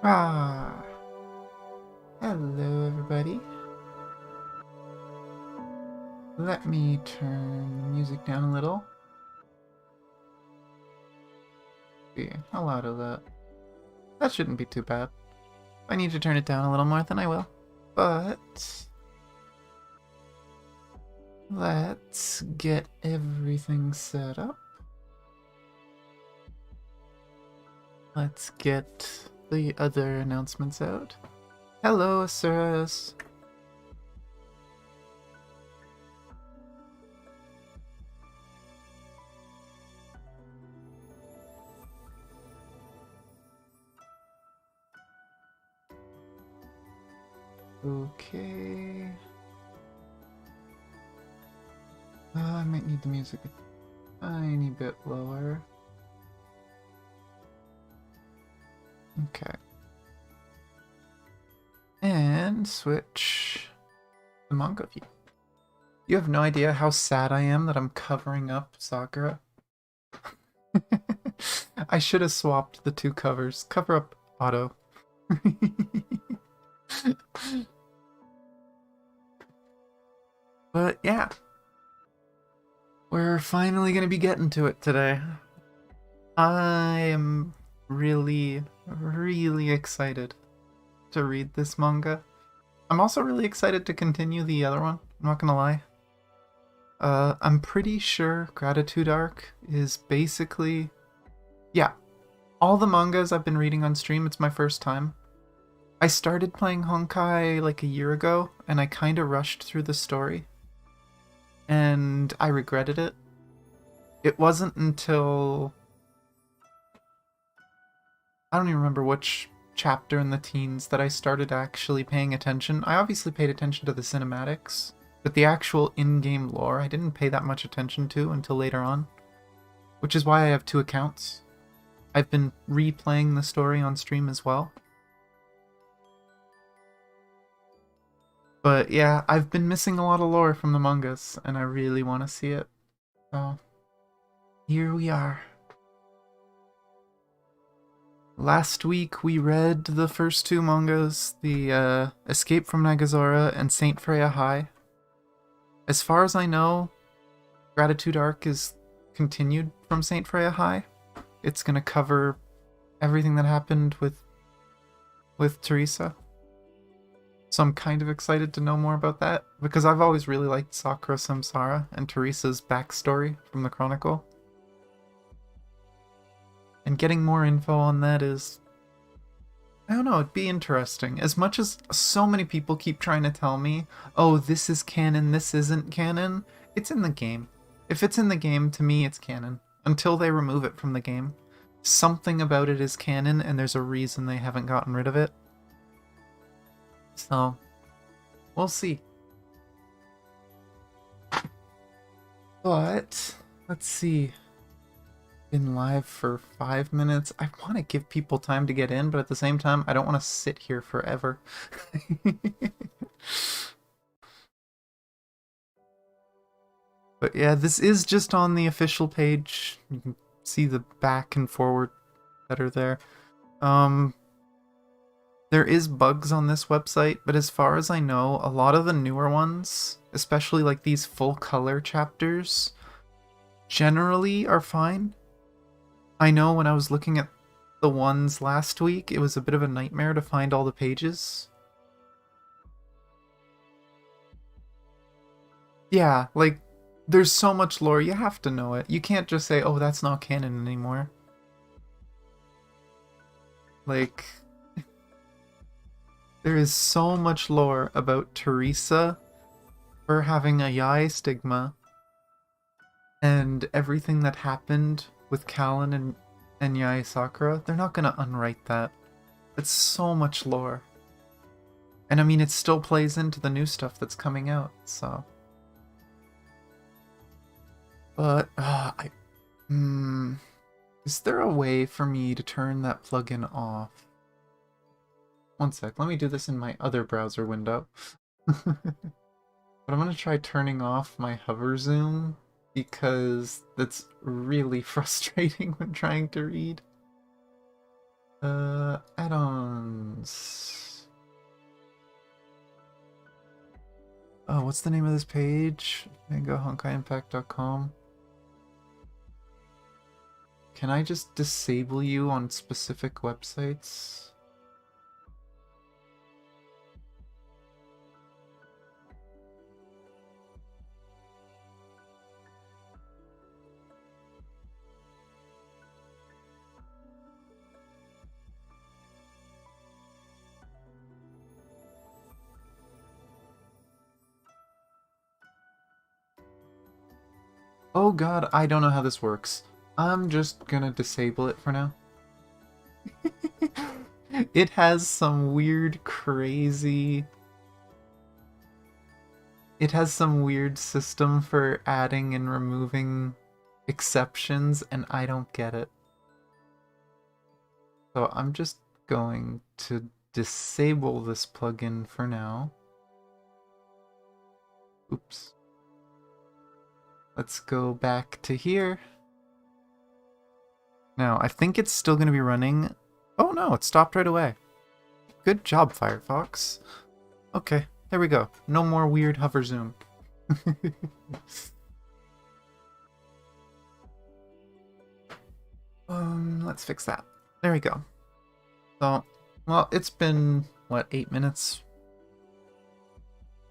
Ah, hello everybody. Let me turn the music down a little. See how loud is that? That shouldn't be too bad. If I need to turn it down a little more, then I will. But let's get everything set up. Let's get the other announcements out. Hello, Asuras. Okay. I might need the music a tiny bit lower. Okay. And switch the manga view. You have no idea how sad I am that I'm covering up Sakura. I should have swapped the two covers. Cover up Otto. But yeah. We're finally going to be getting to it today. I am really, really excited to read this manga. I'm also really excited to continue the other one, I'm not gonna lie. I'm pretty sure Gratitude Arc is basically... Yeah, all the mangas I've been reading on stream, it's my first time. I started playing Honkai like a year ago, and I kinda rushed through the story. And I regretted it. It wasn't until... I don't even remember which chapter in the teens that I started actually paying attention. I obviously paid attention to the cinematics, but the actual in-game lore I didn't pay that much attention to until later on, which is why I have two accounts. I've been replaying the story on stream as well. But yeah, I've been missing a lot of lore from the mangas, and I really want to see it. So, here we are. Last week we read the first two mangas, the Escape from Nagazora and Saint Freya High. As far as I know, Gratitude Arc is continued from Saint Freya High. It's gonna cover everything that happened with Teresa. So I'm kind of excited to know more about that, because I've always really liked Sakura Samsara and Teresa's backstory from the Chronicle. And getting more info on that is... I don't know, it'd be interesting. As much as so many people keep trying to tell me, oh, this is canon, this isn't canon, it's in the game. If it's in the game, to me, it's canon. Until they remove it from the game. Something about it is canon, and there's a reason they haven't gotten rid of it. So, we'll see. But, let's see. Been live for 5 minutes. I want to give people time to get in, but at the same time, I don't want to sit here forever. But yeah, this is just on the official page. You can see the back and forward that are there. There is bugs on this website, but as far as I know, a lot of the newer ones, especially like these full color chapters, generally are fine. I know when I was looking at the ones last week, it was a bit of a nightmare to find all the pages. Yeah, like, there's so much lore, you have to know it. You can't just say, oh, that's not canon anymore. Like, there is so much lore about Teresa, her having a Yai stigma, and everything that happened with Kallen and Yai Sakura. They're not gonna unwrite that. It's so much lore. And I mean, it still plays into the new stuff that's coming out, so... But, is there a way for me to turn that plugin off? One sec, let me do this in my other browser window. But I'm gonna try turning off my hover zoom, because that's really frustrating when trying to read. Add-ons. Oh, what's the name of this page? Manga HonkaiImpact.com. Can I just disable you on specific websites? Oh god, I don't know how this works. I'm just gonna disable it for now. It has some weird, crazy... It has some weird system for adding and removing exceptions, and I don't get it. So I'm just going to disable this plugin for now. Oops. Let's go back to here. Now, I think it's still going to be running. Oh no, it stopped right away. Good job, Firefox. Okay, there we go. No more weird hover zoom. Let's fix that. There we go. So, well, it's been, what, 8 minutes?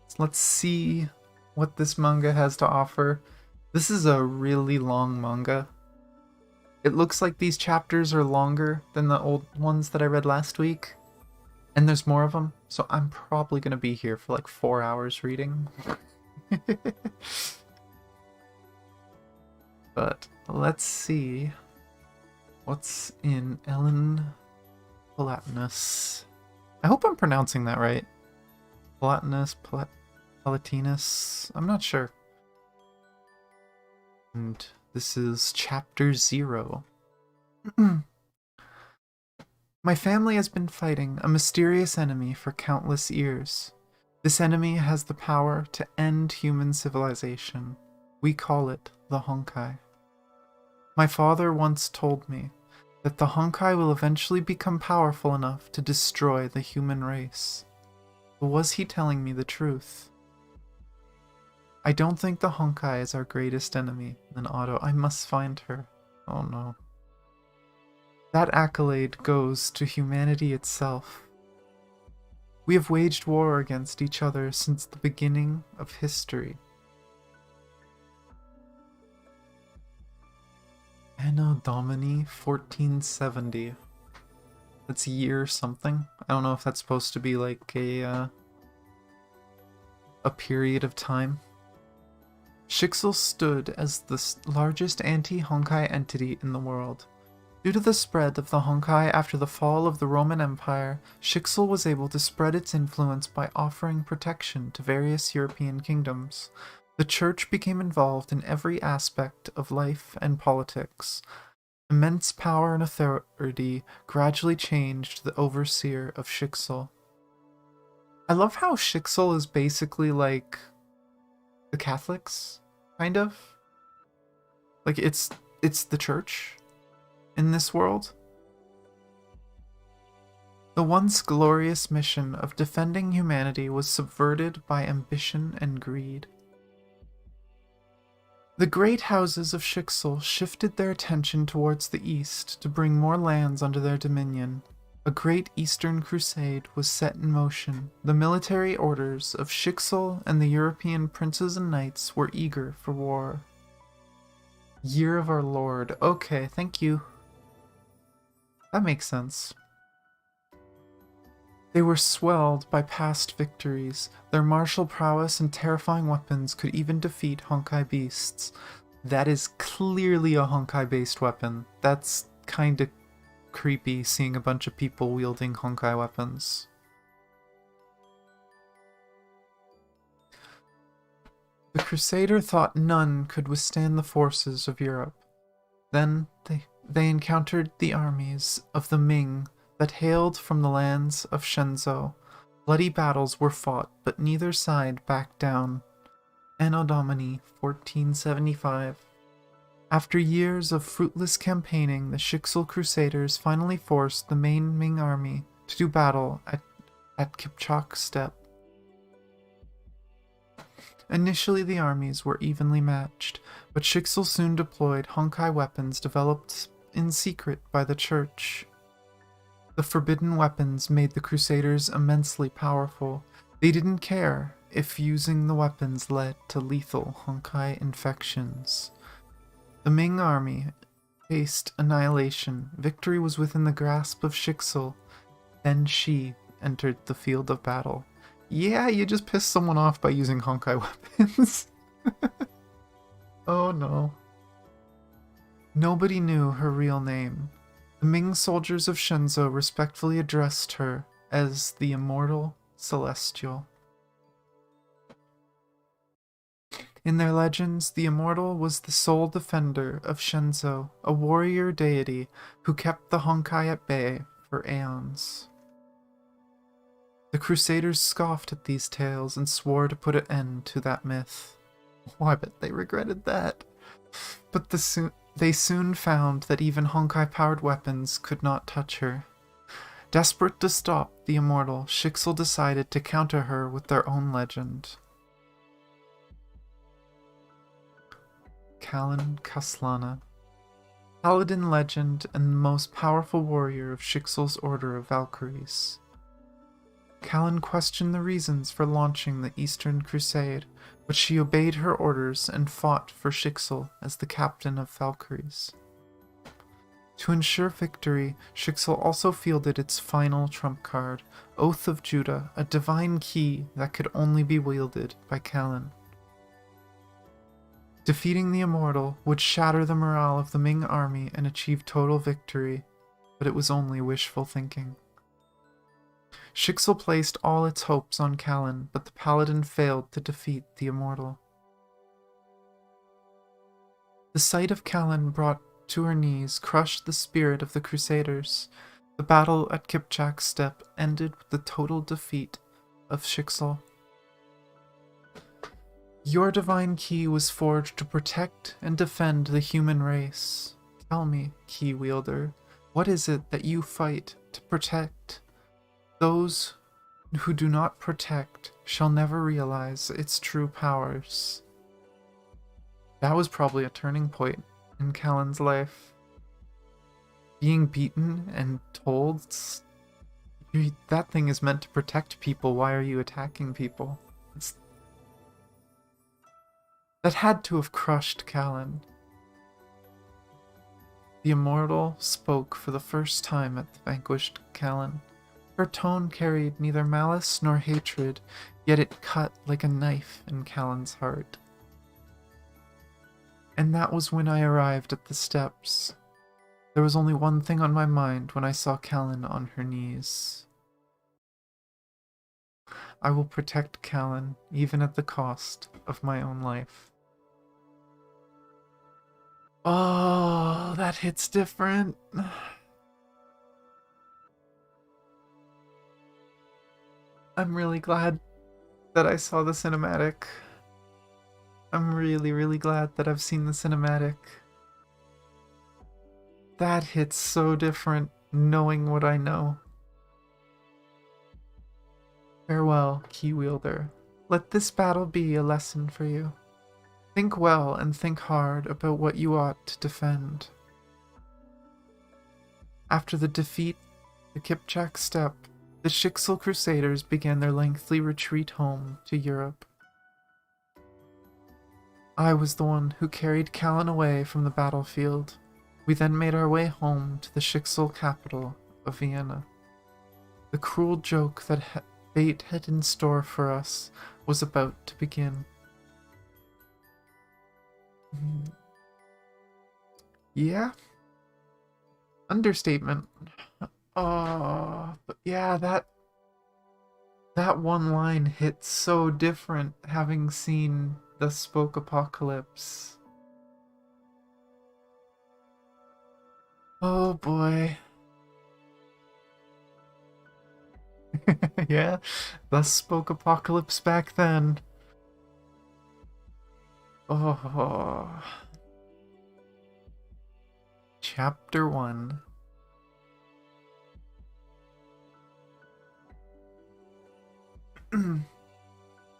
So let's see what this manga has to offer. This is a really long manga. It looks like these chapters are longer than the old ones that I read last week. And there's more of them, so I'm probably going to be here for like 4 hours reading. But let's see what's in Elan Palatinus. I hope I'm pronouncing that right. Palatinus. I'm not sure. And this is chapter 0. My family has been fighting a mysterious enemy for countless years. This enemy has the power to end human civilization. We call it the Honkai. My father once told me that the Honkai will eventually become powerful enough to destroy the human race. But was he telling me the truth? I don't think the Honkai is our greatest enemy. Then Otto, I must find her. Oh no. That accolade goes to humanity itself. We have waged war against each other since the beginning of history. Anno Domini 1470. That's year something. I don't know if that's supposed to be like a period of time. Shixel stood as the largest anti-Honkai entity in the world. Due to the spread of the Honkai after the fall of the Roman Empire, Shixel was able to spread its influence by offering protection to various European kingdoms. The church became involved in every aspect of life and politics. Immense power and authority gradually changed the overseer of Shixel. I love how Shixel is basically like the Catholics, kind of. Like it's the church in this world. The once glorious mission of defending humanity was subverted by ambition and greed. The great houses of Shixel shifted their attention towards the east to bring more lands under their dominion. A great Eastern Crusade was set in motion. The military orders of Shixel and the European princes and knights were eager for war. Year of our Lord. Okay, thank you. That makes sense. They were swelled by past victories. Their martial prowess and terrifying weapons could even defeat Honkai beasts. That is clearly a Honkai-based weapon. That's kinda creepy seeing a bunch of people wielding Honkai weapons. The Crusader thought none could withstand the forces of Europe. Then they encountered the armies of the Ming that hailed from the lands of Shenzhou. Bloody battles were fought, but neither side backed down. Anno Domini 1475. After years of fruitless campaigning, the Shixel Crusaders finally forced the main Ming army to do battle at Kipchak Steppe. Initially, the armies were evenly matched, but Shixel soon deployed Honkai weapons developed in secret by the Church. The forbidden weapons made the Crusaders immensely powerful. They didn't care if using the weapons led to lethal Honkai infections. The Ming army faced annihilation. Victory was within the grasp of Shixel. Then she entered the field of battle. Yeah, you just pissed someone off by using Honkai weapons. Oh no. Nobody knew her real name. The Ming soldiers of Shenzhou respectfully addressed her as the Immortal Celestial. In their legends, the Immortal was the sole defender of Shenzhou, a warrior deity who kept the Honkai at bay for aeons. The Crusaders scoffed at these tales and swore to put an end to that myth. Oh, I bet they regretted that. But they soon found that even Honkai-powered weapons could not touch her. Desperate to stop the Immortal, Shixel decided to counter her with their own legend. Kallen Kaslana, paladin legend and the most powerful warrior of Shixel's Order of Valkyries. Kallen questioned the reasons for launching the Eastern Crusade, but she obeyed her orders and fought for Shixel as the captain of Valkyries. To ensure victory, Shixel also fielded its final trump card, Oath of Judah, a divine key that could only be wielded by Kallen. Defeating the Immortal would shatter the morale of the Ming army and achieve total victory, but it was only wishful thinking. Shixel placed all its hopes on Kallen, but the paladin failed to defeat the Immortal. The sight of Kallen brought to her knees crushed the spirit of the Crusaders. The battle at Kipchak Steppe ended with the total defeat of Shixel. Your divine key was forged to protect and defend the human race. Tell me, key wielder, what is it that you fight to protect? Those who do not protect shall never realize its true powers. That was probably a turning point in Kallen's life. Being beaten and told, that thing is meant to protect people, why are you attacking people? That had to have crushed Kallen. The Immortal spoke for the first time at the vanquished Kallen. Her tone carried neither malice nor hatred, yet it cut like a knife in Kallen's heart. And that was when I arrived at the steps. There was only one thing on my mind when I saw Kallen on her knees. I will protect Kallen, even at the cost of my own life. Oh, that hits different. I'm really glad that I saw the cinematic. I'm really, really glad that I've seen the cinematic. That hits so different, knowing what I know. Farewell, key wielder. Let this battle be a lesson for you. Think well and think hard about what you ought to defend. After the defeat at the Kipchak Steppe, the Shixel Crusaders began their lengthy retreat home to Europe. I was the one who carried Kallen away from the battlefield. We then made our way home to the Shixel capital of Vienna. The cruel joke that fate had in store for us was about to begin. Yeah? Understatement. Oh, but yeah, that one line hit so different having seen the Spoke Apocalypse. Oh boy. Yeah, thus spoke Apocalypse back then. Oh. Chapter 1.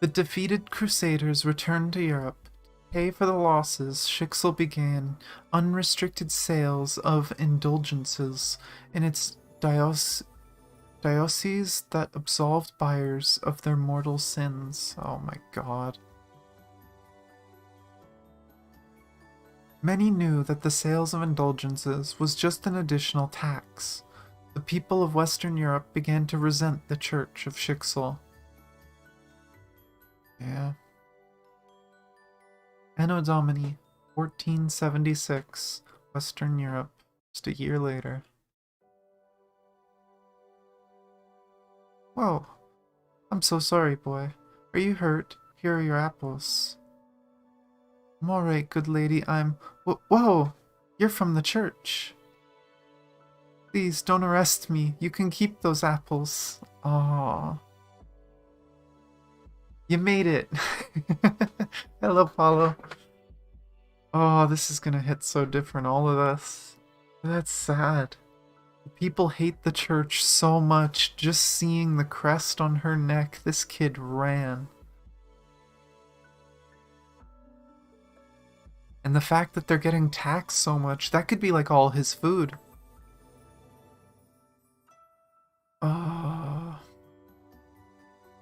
The defeated Crusaders returned to Europe. To pay for the losses, Shixel began unrestricted sales of indulgences in its diocese that absolved buyers of their mortal sins. Oh my god. Many knew that the sales of indulgences was just an additional tax. The people of Western Europe began to resent the Church of Shixel. Yeah. Anno Domini, 1476, Western Europe, just a year later. Whoa. I'm so sorry, boy. Are you hurt? Here are your apples. I'm alright, good lady. Whoa! You're from the church. Please, don't arrest me. You can keep those apples. Aww. You made it. Hello, Paulo. Oh, this is gonna hit so different, all of this. That's sad. People hate the church so much. Just seeing the crest on her neck, this kid ran. And the fact that they're getting taxed so much, that could be like all his food. Oh.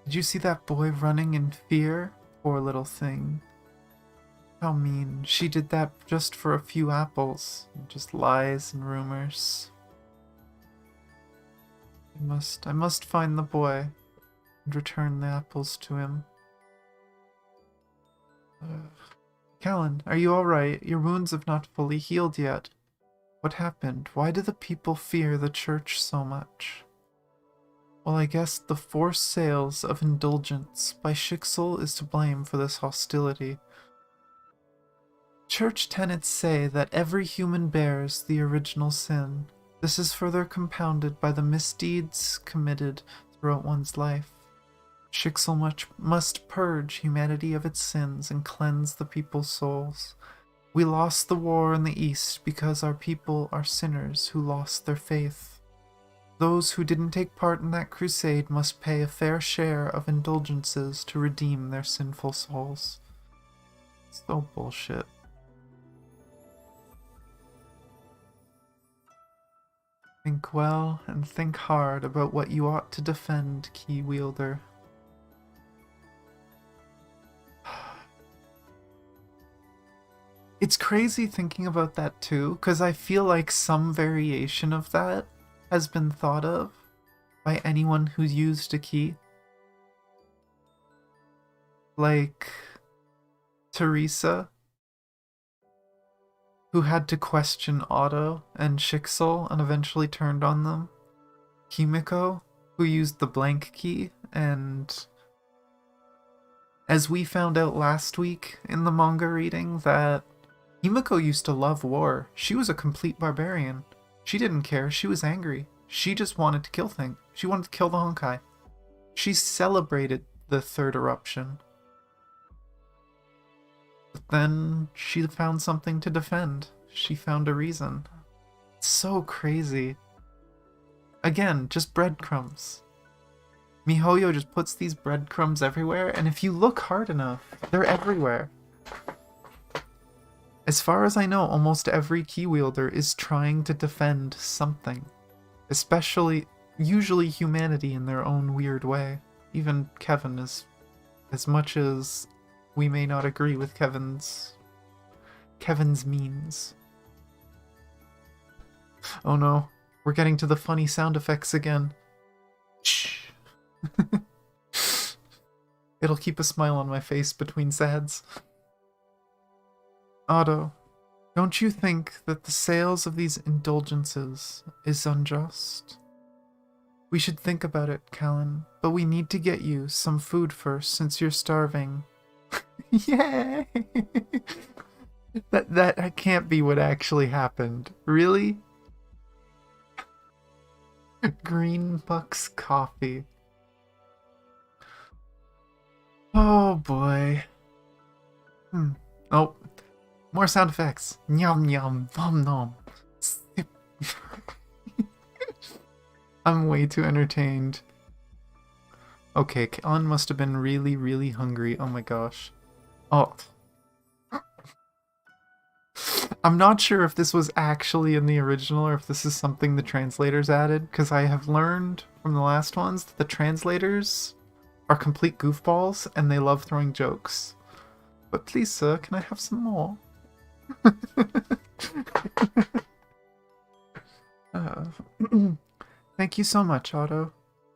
Did you see that boy running in fear? Poor little thing. How mean. She did that just for a few apples. Just lies and rumors. I must find the boy and return the apples to him. Kallen, are you alright? Your wounds have not fully healed yet. What happened? Why do the people fear the church so much? Well, I guess the forced sales of indulgence by Shixel is to blame for this hostility. Church tenets say that every human bears the original sin. This is further compounded by the misdeeds committed throughout one's life. Shixel must purge humanity of its sins and cleanse the people's souls. We lost the war in the East because our people are sinners who lost their faith. Those who didn't take part in that crusade must pay a fair share of indulgences to redeem their sinful souls. So bullshit. Think well and think hard about what you ought to defend, key wielder. It's crazy thinking about that too, because I feel like some variation of that has been thought of by anyone who's used a key. Like Teresa, who had to question Otto and Shixel and eventually turned on them. Kimiko, who used the blank key, and as we found out last week in the manga reading, that Kimiko used to love war. She was a complete barbarian. She didn't care. She was angry. She just wanted to kill things. She wanted to kill the Honkai. She celebrated the third eruption. But then she found something to defend. She found a reason. It's so crazy. Again, just breadcrumbs. MiHoYo just puts these breadcrumbs everywhere, and if you look hard enough, they're everywhere. As far as I know, almost every key wielder is trying to defend something. Especially, usually humanity in their own weird way. Even Kevin is, as much as we may not agree with Kevin's means. Oh no, we're getting to the funny sound effects again. Shh. It'll keep a smile on my face between sads. Otto, don't you think that the sales of these indulgences is unjust? We should think about it, Kallen, but we need to get you some food first since you're starving. Yay! That can't be what actually happened. Really? Green Buck's coffee. Oh boy. Oh. More sound effects. Nyum nyum. Nom nom. I'm way too entertained. Okay, Kallen must have been really, really hungry. Oh my gosh. Oh. I'm not sure if this was actually in the original or if this is something the translators added, because I have learned from the last ones that the translators are complete goofballs and they love throwing jokes. But please, sir, can I have some more? Thank you so much, Otto.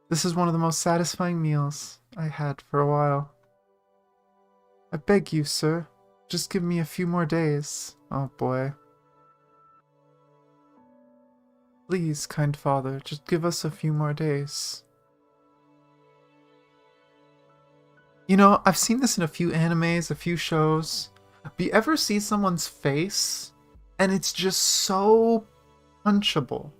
This is one of the most satisfying meals I had for a while. I beg you, sir, just give me a few more days. Oh boy. Please, kind father, just give us a few more days. You know, I've seen this in a few animes, a few shows. Do you ever see someone's face and it's just so punchable?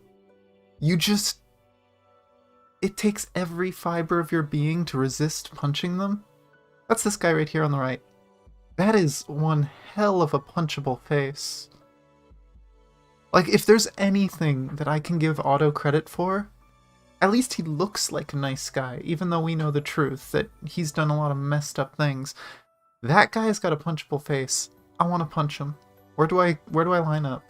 It takes every fiber of your being to resist punching them. That's this guy right here on the right. That is one hell of a punchable face. Like, if there's anything that I can give Otto credit for, at least he looks like a nice guy, even though we know the truth, that he's done a lot of messed up things. That guy's got a punchable face. I want to punch him. Where do I line up?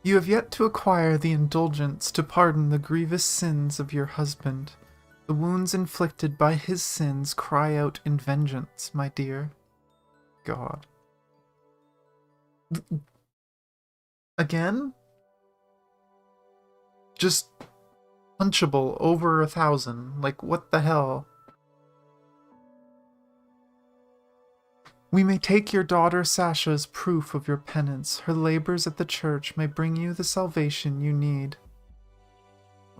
You have yet to acquire the indulgence to pardon the grievous sins of your husband. The wounds inflicted by his sins cry out in vengeance, my dear. God. Again? Just punchable over 1,000. Like, what the hell? We may take your daughter Sasha's proof of your penance. Her labors at the church may bring you the salvation you need.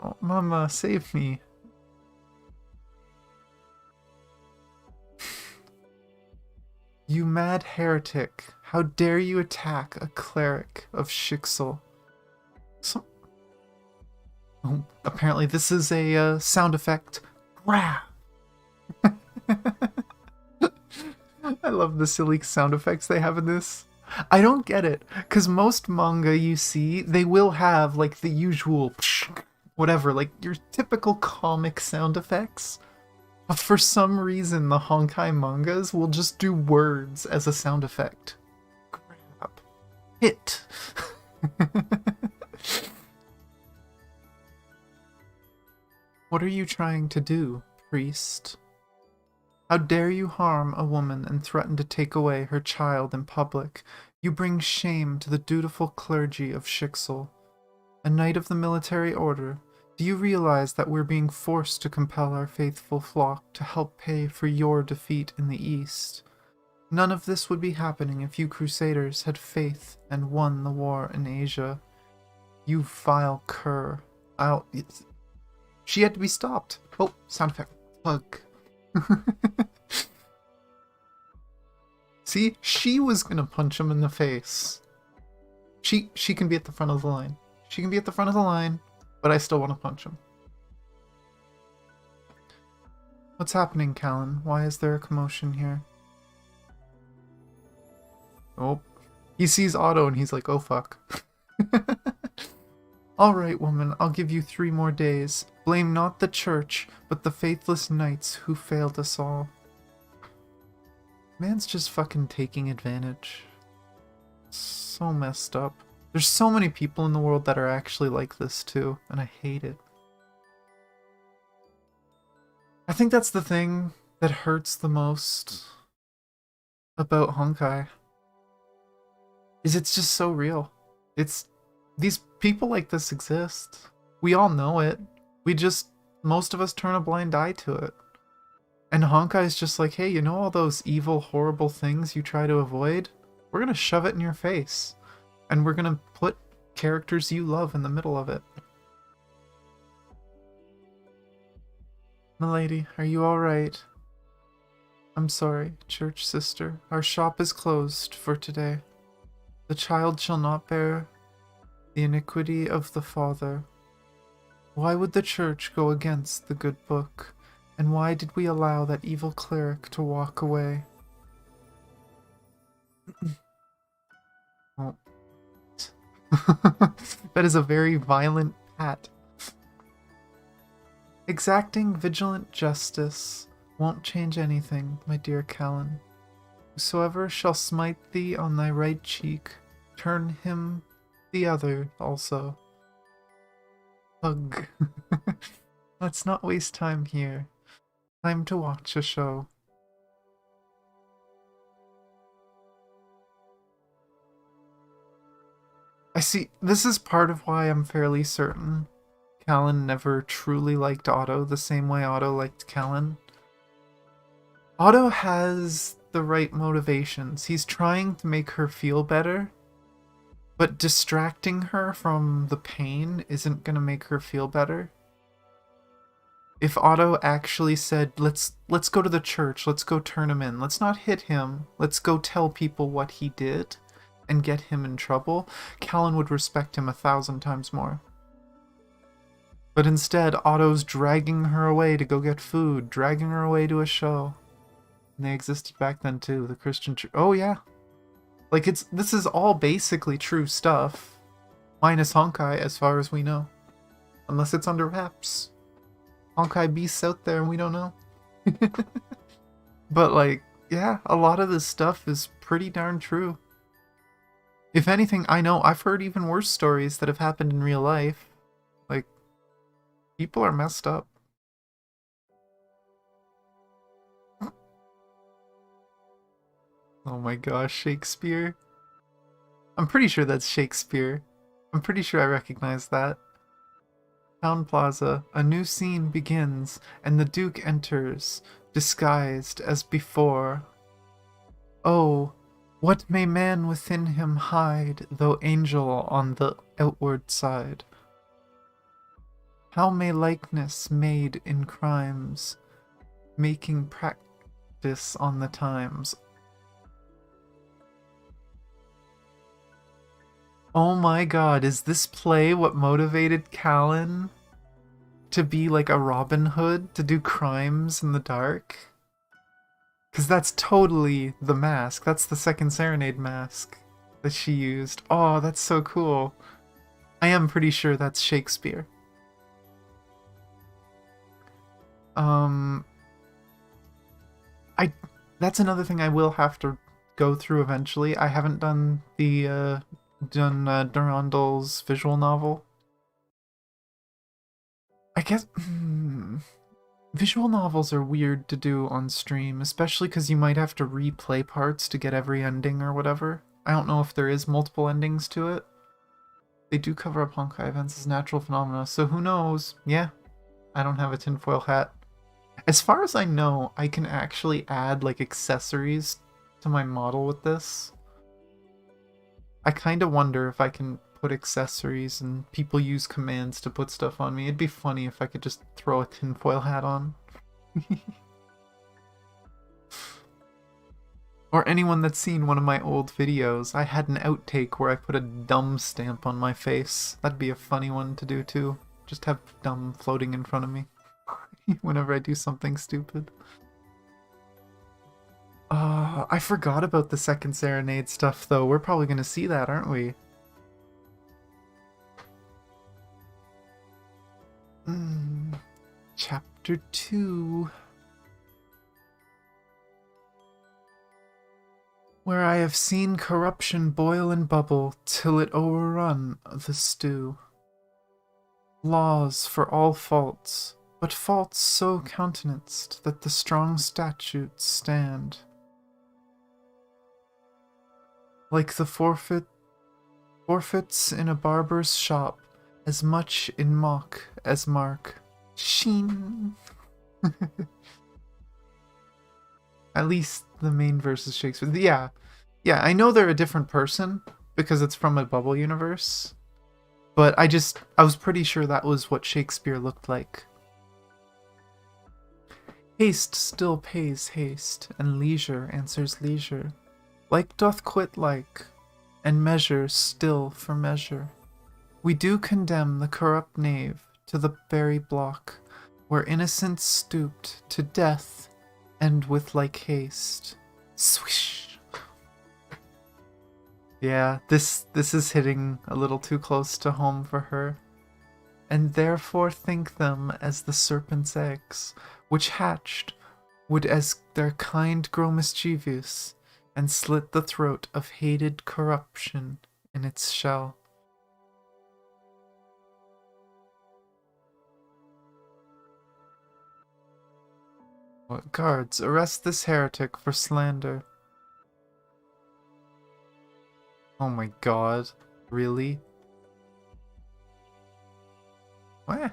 Oh, Mama, save me. You mad heretic. How dare you attack a cleric of Shixel? Oh, apparently this is a sound effect. Rah! I love the silly sound effects they have in this. I don't get it, because most manga you see, they will have, like, the usual whatever, like, your typical comic sound effects. But for some reason, the Honkai mangas will just do words as a sound effect. Crap. Hit. What are you trying to do, priest? How dare you harm a woman and threaten to take away her child in public? You bring shame to the dutiful clergy of Shixel. A knight of the military order, do you realize that we're being forced to compel our faithful flock to help pay for your defeat in the East? None of this would be happening if you Crusaders had faith and won the war in Asia. You vile cur. She had to be stopped. Oh, sound effect. Plug. See, she was gonna punch him in the face. She can be at the front of the line. She can be at the front of the line, but I still want to punch him. What's happening, Kallen? Why is there a commotion here? Oh, he sees Otto and he's like, oh fuck. Alright, woman, I'll give you 3 more days. Blame not the church, but the faithless knights who failed us all. Man's just fucking taking advantage. So messed up. There's so many people in the world that are actually like this too, and I hate it. I think that's the thing that hurts the most about Honkai. Is it's just so real. These people like this exist. We all know it. Most of us turn a blind eye to it. And Honkai is just like, hey, you know all those evil, horrible things you try to avoid? We're gonna shove it in your face. And we're gonna put characters you love in the middle of it. Milady, are you alright? I'm sorry, church sister. Our shop is closed for today. The child shall not bear the iniquity of the father. Why would the church go against the good book? And why did we allow that evil cleric to walk away? That is a very violent pat. Exacting vigilant justice won't change anything, my dear Kallen. Whosoever shall smite thee on thy right cheek, turn him the other also. Ugh. Let's not waste time here. Time to watch a show. I see, this is part of why I'm fairly certain Kallen never truly liked Otto the same way Otto liked Kallen. Otto has the right motivations. He's trying to make her feel better, but distracting her from the pain isn't going to make her feel better. If Otto actually said, let's go to the church, let's go turn him in, let's not hit him, let's go tell people what he did and get him in trouble, Kallen would respect him 1,000 times more. But instead, Otto's dragging her away to go get food, dragging her away to a show. And they existed back then too, the Christian church. Oh yeah. Like, this is all basically true stuff. Minus Honkai, as far as we know. Unless it's under wraps. Honkai beasts out there and we don't know. But like, yeah, a lot of this stuff is pretty darn true. If anything, I know I've heard even worse stories that have happened in real life. Like, people are messed up. Oh my gosh, Shakespeare. I'm pretty sure that's Shakespeare. I'm pretty sure I recognize that. Town Plaza, a new scene begins, and the Duke enters, disguised as before. Oh, what may man within him hide, though angel on the outward side? How may likeness made in crimes, making practice on the times? Oh my god, is this play what motivated Kallen to be like a Robin Hood, to do crimes in the dark? Because that's totally the mask. That's the second Serenade mask that she used. Oh, that's so cool. I am pretty sure that's Shakespeare. That's another thing I will have to go through eventually. I haven't done the Durandal's visual novel. I guess visual novels are weird to do on stream, especially because you might have to replay parts to get every ending or whatever. I don't know if there is multiple endings to it. They do cover up Honkai events as natural phenomena, so who knows? Yeah, I don't have a tinfoil hat. As far as I know, I can actually add like accessories to my model with this. I kind of wonder if I can put accessories and people use commands to put stuff on me. It'd be funny if I could just throw a tinfoil hat on. Or anyone that's seen one of my old videos, I had an outtake where I put a dumb stamp on my face. That'd be a funny one to do too. Just have dumb floating in front of me whenever I do something stupid. I forgot about the second Serenade stuff, though. We're probably going to see that, aren't we? Chapter 2. Where I have seen corruption boil and bubble till it overrun the stew. Laws for all faults, but faults so countenanced that the strong statutes stand. Like the forfeits in a barber's shop, as much in mock as mark. Sheen. At least the main verse is Shakespeare. Yeah, I know they're a different person because it's from a bubble universe. But I was pretty sure that was what Shakespeare looked like. Haste still pays haste, and leisure answers leisure. Like doth quit like, and measure still for measure. We do condemn the corrupt knave to the very block, where innocence stooped to death, and with like haste. Swish! Yeah, this is hitting a little too close to home for her. And therefore think them as the serpent's eggs, which hatched, would as their kind grow mischievous, and slit the throat of hated corruption in its shell. What guards, arrest this heretic for slander. Oh my god, really? What?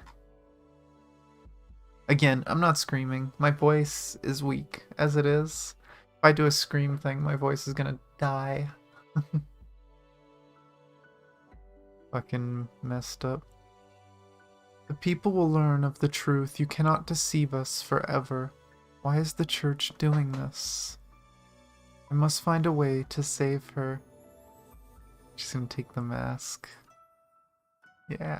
Again, I'm not screaming. My voice is weak as it is. If I do a scream thing, my voice is gonna die. Fucking messed up. The people will learn of the truth. You cannot deceive us forever. Why is the church doing this? I must find a way to save her. She's gonna take the mask. Yeah.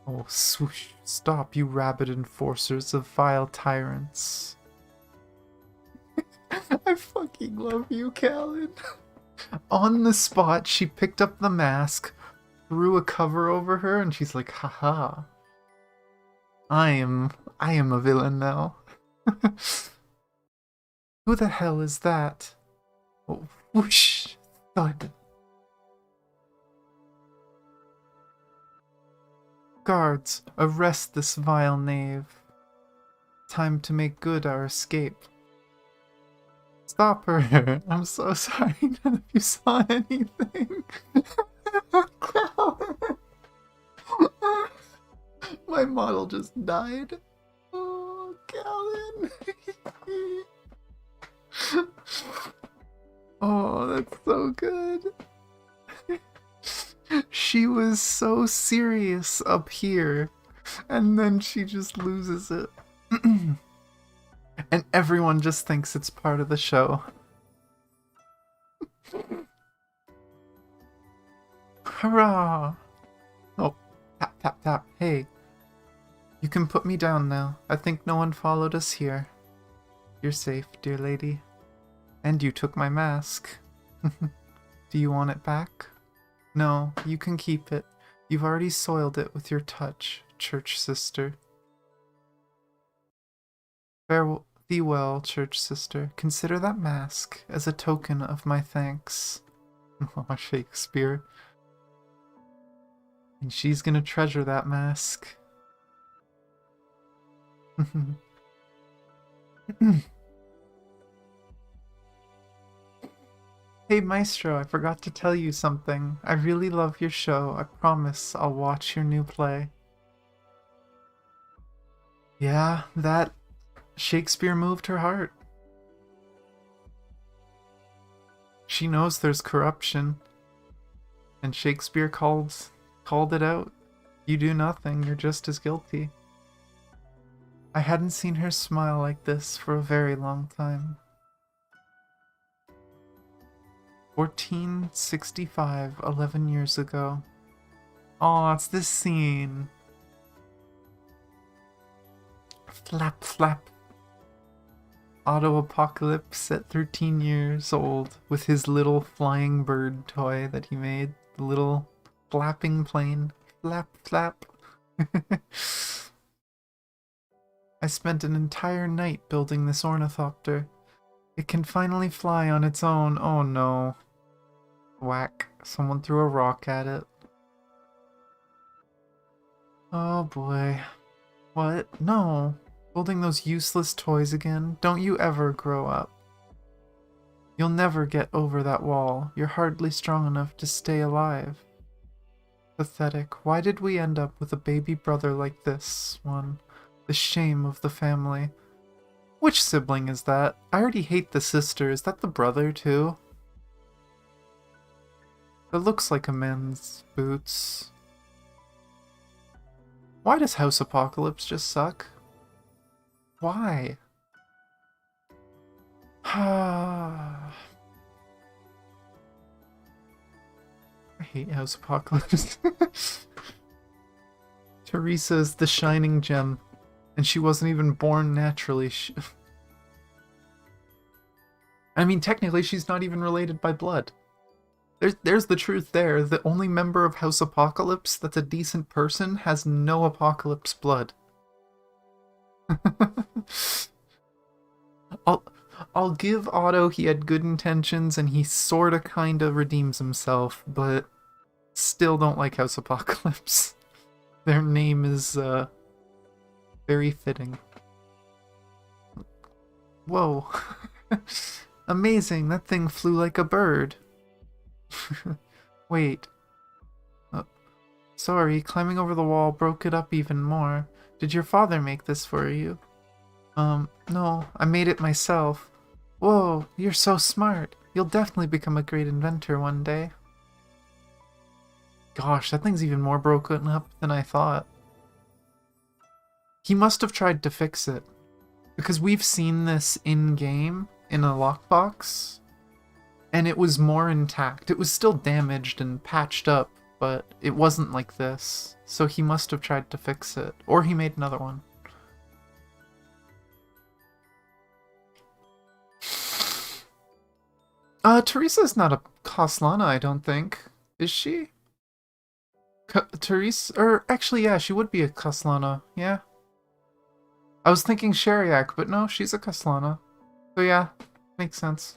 Oh, swoosh. Stop, you rabid enforcers of vile tyrants. I fucking love you, Kallen. On the spot, she picked up the mask, threw a cover over her, and she's like, haha. I am a villain now. Who the hell is that? Oh, whoosh, thud. Guards, arrest this vile knave. Time to make good our escape. Stop her! I'm so sorry none of you saw anything. My model just died. Oh, Kallen. Oh, that's so good. She was so serious up here, and then she just loses it. And everyone just thinks it's part of the show. Hurrah! Oh, tap, tap, tap. Hey, you can put me down now. I think no one followed us here. You're safe, dear lady. And you took my mask. Do you want it back? No, you can keep it. You've already soiled it with your touch, church sister. Farewell. Thee well, church sister. Consider that mask as a token of my thanks. Oh, Shakespeare. And she's gonna treasure that mask. Hey Maestro, I forgot to tell you something. I really love your show. I promise I'll watch your new play. Yeah, that Shakespeare moved her heart. She knows there's corruption. And Shakespeare called it out. You do nothing, you're just as guilty. I hadn't seen her smile like this for a very long time. 1465, 11 years ago. Aw, it's this scene. Flap, flap. Otto Apocalypse at 13 years old with his little flying bird toy that he made. The little flapping plane. Flap, flap. I spent an entire night building this ornithopter. It can finally fly on its own. Oh no. Whack. Someone threw a rock at it. Oh boy. What? No. Building those useless toys again? Don't you ever grow up. You'll never get over that wall. You're hardly strong enough to stay alive. Pathetic. Why did we end up with a baby brother like this one? The shame of the family. Which sibling is that? I already hate the sister. Is that the brother too? It looks like a man's boots. Why does House Apocalypse just suck? Why? I hate House Apocalypse. Teresa's the shining gem, and she wasn't even born naturally. I mean, technically, she's not even related by blood. There's the truth there. The only member of House Apocalypse that's a decent person has no Apocalypse blood. I'll, I'll give Otto he had good intentions and he sorta kinda redeems himself, but still don't like House Apocalypse. Their name is, very fitting. Whoa. Amazing, that thing flew like a bird. Wait. Sorry, climbing over the wall broke it up even more. Did your father make this for you? No, I made it myself. Whoa, you're so smart. You'll definitely become a great inventor one day. Gosh, that thing's even more broken up than I thought. He must have tried to fix it. Because we've seen this in-game, in a lockbox, and it was more intact. It was still damaged and patched up, but it wasn't like this. So he must have tried to fix it. Or he made another one. Teresa's not a Kaslana, I don't think. Is she? Teresa? Or, actually, yeah, she would be a Kaslana. Yeah. I was thinking Shariak, but no, she's a Kaslana. So yeah, makes sense.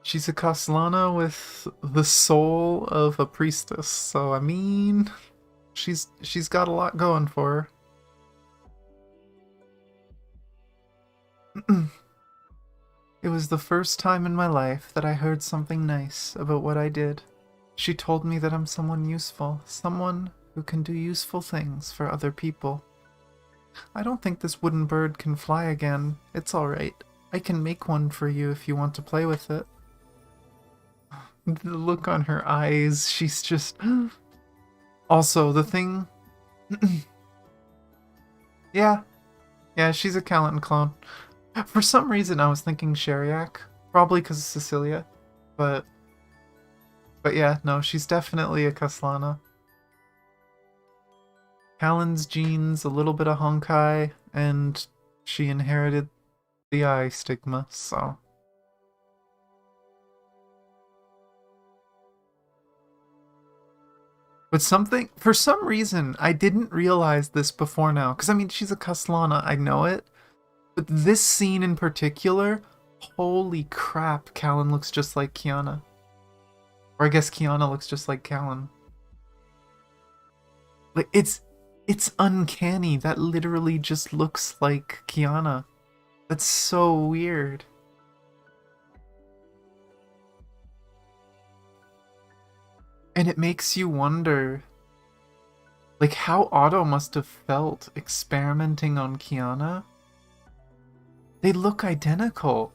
She's a Kaslana with the soul of a priestess, so I mean, she's got a lot going for her. It was the first time in my life that I heard something nice about what I did. She told me that I'm someone useful, someone who can do useful things for other people. I don't think this wooden bird can fly again. It's alright. I can make one for you if you want to play with it. The look on her eyes, she's just... Also, the thing... Yeah, she's a Kallen clone. For some reason, I was thinking Shariak, probably because of Cecilia, but yeah, no, she's definitely a Kaslana. Kallen's genes, a little bit of Honkai, and she inherited the eye stigma, so... But for some reason, I didn't realize this before now, because I mean, she's a Kaslana, I know it, but this scene in particular, holy crap, Kallen looks just like Kiana. Or I guess Kiana looks just like Kallen. Like, it's uncanny. That literally just looks like Kiana. That's so weird. And it makes you wonder, like, how Otto must have felt experimenting on Kiana. They look identical.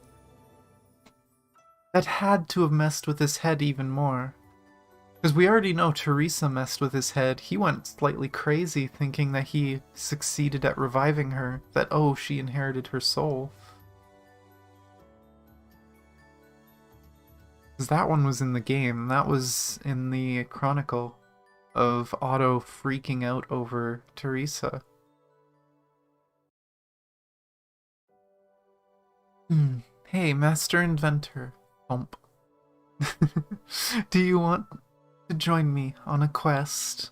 That had to have messed with his head even more. Because we already know Teresa messed with his head. He went slightly crazy thinking that he succeeded at reviving her. That, oh, she inherited her soul. Because that one was in the game. That was in the Chronicle of Otto freaking out over Teresa. Hey, Master Inventor. Bump. Do you want to join me on a quest?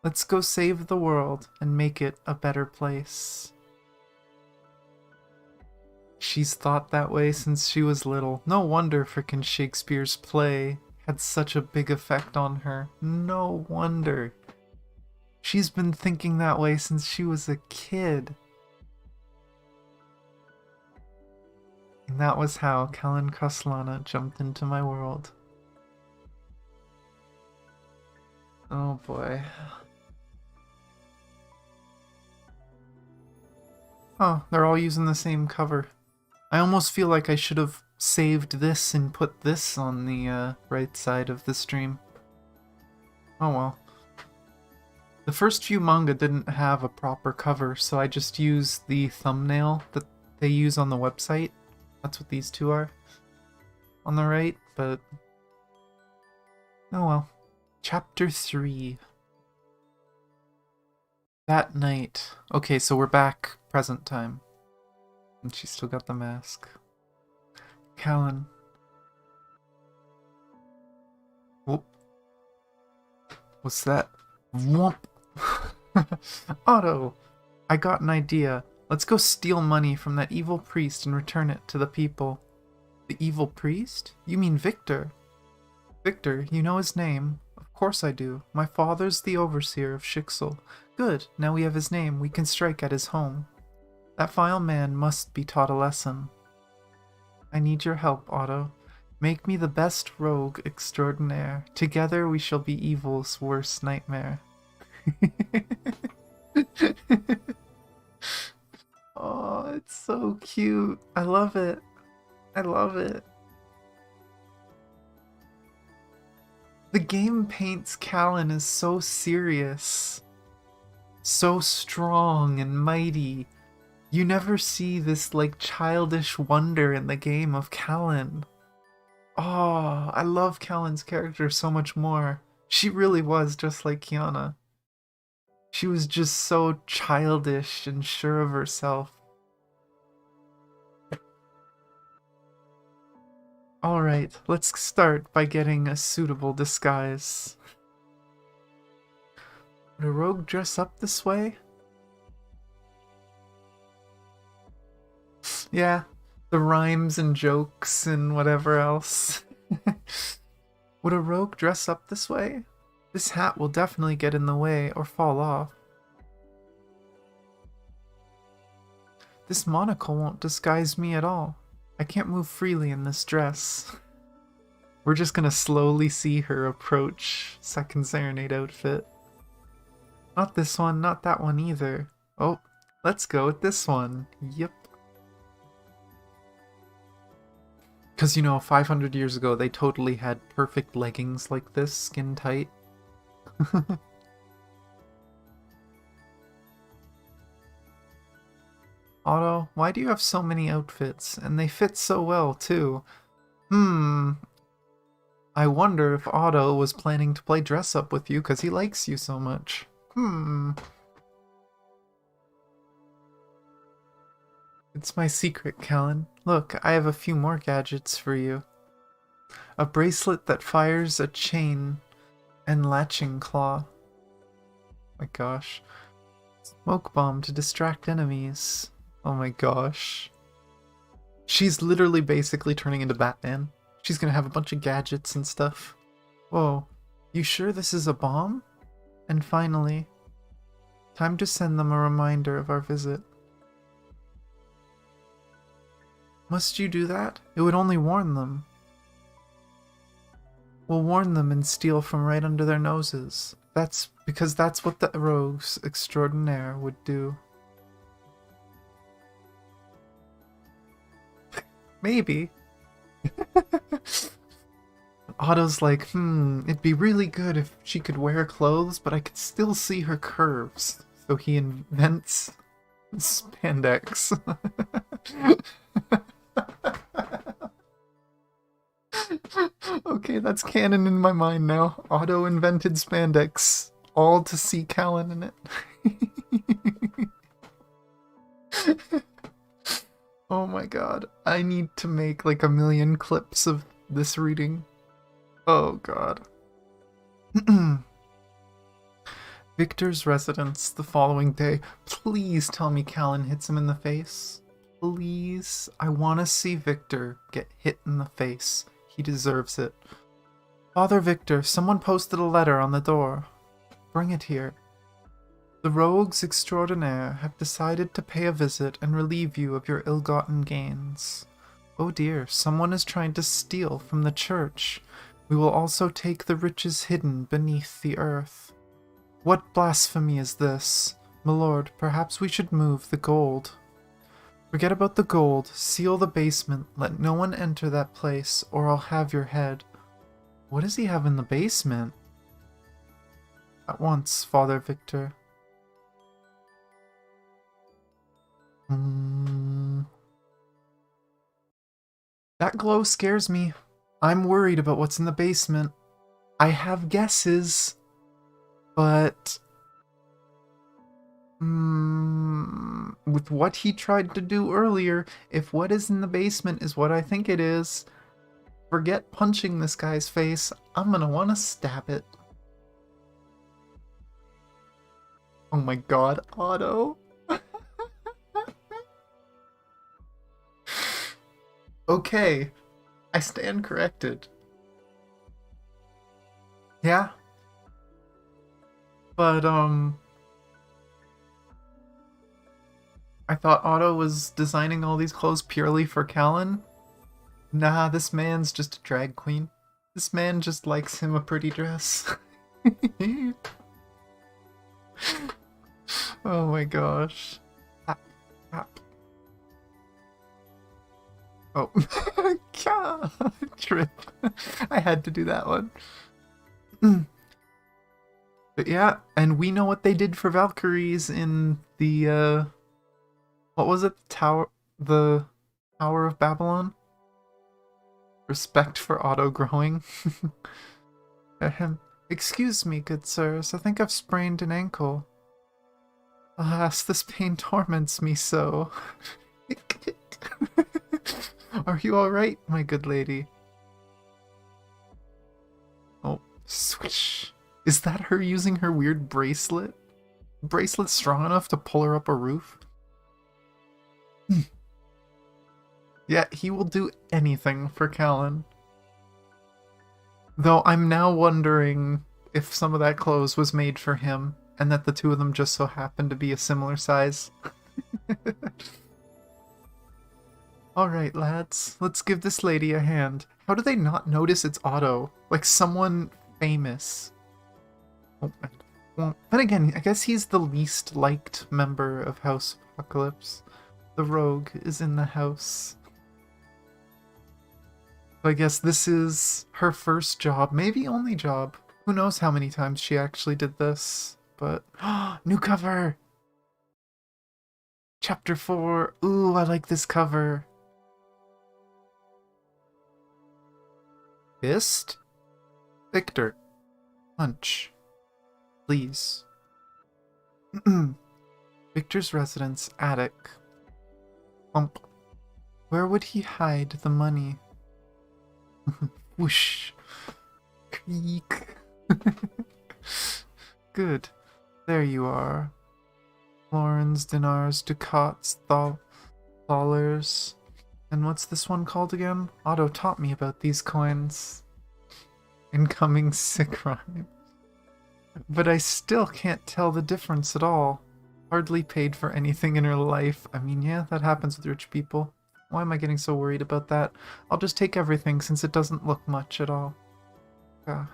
Let's go save the world and make it a better place. She's thought that way since she was little. No wonder frickin' Shakespeare's play had such a big effect on her. No wonder. She's been thinking that way since she was a kid. And that was how Kallen Kaslana jumped into my world. Oh boy. Oh, they're all using the same cover. I almost feel like I should have saved this and put this on the right side of the stream. Oh well. The first few manga didn't have a proper cover, so I just used the thumbnail that they use on the website. That's what these two are on the right, but oh well. Chapter 3. That night. Okay, so we're back present time. And she's still got the mask. Kallen. Whoop. What's that? Whoop. Otto! I got an idea. Let's go steal money from that evil priest and return it to the people. The evil priest? You mean Victor? Victor, you know his name. Of course I do. My father's the overseer of Shixel. Good, now we have his name. We can strike at his home. That vile man must be taught a lesson. I need your help, Otto. Make me the best rogue extraordinaire. Together we shall be evil's worst nightmare. Oh, it's so cute. I love it. I love it. The game paints Kallen as so serious, so strong and mighty. You never see this like childish wonder in the game of Kallen. Oh, I love Kallen's character so much more. She really was just like Kiana. She was just so childish and sure of herself. Alright, let's start by getting a suitable disguise. Would a rogue dress up this way? Yeah, the rhymes and jokes and whatever else. Would a rogue dress up this way? This hat will definitely get in the way or fall off. This monocle won't disguise me at all. I can't move freely in this dress. We're just gonna slowly see her approach Second Serenade outfit. Not this one, not that one either. Oh, let's go with this one. Yep. Because, you know, 500 years ago, they totally had perfect leggings like this, skin tight. Otto, why do you have so many outfits? And they fit so well, too. I wonder if Otto was planning to play dress up with you because he likes you so much. It's my secret, Kallen. Look, I have a few more gadgets for you. A bracelet that fires a chain and latching claw. My gosh. Smoke bomb to distract enemies. Oh my gosh. She's literally basically turning into Batman. She's gonna have a bunch of gadgets and stuff. Whoa. You sure this is a bomb? And finally, time to send them a reminder of our visit. Must you do that? It would only warn them. We'll warn them and steal from right under their noses. That's because that's what the rogues extraordinaire would do. Maybe. Otto's like, it'd be really good if she could wear clothes, but I could still see her curves. So he invents spandex. Okay, that's canon in my mind now. Otto invented spandex, all to see Kallen in it. Oh my god, I need to make like a million clips of this reading. Oh god. Victor's residence the following day. Please tell me Kallen hits him in the face. Please. I want to see Victor get hit in the face. He deserves it. Father Victor, someone posted a letter on the door. Bring it here. The rogues extraordinaire have decided to pay a visit and relieve you of your ill-gotten gains. Oh dear, someone is trying to steal from the church. We will also take the riches hidden beneath the earth. What blasphemy is this? My lord, perhaps we should move the gold. Forget about the gold, seal the basement, let no one enter that place, or I'll have your head. What does he have in the basement? At once, Father Victor. That glow scares me. I'm worried about what's in the basement. I have guesses, but With what he tried to do earlier, if what is in the basement is what I think it is, forget punching this guy's face. I'm gonna want to stab it. Oh my god, Otto. Okay, I stand corrected. Yeah. But, I thought Otto was designing all these clothes purely for Kallen. Nah, this man's just a drag queen. This man just likes him a pretty dress. Oh my gosh. Tap, tap. Oh. Trip. I had to do that one. But yeah, and we know what they did for Valkyries in the, what was it? The Tower of Babylon? Respect for Otto growing. Ahem. Excuse me, good sirs. I think I've sprained an ankle. Alas, this pain torments me so. Are you alright, my good lady? Oh, swish. Is that her using her weird bracelet? Bracelet strong enough to pull her up a roof? Yeah, he will do anything for Kallen. Though I'm now wondering if some of that clothes was made for him, and that the two of them just so happen to be a similar size. Alright, lads, let's give this lady a hand. How do they not notice it's Otto? Like someone famous. Oh, well, then again, I guess he's the least liked member of House Apocalypse. The rogue is in the house. I guess this is her first job, maybe only job. Who knows how many times she actually did this, but... new cover! Chapter 4. Ooh, I like this cover. Fist? Victor. Punch. Please. Victor's residence, attic. Bump. Where would he hide the money? Whoosh. Creak. Good. There you are. Florins, dinars, ducats, dollars. And what's this one called again? Otto taught me about these coins. Incoming sick rhyme. But I still can't tell the difference at all. Hardly paid for anything in her life. I mean, yeah, that happens with rich people. Why am I getting so worried about that? I'll just take everything since it doesn't look much at all.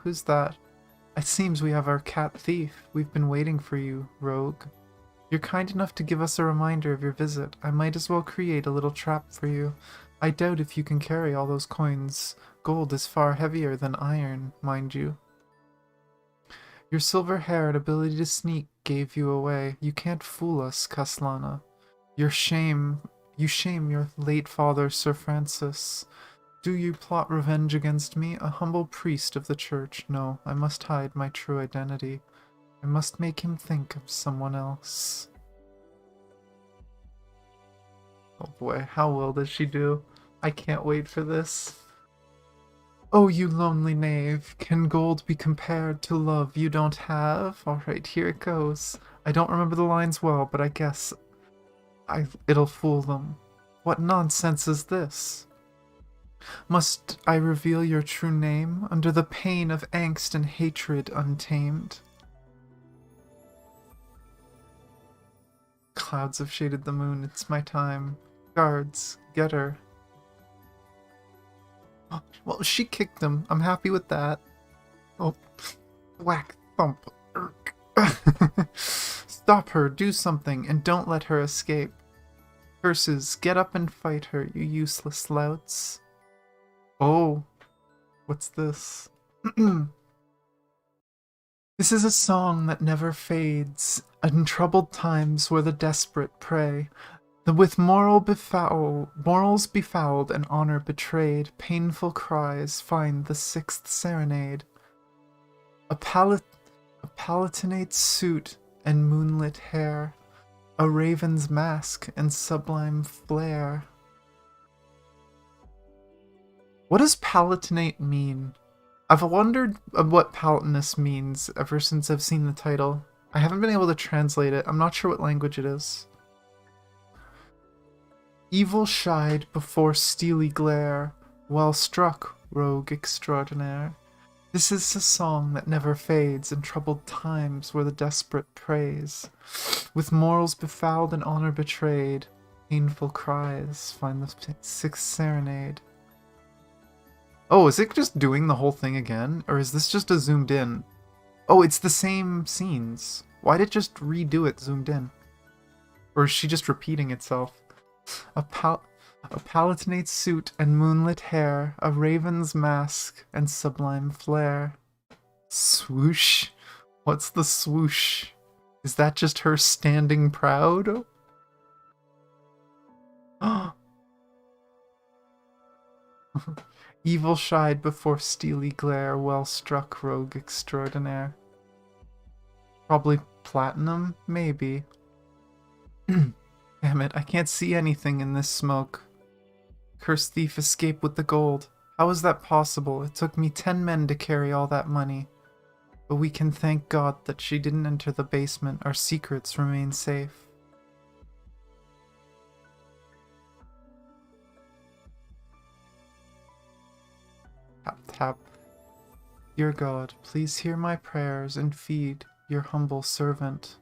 Who's that? It seems we have our cat thief. We've been waiting for you, rogue. You're kind enough to give us a reminder of your visit. I might as well create a little trap for you. I doubt if you can carry all those coins. Gold is far heavier than iron, mind you. Your silver hair and ability to sneak gave you away. You can't fool us, Kaslana. You shame your late father, Sir Francis. Do you plot revenge against me, a humble priest of the church? No, I must hide my true identity. I must make him think of someone else. Oh boy, how well does she do? I can't wait for this. Oh, you lonely knave, can gold be compared to love you don't have? Alright, here it goes. I don't remember the lines well, but I guess it'll fool them. What nonsense is this? Must I reveal your true name under the pain of angst and hatred untamed? Clouds have shaded the moon, it's my time. Guards, get her. Oh, well, she kicked him. I'm happy with that. Oh, whack, thump. Stop her, do something, and don't let her escape. Curses, get up and fight her, you useless louts. Oh, what's this? This is a song that never fades, in troubled times where the desperate pray. With morals befouled and honor betrayed, painful cries find the sixth serenade. A Palatinate suit and moonlit hair, A raven's mask and sublime flare. What does palatinate mean? I've wondered what Palatinus means ever since I've seen the title. I haven't been able to translate it. I'm not sure what language it is. Evil shied before steely glare, well struck, rogue extraordinaire. This is a song that never fades in troubled times where the desperate prays. With morals befouled and honor betrayed, painful cries find the sixth serenade. Oh, is it just doing the whole thing again? Or is this just a zoomed in? Oh, it's the same scenes. Why'd it just redo it zoomed in? Or is she just repeating itself? A palatinate suit and moonlit hair, a raven's mask and sublime flare. Swoosh? What's the swoosh? Is that just her standing proud? Evil shied before steely glare, well struck rogue extraordinaire. Probably platinum? Maybe. Damn it, I can't see anything in this smoke. Cursed thief, escape with the gold. How is that possible? It took me 10 men to carry all that money. But we can thank God that she didn't enter the basement. Our secrets remain safe. Tap, tap. Dear God, please hear my prayers and feed your humble servant.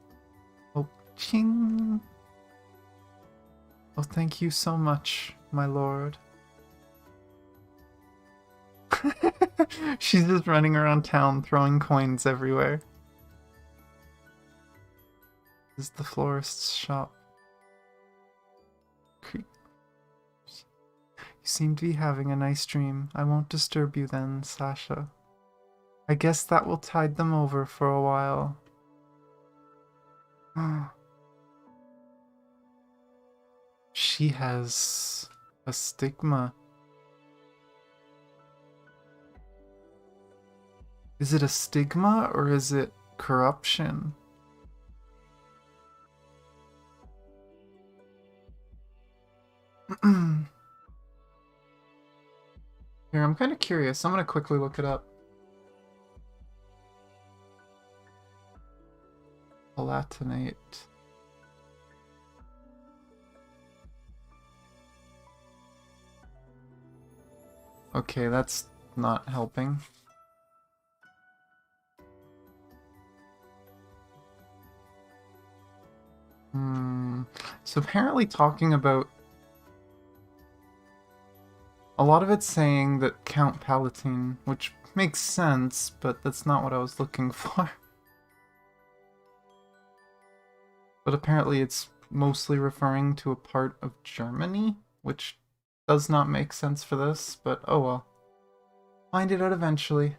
Oh, ching! Oh, thank you so much, my lord. She's just running around town throwing coins everywhere. This is the florist's shop. You seem to be having a nice dream. I won't disturb you then, Sasha. I guess that will tide them over for a while. She has a stigma. Is it a stigma or is it corruption? Here, I'm kind of curious. I'm going to quickly look it up. Palatinate. Okay, that's not helping. So apparently talking about... A lot of it's saying that Count Palatine, which makes sense, but that's not what I was looking for. But apparently it's mostly referring to a part of Germany, which does not make sense for this, but oh well. Find it out eventually.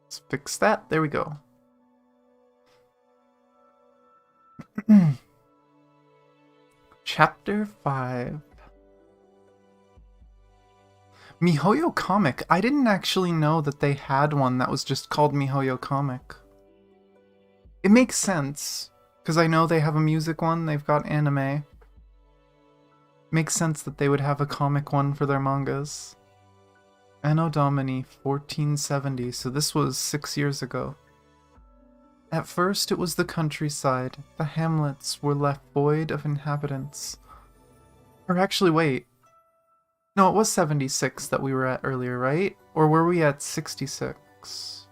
Let's fix that. There we go. Chapter 5. MiHoYo Comic. I didn't actually know that they had one that was just called MiHoYo Comic. It makes sense, because I know they have a music one, they've got anime. Makes sense that they would have a comic one for their mangas. Anno Domini 1470, so this was 6 years ago. At first it was the countryside. The hamlets were left void of inhabitants. Or actually, wait. No, it was 76 that we were at earlier, right? Or were we at 66?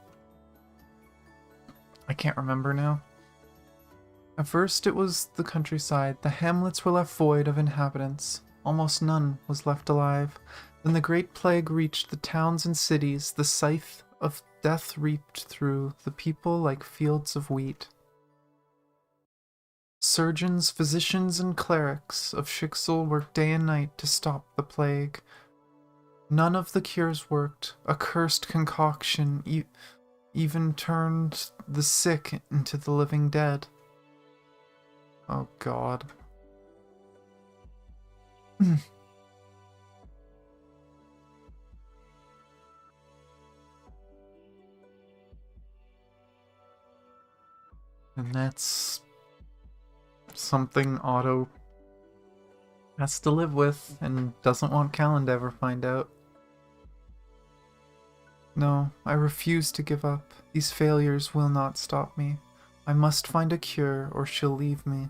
I can't remember now. At first it was the countryside. The hamlets were left void of inhabitants. Almost none was left alive. Then the great plague reached the towns and cities. The scythe of death reaped through the people like fields of wheat. Surgeons, physicians, and clerics of Schicksal worked day and night to stop the plague. None of the cures worked. A cursed concoction even turned the sick into the living dead. Oh God. And that's something Otto has to live with and doesn't want Kallen to ever find out. No, I refuse to give up. These failures will not stop me. I must find a cure or she'll leave me.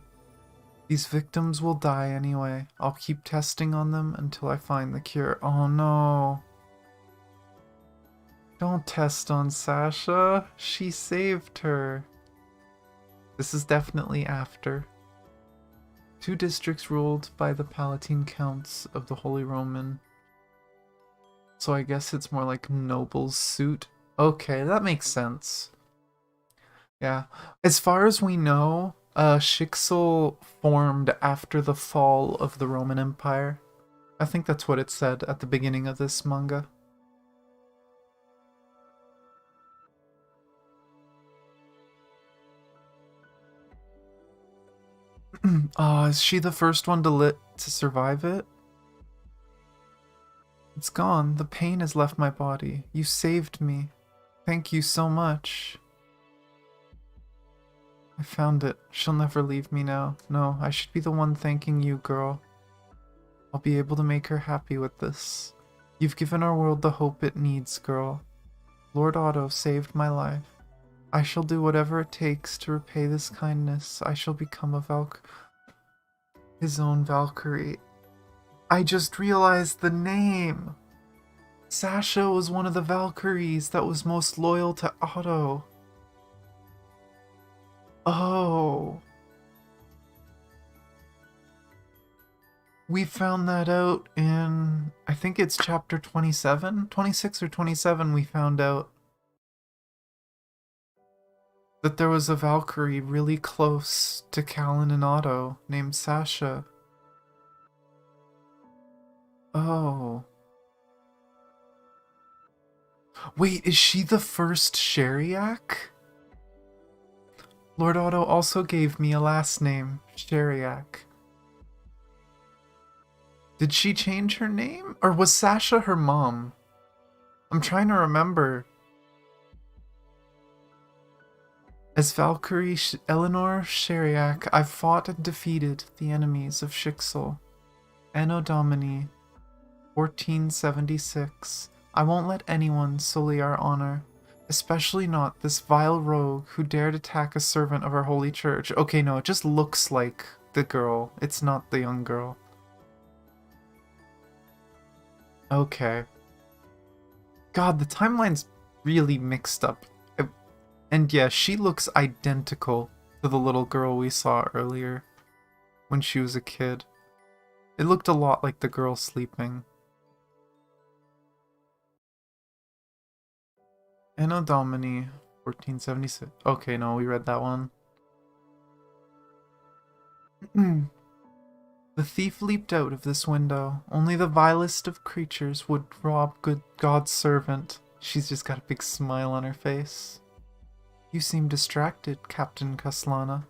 These victims will die anyway. I'll keep testing on them until I find the cure. Oh no. Don't test on Sasha. She saved her. This is definitely after. 2 districts ruled by the Palatine Counts of the Holy Roman. So I guess it's more like noble's suit. Okay, that makes sense. Yeah. As far as we know, Shixel formed after the fall of the Roman Empire. I think that's what it said at the beginning of this manga. Is she the first one to survive it? It's gone. The pain has left my body. You saved me. Thank you so much. I found it. She'll never leave me now. No, I should be the one thanking you, girl. I'll be able to make her happy with this. You've given our world the hope it needs, girl. Lord Otto saved my life. I shall do whatever it takes to repay this kindness. I shall become a his own Valkyrie. I just realized the name. Sasha was one of the Valkyries that was most loyal to Otto. Oh. We found that out in, I think it's chapter 27? 26 or 27 we found out that there was a Valkyrie really close to Kallen and Otto named Sasha. Oh. Wait, is she the first Sheriak? Lord Otto also gave me a last name, Sheriak. Did she change her name? Or was Sasha her mom? I'm trying to remember. As Valkyrie Eleanor Sheriak, I fought and defeated the enemies of Shixel. Anno Domini 1476. I won't let anyone sully our honor, especially not this vile rogue who dared attack a servant of our holy church. Okay, no, it just looks like the girl. It's not the young girl. Okay. God, the timeline's really mixed up. And yeah, she looks identical to the little girl we saw earlier when she was a kid. It looked a lot like the girl sleeping. Anno Domini 1476. Okay, no, we read that one. The thief leaped out of this window. Only the vilest of creatures would rob God's servant. She's just got a big smile on her face. You seem distracted, Captain Kaslana.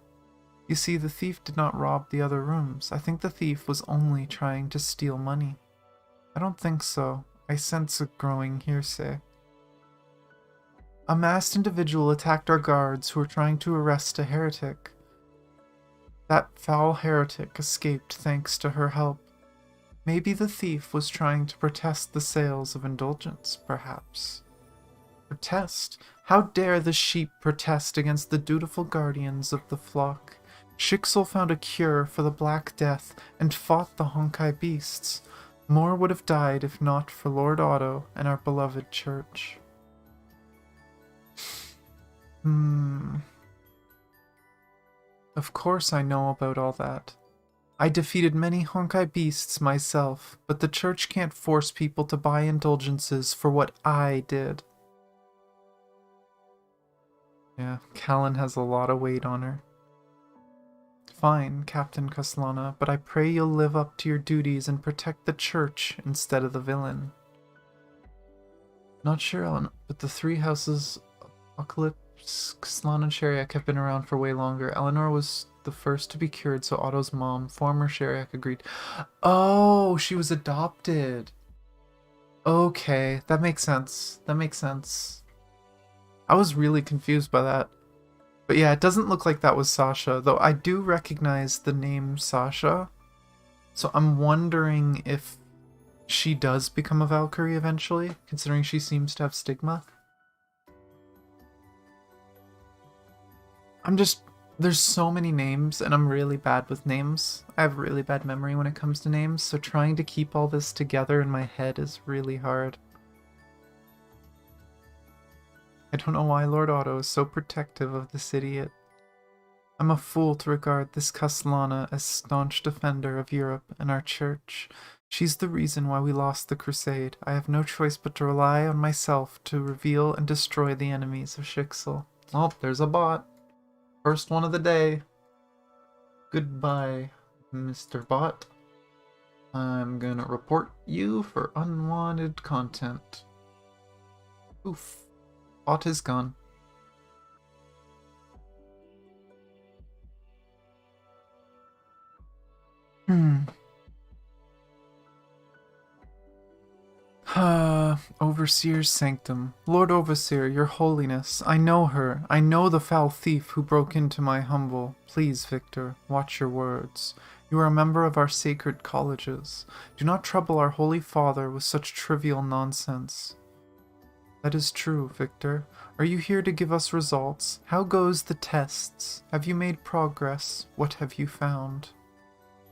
You see, the thief did not rob the other rooms. I think the thief was only trying to steal money. I don't think so. I sense a growing hearsay. A masked individual attacked our guards who were trying to arrest a heretic. That foul heretic escaped thanks to her help. Maybe the thief was trying to protest the sales of indulgence, perhaps. Protest? How dare the sheep protest against the dutiful guardians of the flock? Shixel found a cure for the Black Death and fought the Honkai beasts. More would have died if not for Lord Otto and our beloved church. Of course I know about all that. I defeated many Honkai beasts myself, but the church can't force people to buy indulgences for what I did. Yeah, Kallen has a lot of weight on her. Fine, Captain Kaslana, but I pray you'll live up to your duties and protect the church instead of the villain. Not sure, Ellen, but the 3 houses, Apocalypse, Kaslana, and Sheriak have been around for way longer. Eleanor was the first to be cured, so Otto's mom, former Sheriak, agreed. Oh, she was adopted. Okay, that makes sense. That makes sense. I was really confused by that. But yeah, it doesn't look like that was Sasha, though I do recognize the name Sasha. So I'm wondering if she does become a Valkyrie eventually, considering she seems to have stigma. There's so many names, and I'm really bad with names. I have really bad memory when it comes to names, so trying to keep all this together in my head is really hard. I don't know why Lord Otto is so protective of this idiot. I'm a fool to regard this Kaslana as staunch defender of Europe and our church. She's the reason why we lost the crusade. I have no choice but to rely on myself to reveal and destroy the enemies of Shixel. Oh, there's a bot. First one of the day. Goodbye, Mr. Bot. I'm gonna report you for unwanted content. Oof. Bot is gone. Overseer's Sanctum. Lord Overseer, your holiness, I know her. I know the foul thief who broke into my humble. Please, Victor, watch your words. You are a member of our sacred colleges. Do not trouble our holy father with such trivial nonsense. That is true, Victor. Are you here to give us results? How goes the tests? Have you made progress? What have you found?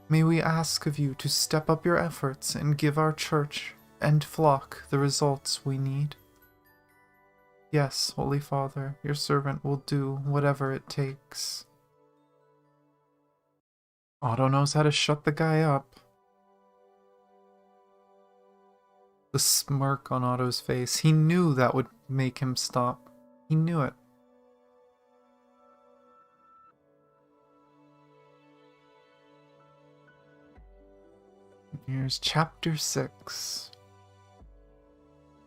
May we ask of you to step up your efforts and give our church and flock the results we need? Yes, Holy Father, your servant will do whatever it takes. Otto knows how to shut the guy up. The smirk on Otto's face. He knew that would make him stop. He knew it. Here's chapter 6.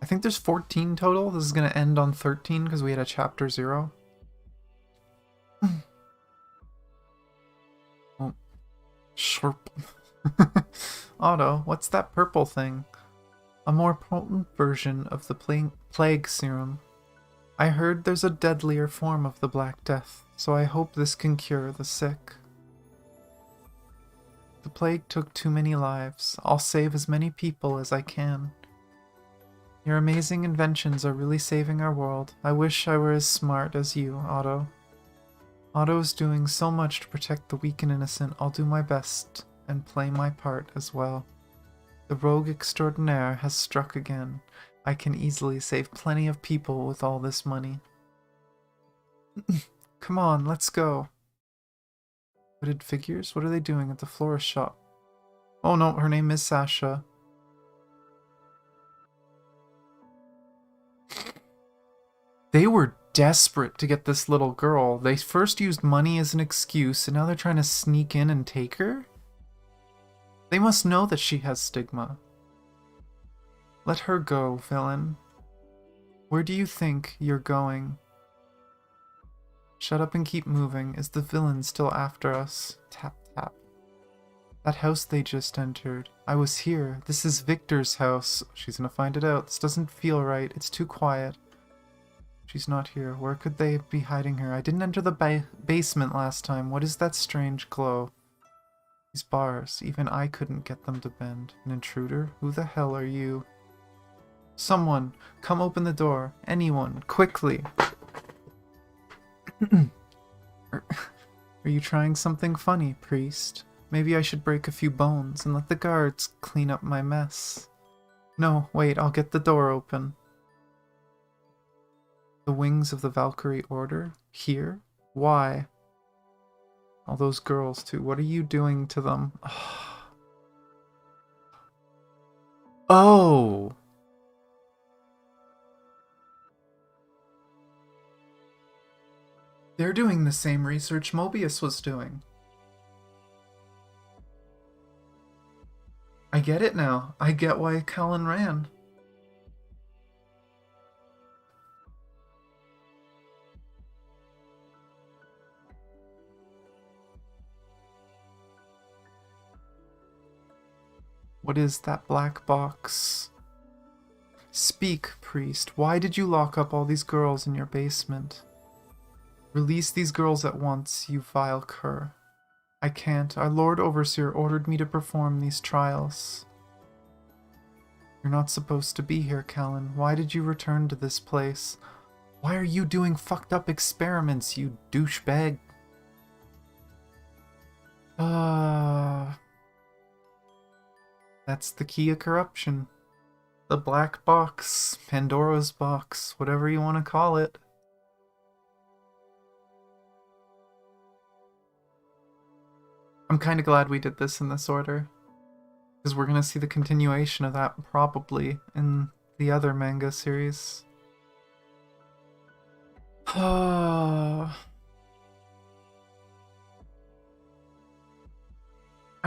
I think there's 14 total. This is going to end on 13 because we had a chapter 0. Oh, sharp. Otto, what's that purple thing? A more potent version of the plague serum. I heard there's a deadlier form of the Black Death, so I hope this can cure the sick. The plague took too many lives. I'll save as many people as I can. Your amazing inventions are really saving our world. I wish I were as smart as you, Otto. Otto is doing so much to protect the weak and innocent. I'll do my best and play my part as well. The rogue extraordinaire has struck again. I can easily save plenty of people with all this money. Come on, let's go. Hooded figures? What are they doing at the florist shop? Oh no, her name is Sasha. They were desperate to get this little girl. They first used money as an excuse, and now they're trying to sneak in and take her? They must know that she has stigma. Let her go, villain. Where do you think you're going? Shut up and keep moving. Is the villain still after us? Tap, tap. That house they just entered. I was here. This is Victor's house. She's gonna find it out. This doesn't feel right. It's too quiet. She's not here. Where could they be hiding her? I didn't enter the basement last time. What is that strange glow? These bars. Even I couldn't get them to bend. An intruder? Who the hell are you? Someone, come open the door. Anyone, quickly. Are you trying something funny, priest? Maybe I should break a few bones and let the guards clean up my mess. No, wait, I'll get the door open. The wings of the Valkyrie Order? Here? Why? All those girls, too. What are you doing to them? Oh! They're doing the same research Mobius was doing. I get it now. I get why Kallen ran. What is that black box? Speak, priest. Why did you lock up all these girls in your basement? Release these girls at once, you vile cur. I can't. Our Lord Overseer ordered me to perform these trials. You're not supposed to be here, Kallen. Why did you return to this place? Why are you doing fucked up experiments, you douchebag? That's the key of corruption. The black box, Pandora's box, whatever you want to call it. I'm kind of glad we did this in this order, because we're going to see the continuation of that probably in the other manga series. I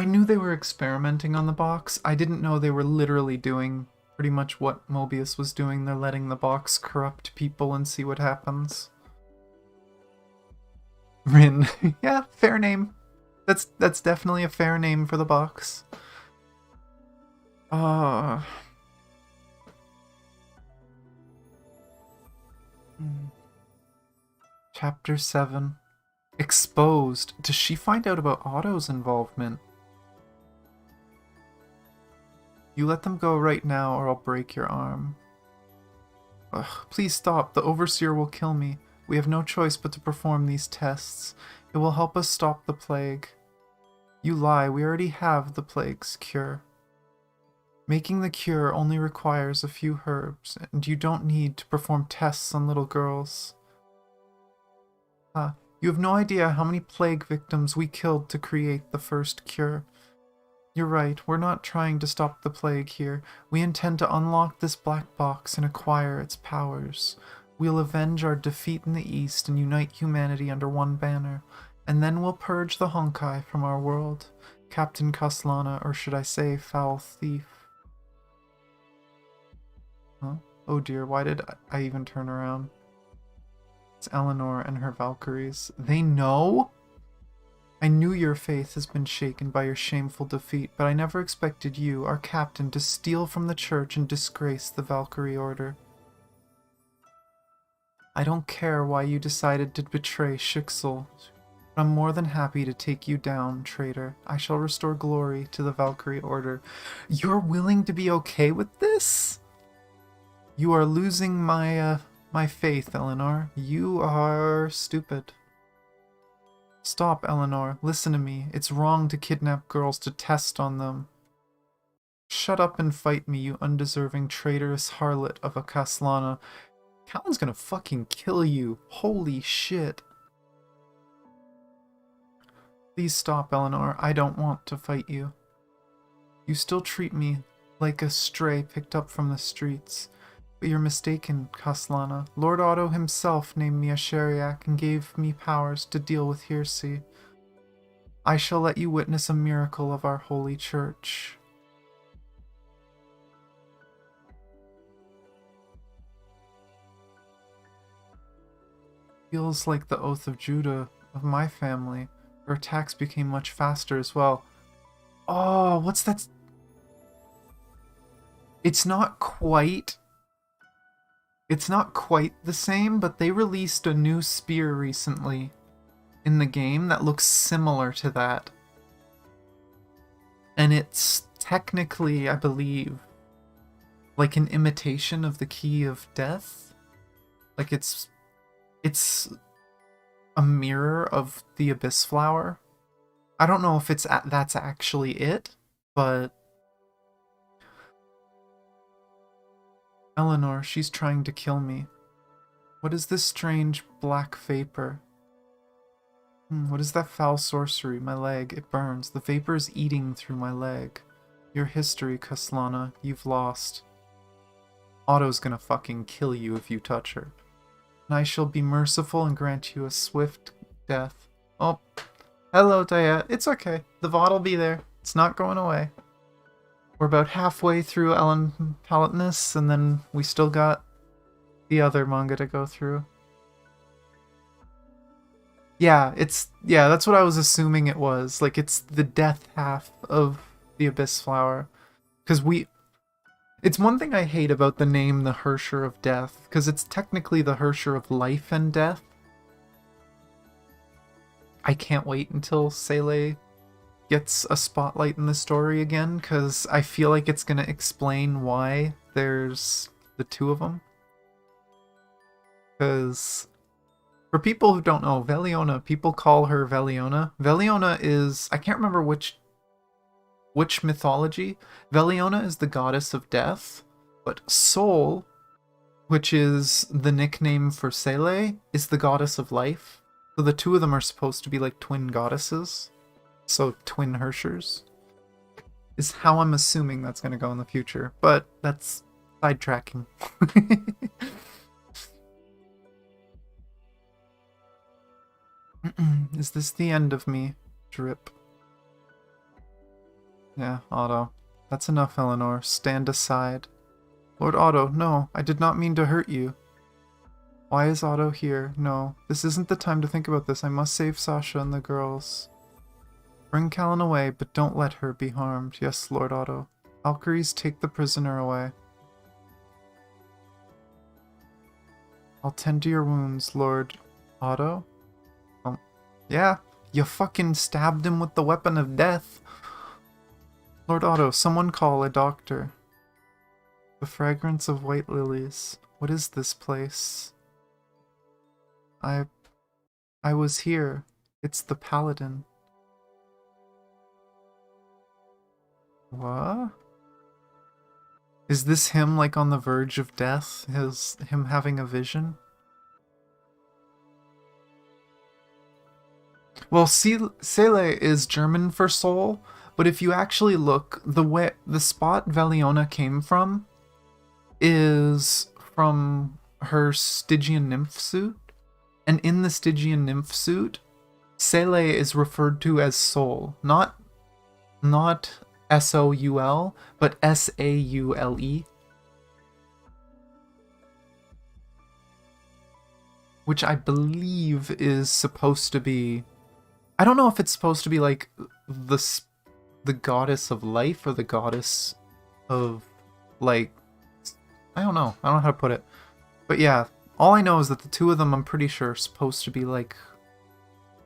knew they were experimenting on the box. I didn't know they were literally doing pretty much what Mobius was doing. They're letting the box corrupt people and see what happens. Rin. Yeah, fair name. That's definitely a fair name for the box. Chapter 7. Exposed. Does she find out about Otto's involvement? You let them go right now or I'll break your arm. Ugh, please stop. The Overseer will kill me. We have no choice but to perform these tests. It will help us stop the plague. You lie. We already have the plague's cure. Making the cure only requires a few herbs, and you don't need to perform tests on little girls. You have no idea how many plague victims we killed to create the first cure. You're right, we're not trying to stop the plague here. We intend to unlock this black box and acquire its powers. We'll avenge our defeat in the East and unite humanity under one banner. And then we'll purge the Honkai from our world. Captain Kaslana, or should I say, foul thief. Huh? Oh dear, why did I even turn around? It's Eleanor and her Valkyries. They know? I knew your faith has been shaken by your shameful defeat, but I never expected you, our captain, to steal from the church and disgrace the Valkyrie Order. I don't care why you decided to betray Shixel, but I'm more than happy to take you down, traitor. I shall restore glory to the Valkyrie Order. You're willing to be okay with this? You are losing my faith, Eleanor. You are stupid. Stop, Eleanor. Listen to me. It's wrong to kidnap girls to test on them. Shut up and fight me, you undeserving traitorous harlot of a Kaslana. Kallen's gonna fucking kill you. Holy shit. Please stop, Eleanor. I don't want to fight you. You still treat me like a stray picked up from the streets. But you're mistaken, Kaslana. Lord Otto himself named me a Sheriak and gave me powers to deal with heresy. I shall let you witness a miracle of our holy church. Feels like the Oath of Judah of my family. Her attacks became much faster as well. Oh, what's that? It's not quite the same, but they released a new spear recently in the game that looks similar to that. And it's technically, I believe, like an imitation of the Key of Death. Like it's a mirror of the Abyss Flower. I don't know if that's actually it, but Eleanor, she's trying to kill me. What is this strange black vapor? What is that foul sorcery? My leg, it burns. The vapor is eating through my leg. Your history, Kaslana, you've lost. Otto's gonna fucking kill you if you touch her. And I shall be merciful and grant you a swift death. Oh, hello, Diet. It's okay. The VOD'll be there. It's not going away. We're about halfway through Elan Palatinus, and then we still got the other manga to go through. Yeah, that's what I was assuming it was. Like, it's the death half of the Abyss Flower. Because it's one thing I hate about the name the Hersher of Death, because it's technically the Hersher of Life and Death. I can't wait until Sele gets a spotlight in the story again, because I feel like it's going to explain why there's the two of them. Because for people who don't know, Veliona, people call her Veliona. Veliona is, I can't remember which mythology. Veliona is the goddess of death, but Sol, which is the nickname for Sele, is the goddess of life. So the two of them are supposed to be like twin goddesses. So twin Hershers. Is how I'm assuming that's going to go in the future. But that's sidetracking. Is this the end of me? Drip. Yeah, Otto. That's enough, Eleanor. Stand aside. Lord Otto, no, I did not mean to hurt you. Why is Otto here? No, this isn't the time to think about this. I must save Sasha and the girls. Bring Kallen away, but don't let her be harmed. Yes, Lord Otto. Valkyries, take the prisoner away. I'll tend to your wounds, Lord Otto. Yeah, you fucking stabbed him with the weapon of death. Lord Otto, someone call a doctor. The fragrance of white lilies. What is this place? I was here. It's the Paladin. What? Is this him like on the verge of death? Him having a vision? Well, Sele is German for soul, but if you actually look, the spot Veliona came from is from her Stygian nymph suit, and in the Stygian nymph suit, Sele is referred to as soul, not S-O-U-L, but S-A-U-L-E. Which I believe is supposed to be... I don't know if it's supposed to be like the goddess of life or the goddess of, like... I don't know. I don't know how to put it. But yeah, all I know is that the two of them, I'm pretty sure, are supposed to be like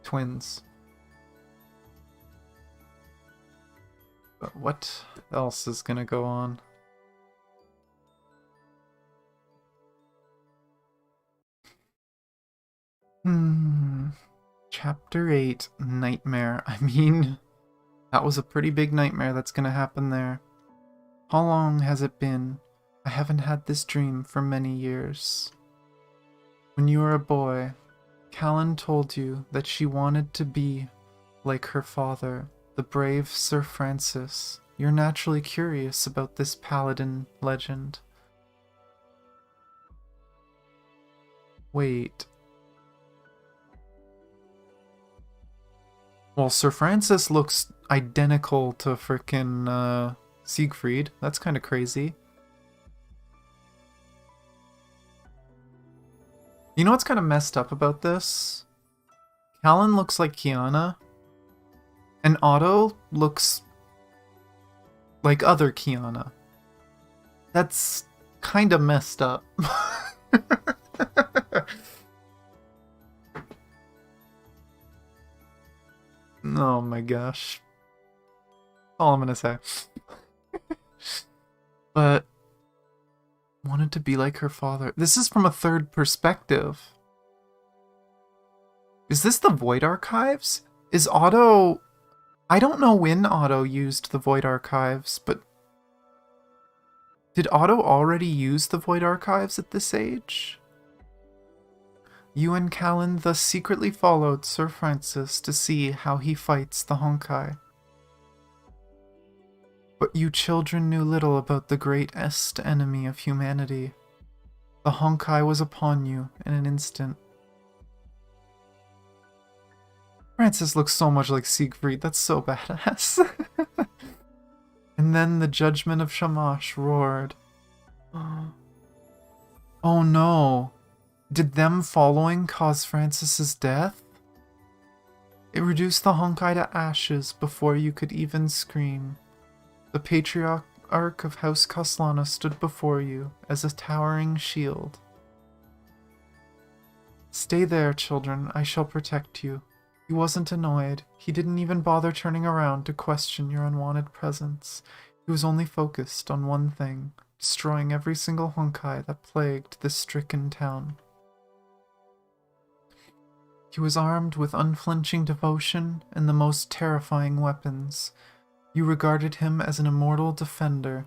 twins. But what else is gonna go on? Chapter 8, Nightmare. I mean, that was a pretty big nightmare that's gonna happen there. How long has it been? I haven't had this dream for many years. When you were a boy, Kallen told you that she wanted to be like her father, the brave Sir Francis. You're naturally curious about this paladin legend. Wait. Well, Sir Francis looks identical to frickin' Siegfried. That's kind of crazy. You know what's kind of messed up about this? Kallen looks like Kiana, and Otto looks like other Kiana. That's kind of messed up. Oh my gosh. All I'm gonna say. But wanted to be like her father. This is from a third perspective. Is this the Void Archives? Is Otto... I don't know when Otto used the Void Archives, but... Did Otto already use the Void Archives at this age? You and Kallen thus secretly followed Sir Francis to see how he fights the Honkai. But you children knew little about the greatest enemy of humanity. The Honkai was upon you in an instant. Francis looks so much like Siegfried, that's so badass. And then the judgment of Shamash roared. Oh no. Did them following cause Francis's death? It reduced the Honkai to ashes before you could even scream. The patriarch of House Kaslana stood before you as a towering shield. Stay there, children. I shall protect you. He wasn't annoyed. He didn't even bother turning around to question your unwanted presence. He was only focused on one thing, destroying every single Honkai that plagued this stricken town. He was armed with unflinching devotion and the most terrifying weapons. You regarded him as an immortal defender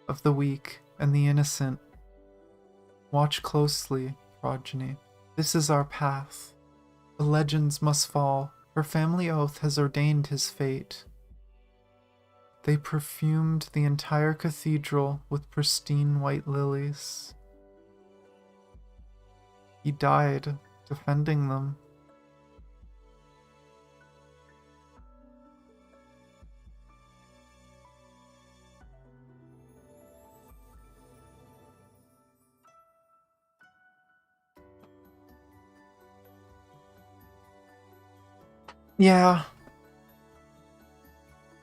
of the weak and the innocent. Watch closely, progeny. This is our path. The legends must fall. Her family oath has ordained his fate. They perfumed the entire cathedral with pristine white lilies. He died defending them. Yeah.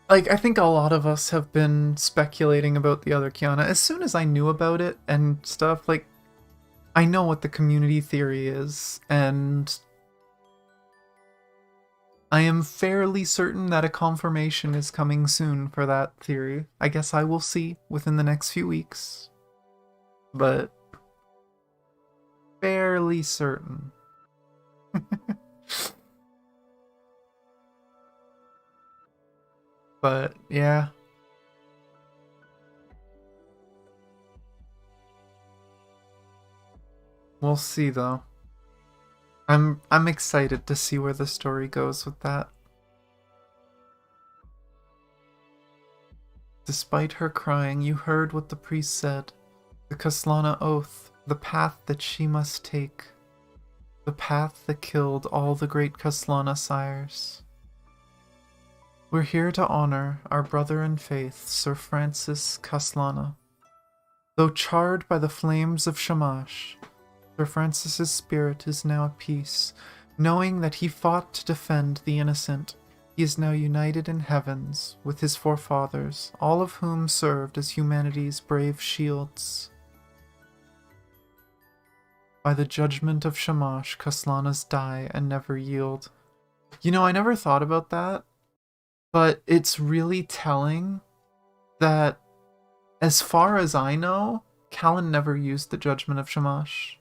Like, I think a lot of us have been speculating about the other Kiana. As soon as I knew about it and stuff, like, I know what the community theory is, and I am fairly certain that a confirmation is coming soon for that theory. I guess I will see within the next few weeks. But fairly certain. But yeah. We'll see though. I'm excited to see where the story goes with that. Despite her crying, you heard what the priest said. The Kaslana oath, the path that she must take. The path that killed all the great Kaslana sires. We're here to honor our brother in faith, Sir Francis Kaslana. Though charred by the flames of Shamash, Sir Francis's spirit is now at peace, knowing that he fought to defend the innocent. He is now united in heavens with his forefathers, all of whom served as humanity's brave shields. By the judgment of Shamash, Kaslanas die and never yield. You know, I never thought about that, but it's really telling that, as far as I know, Kallen never used the judgment of Shamash.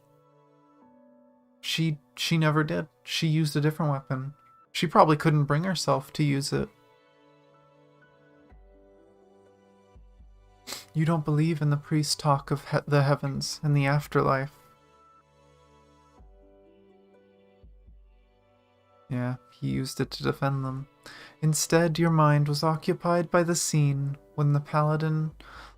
She never did. She used a different weapon. She probably couldn't bring herself to use it. You don't believe in the priest's talk of the heavens and the afterlife. Yeah, he used it to defend them. Instead, your mind was occupied by the scene when the paladin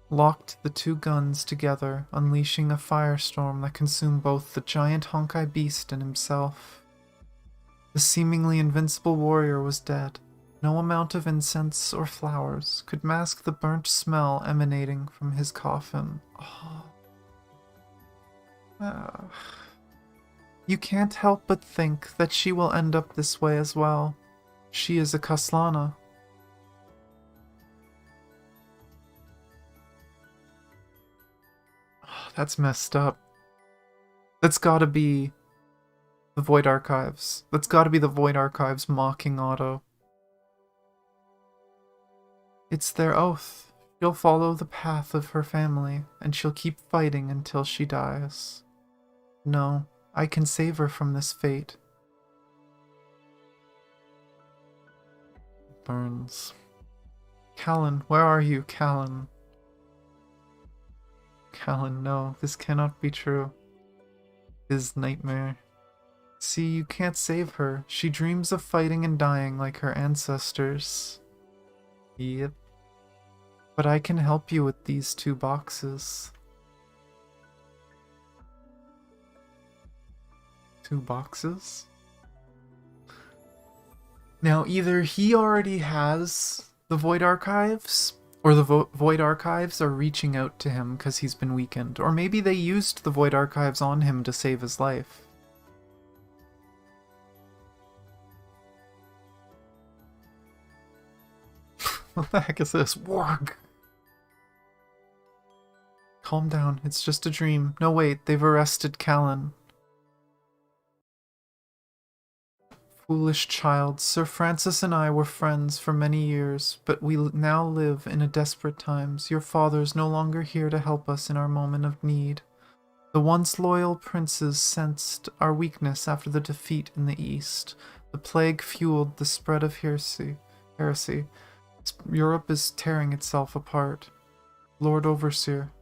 locked the two guns together, unleashing a firestorm that consumed both the giant Honkai beast and himself. The seemingly invincible warrior was dead. No amount of incense or flowers could mask the burnt smell emanating from his coffin. You can't help but think that she will end up this way as well. She is a Kaslana. That's messed up. That's gotta be the Void Archives. That's gotta be the Void Archives mocking Otto. It's their oath. She'll follow the path of her family, and she'll keep fighting until she dies. No, I can save her from this fate. Burns. Kallen, where are you, Kallen? Kallen, no, this cannot be true. His nightmare. See, you can't save her. She dreams of fighting and dying like her ancestors. Yep. But I can help you with these 2 boxes. 2 boxes? Now, either he already has the Void Archives, or the Void Archives are reaching out to him because he's been weakened. Or maybe they used the Void Archives on him to save his life. What the heck is this? Warg! Calm down, it's just a dream. No, wait, they've arrested Kallen. Foolish child, Sir Francis and I were friends for many years, but we now live in a desperate times. Your father is no longer here to help us in our moment of need. The once loyal princes sensed our weakness after the defeat in the east. The plague fueled the spread of heresy. Europe is tearing itself apart. Lord Overseer,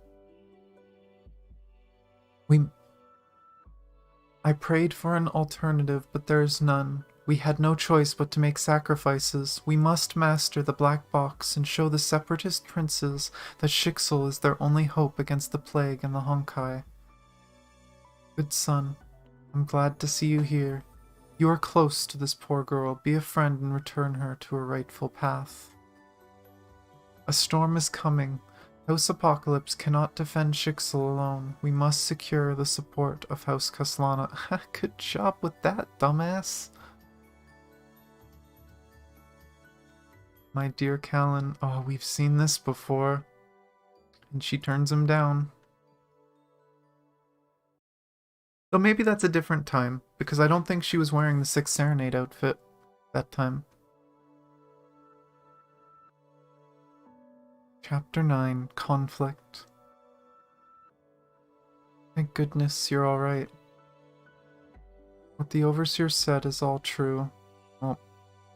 I prayed for an alternative, but there is none. We had no choice but to make sacrifices. We must master the black box and show the separatist princes that Shixel is their only hope against the plague and the Honkai. Good son, I'm glad to see you here. You are close to this poor girl. Be a friend and return her to her rightful path. A storm is coming. House Apocalypse cannot defend Shixel alone. We must secure the support of House Kaslana. Good job with that, dumbass. My dear Kallen. Oh, we've seen this before. And she turns him down. Though maybe that's a different time, because I don't think she was wearing the Sixth Serenade outfit that time. Chapter 9, Conflict. Thank goodness you're alright. What the Overseer said is all true. Well,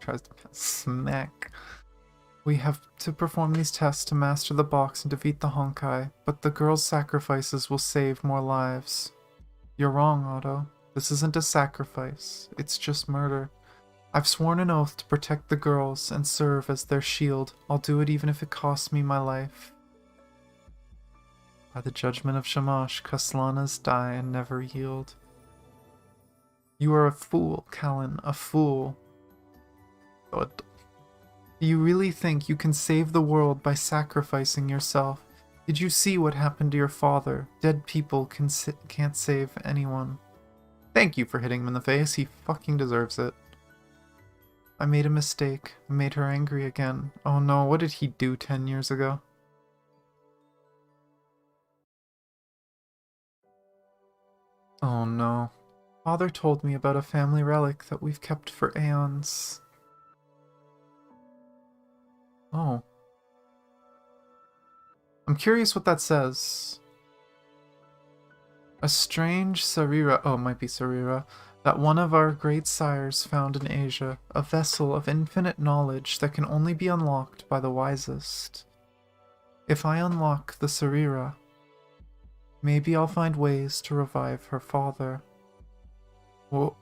tries to smack. We have to perform these tests to master the box and defeat the Honkai, but the girl's sacrifices will save more lives. You're wrong, Otto. This isn't a sacrifice. It's just murder. I've sworn an oath to protect the girls and serve as their shield. I'll do it even if it costs me my life. By the judgment of Shamash, Kaslanas die and never yield. You are a fool, Kallen, a fool. But do you really think you can save the world by sacrificing yourself? Did you see what happened to your father? Dead people can't save anyone. Thank you for hitting him in the face. He fucking deserves it. I made a mistake. I made her angry again. Oh no, what did he do 10 years ago? Oh no. Father told me about a family relic that we've kept for aeons. Oh. I'm curious what that says. A strange Sarira, oh, it might be Sarira, that one of our great sires found in Asia, a vessel of infinite knowledge that can only be unlocked by the wisest. If I unlock the Sarira, maybe I'll find ways to revive her father. Whoa.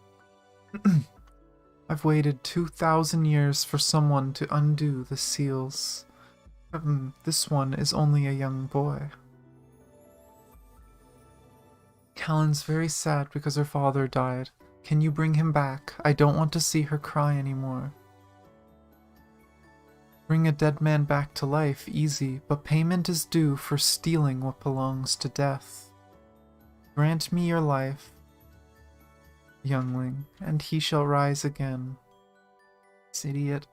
I've waited 2,000 years for someone to undo the seals. This one is only a young boy. Kallen's very sad because her father died. Can you bring him back? I don't want to see her cry anymore. Bring a dead man back to life, easy, but payment is due for stealing what belongs to death. Grant me your life, youngling, and he shall rise again. This idiot.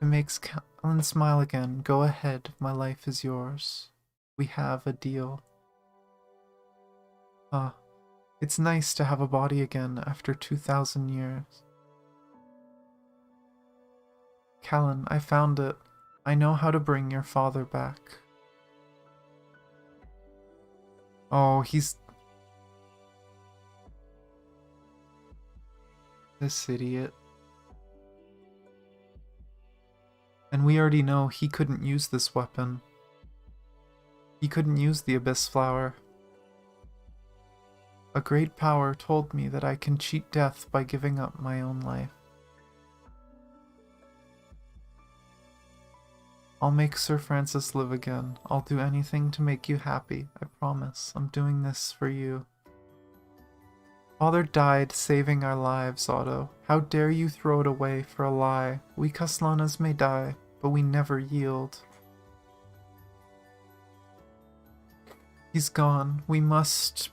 It makes Kallen smile again. Go ahead, my life is yours. We have a deal. Ah, it's nice to have a body again after 2,000 years. Kallen, I found it. I know how to bring your father back. Oh, he's... this idiot. And we already know he couldn't use this weapon. He couldn't use the Abyss Flower. A great power told me that I can cheat death by giving up my own life. I'll make Sir Francis live again. I'll do anything to make you happy. I promise. I'm doing this for you. Father died saving our lives, Otto. How dare you throw it away for a lie? We Kaslanas may die, but we never yield. He's gone. We must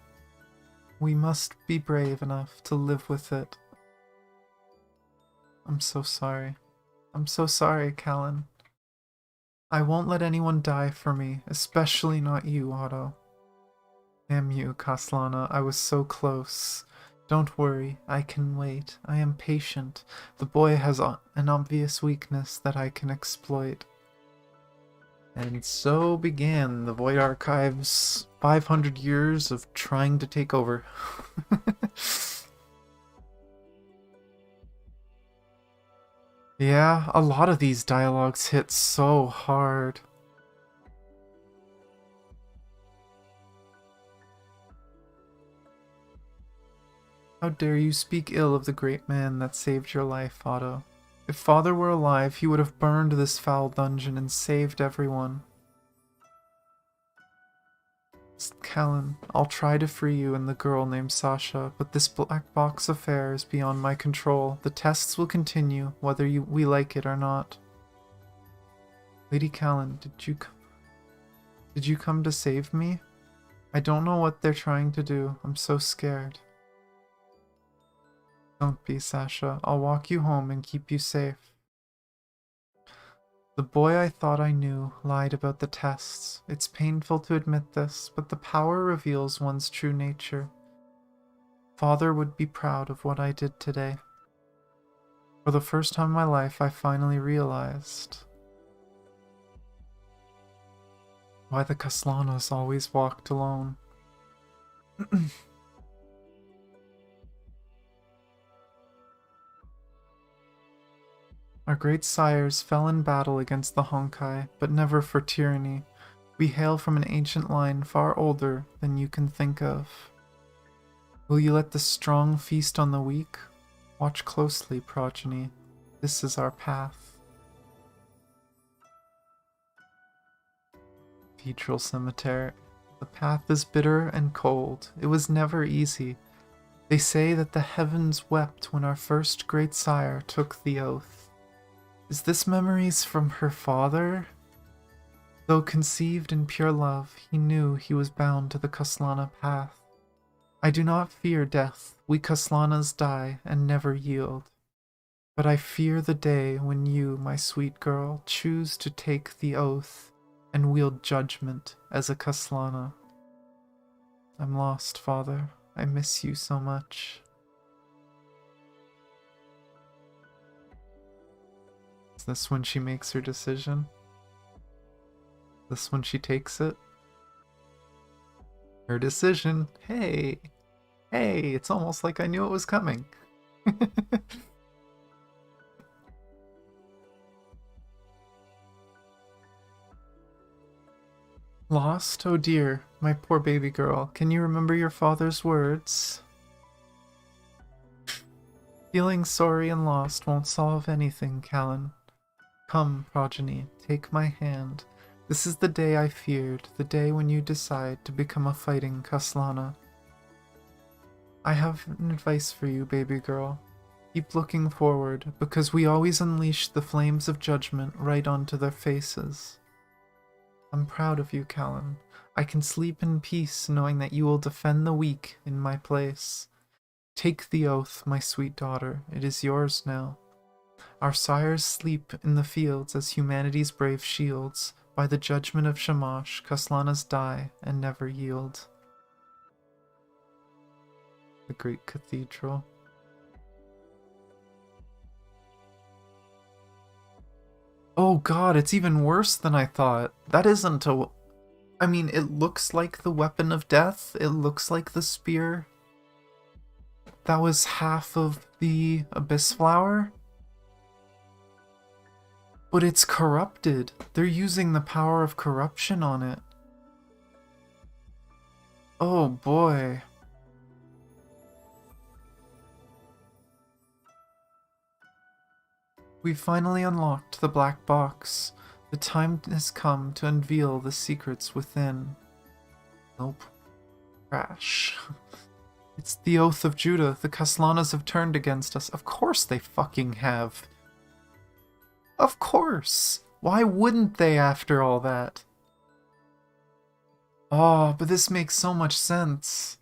be brave enough to live with it. I'm so sorry. I'm so sorry, Kallen. I won't let anyone die for me, especially not you, Otto. Damn you, Kaslana. I was so close. Don't worry, I can wait. I am patient. The boy has an obvious weakness that I can exploit. And so began the Void Archive's 500 years of trying to take over. Yeah, a lot of these dialogues hit so hard. How dare you speak ill of the great man that saved your life, Otto? If father were alive, he would have burned this foul dungeon and saved everyone. Kallen, I'll try to free you and the girl named Sasha, but this black box affair is beyond my control. The tests will continue, whether we like it or not. Lady Kallen, did you come to save me? I don't know what they're trying to do. I'm so scared. Don't be, Sasha. I'll walk you home and keep you safe. The boy I thought I knew lied about the tests. It's painful to admit this, but the power reveals one's true nature. Father would be proud of what I did today. For the first time in my life, I finally realized why the Kaslanas always walked alone. Our great sires fell in battle against the Honkai, but never for tyranny. We hail from an ancient line far older than you can think of. Will you let the strong feast on the weak? Watch closely, progeny. This is our path. Cathedral Cemetery. The path is bitter and cold. It was never easy. They say that the heavens wept when our first great sire took the oath. Is this memories from her father? Though conceived in pure love, he knew he was bound to the Kaslana path. I do not fear death. We Kaslanas die and never yield. But I fear the day when you, my sweet girl, choose to take the oath and wield judgment as a Kaslana. I'm lost, Father. I miss you so much. Is this when she makes her decision? This when she takes it? Her decision. Hey! Hey, it's almost like I knew it was coming. Lost? Oh dear, my poor baby girl. Can you remember your father's words? Feeling sorry and lost won't solve anything, Kallen. Come, progeny, take my hand. This is the day I feared, the day when you decide to become a fighting Kaslana. I have an advice for you, baby girl. Keep looking forward, because we always unleash the flames of judgment right onto their faces. I'm proud of you, Kallen. I can sleep in peace knowing that you will defend the weak in my place. Take the oath, my sweet daughter. It is yours now. Our sires sleep in the fields as humanity's brave shields. By the judgment of Shamash, Kaslanas die and never yield. The great cathedral. Oh god, it's even worse than I thought. That isn't a... I mean, it looks like the weapon of death. It looks like the spear. That was half of the Abyss Flower. But it's corrupted. They're using the power of corruption on it. Oh boy. We finally unlocked the black box. The time has come to unveil the secrets within. Nope. Crash. It's the Oath of Judah. The Kaslanas have turned against us. Of course they fucking have. Of course! Why wouldn't they after all that? Oh, but this makes so much sense.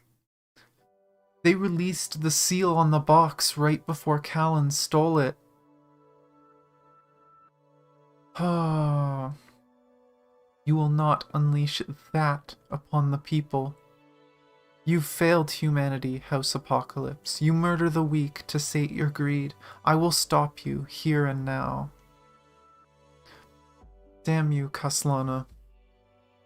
They released the seal on the box right before Kallen stole it. Ah. You will not unleash that upon the people. You failed humanity, House Apocalypse. You murder the weak to sate your greed. I will stop you, here and now. Damn you, Kaslana.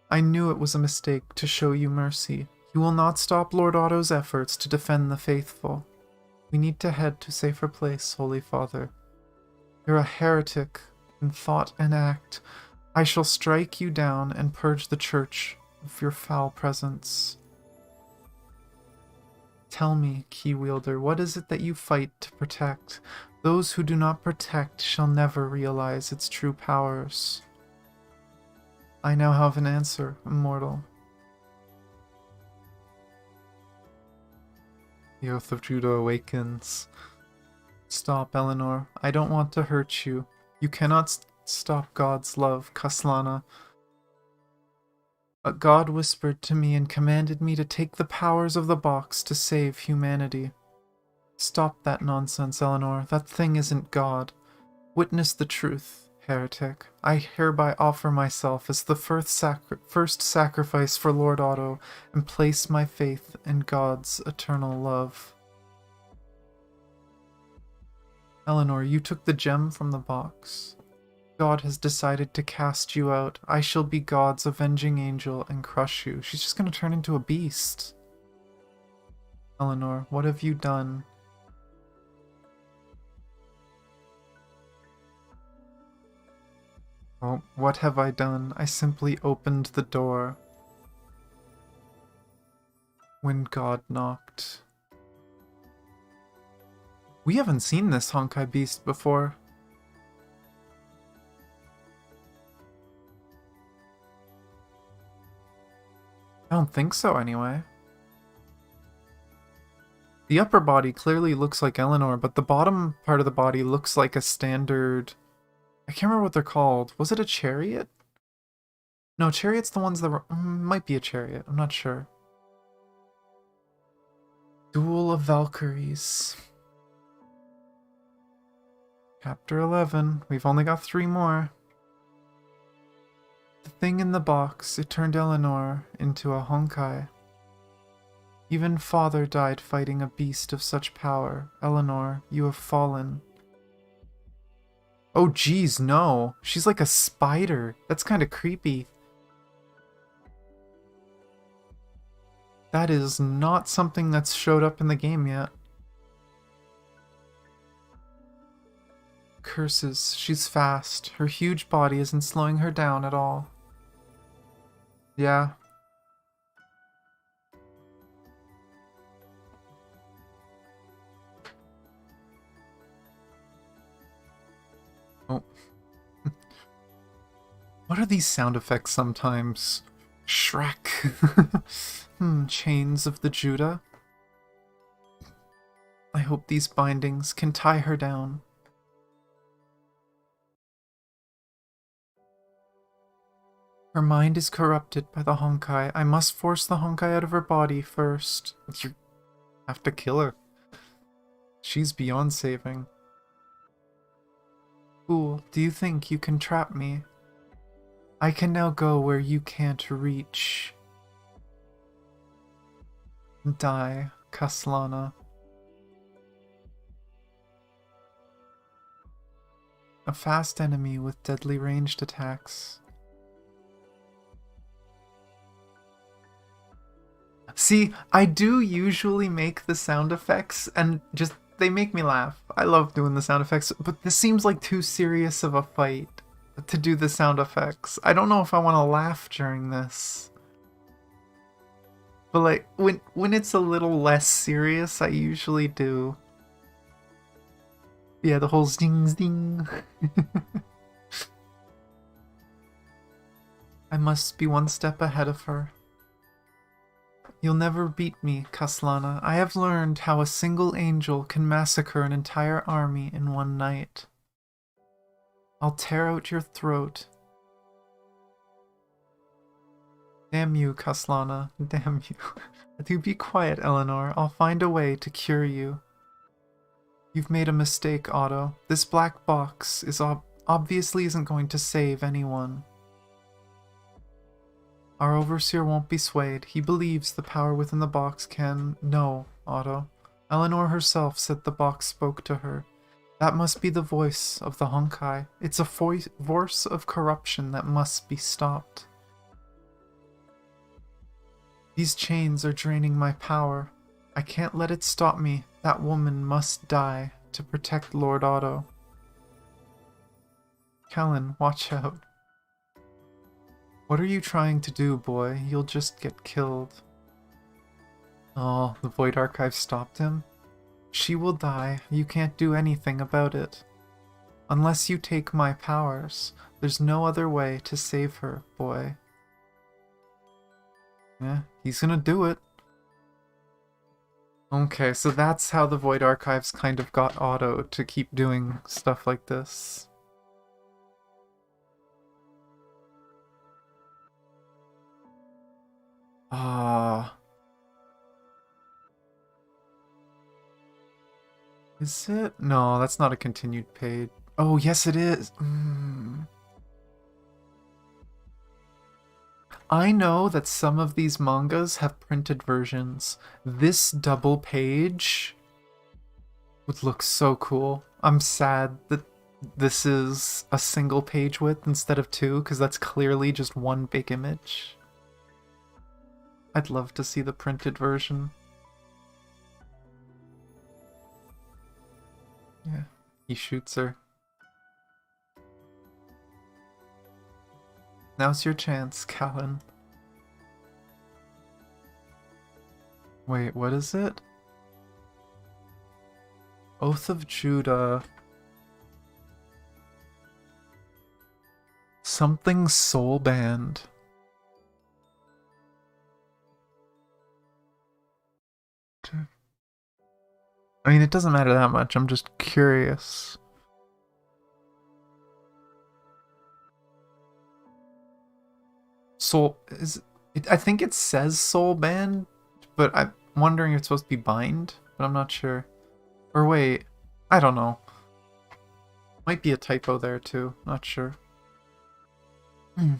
I knew it was a mistake to show you mercy. You will not stop Lord Otto's efforts to defend the faithful. We need to head to safer place, Holy Father. You're a heretic in thought and act. I shall strike you down and purge the church of your foul presence. Tell me, Key Wielder, what is it that you fight to protect? Those who do not protect shall never realize its true powers. I now have an answer, Immortal. The Oath of Judah awakens. Stop, Eleanor. I don't want to hurt you. You cannot stop God's love, Kaslana. But God whispered to me and commanded me to take the powers of the box to save humanity. Stop that nonsense, Eleanor. That thing isn't God. Witness the truth, heretic. I hereby offer myself as the first sacrifice for Lord Otto and place my faith in God's eternal love. Eleanor, you took the gem from the box. God has decided to cast you out. I shall be God's avenging angel and crush you. She's just going to turn into a beast. Eleanor, what have you done? Oh, what have I done? I simply opened the door when God knocked. We haven't seen this Honkai beast before. I don't think so, anyway. The upper body clearly looks like Eleanor, but the bottom part of the body looks like a standard... I can't remember what they're called. Was it a chariot? No, chariot's the ones that were... might be a chariot, I'm not sure. Duel of Valkyries. Chapter 11. We've only got 3 more. The thing in the box, it turned Eleanor into a Honkai. Even Father died fighting a beast of such power. Eleanor, you have fallen. Oh geez, no. She's like a spider. That's kind of creepy. That is not something that's showed up in the game yet. Curses. She's fast. Her huge body isn't slowing her down at all. Yeah. Oh. What are these sound effects sometimes? Shrek. Chains of the Judah. I hope these bindings can tie her down. Her mind is corrupted by the Honkai. I must force the Honkai out of her body first. You have to kill her. She's beyond saving. Fool, do you think you can trap me? I can now go where you can't reach. Die, Kaslana. A fast enemy with deadly ranged attacks. See, I do usually make the sound effects, and just, they make me laugh. I love doing the sound effects, but this seems like too serious of a fight to do the sound effects. I don't know if I want to laugh during this. But like, when it's a little less serious, I usually do. Yeah, the whole zing zing. I must be one step ahead of her. You'll never beat me, Kaslana. I have learned how a single angel can massacre an entire army in one night. I'll tear out your throat. Damn you, Kaslana. Damn you. Do be quiet, Eleanor. I'll find a way to cure you. You've made a mistake, Otto. This black box is obviously isn't going to save anyone. Our overseer won't be swayed. He believes the power within the box can... No, Otto. Eleanor herself said the box spoke to her. That must be the voice of the Honkai. It's a force of corruption that must be stopped. These chains are draining my power. I can't let it stop me. That woman must die to protect Lord Otto. Kallen, watch out. What are you trying to do, boy? You'll just get killed. Oh, the Void Archive stopped him? She will die. You can't do anything about it. Unless you take my powers, there's no other way to save her, boy. Yeah, he's gonna do it. Okay, so that's how the Void Archives kind of got Otto to keep doing stuff like this. Ah. Is it? No, that's not a continued page. Oh, yes it is. I know that some of these mangas have printed versions. This double page would look so cool. I'm sad that this is a single page width instead of two, because that's clearly just one big image. I'd love to see the printed version. Yeah, he shoots her. Now's your chance, Kallen. Wait, what is it? Oath of Judah. Something soul band. I mean, it doesn't matter that much, I'm just curious. Soul is it, I think it says soul band, but I'm wondering if it's supposed to be bind, but I'm not sure. Or wait, I don't know. Might be a typo there too, not sure. Yeah.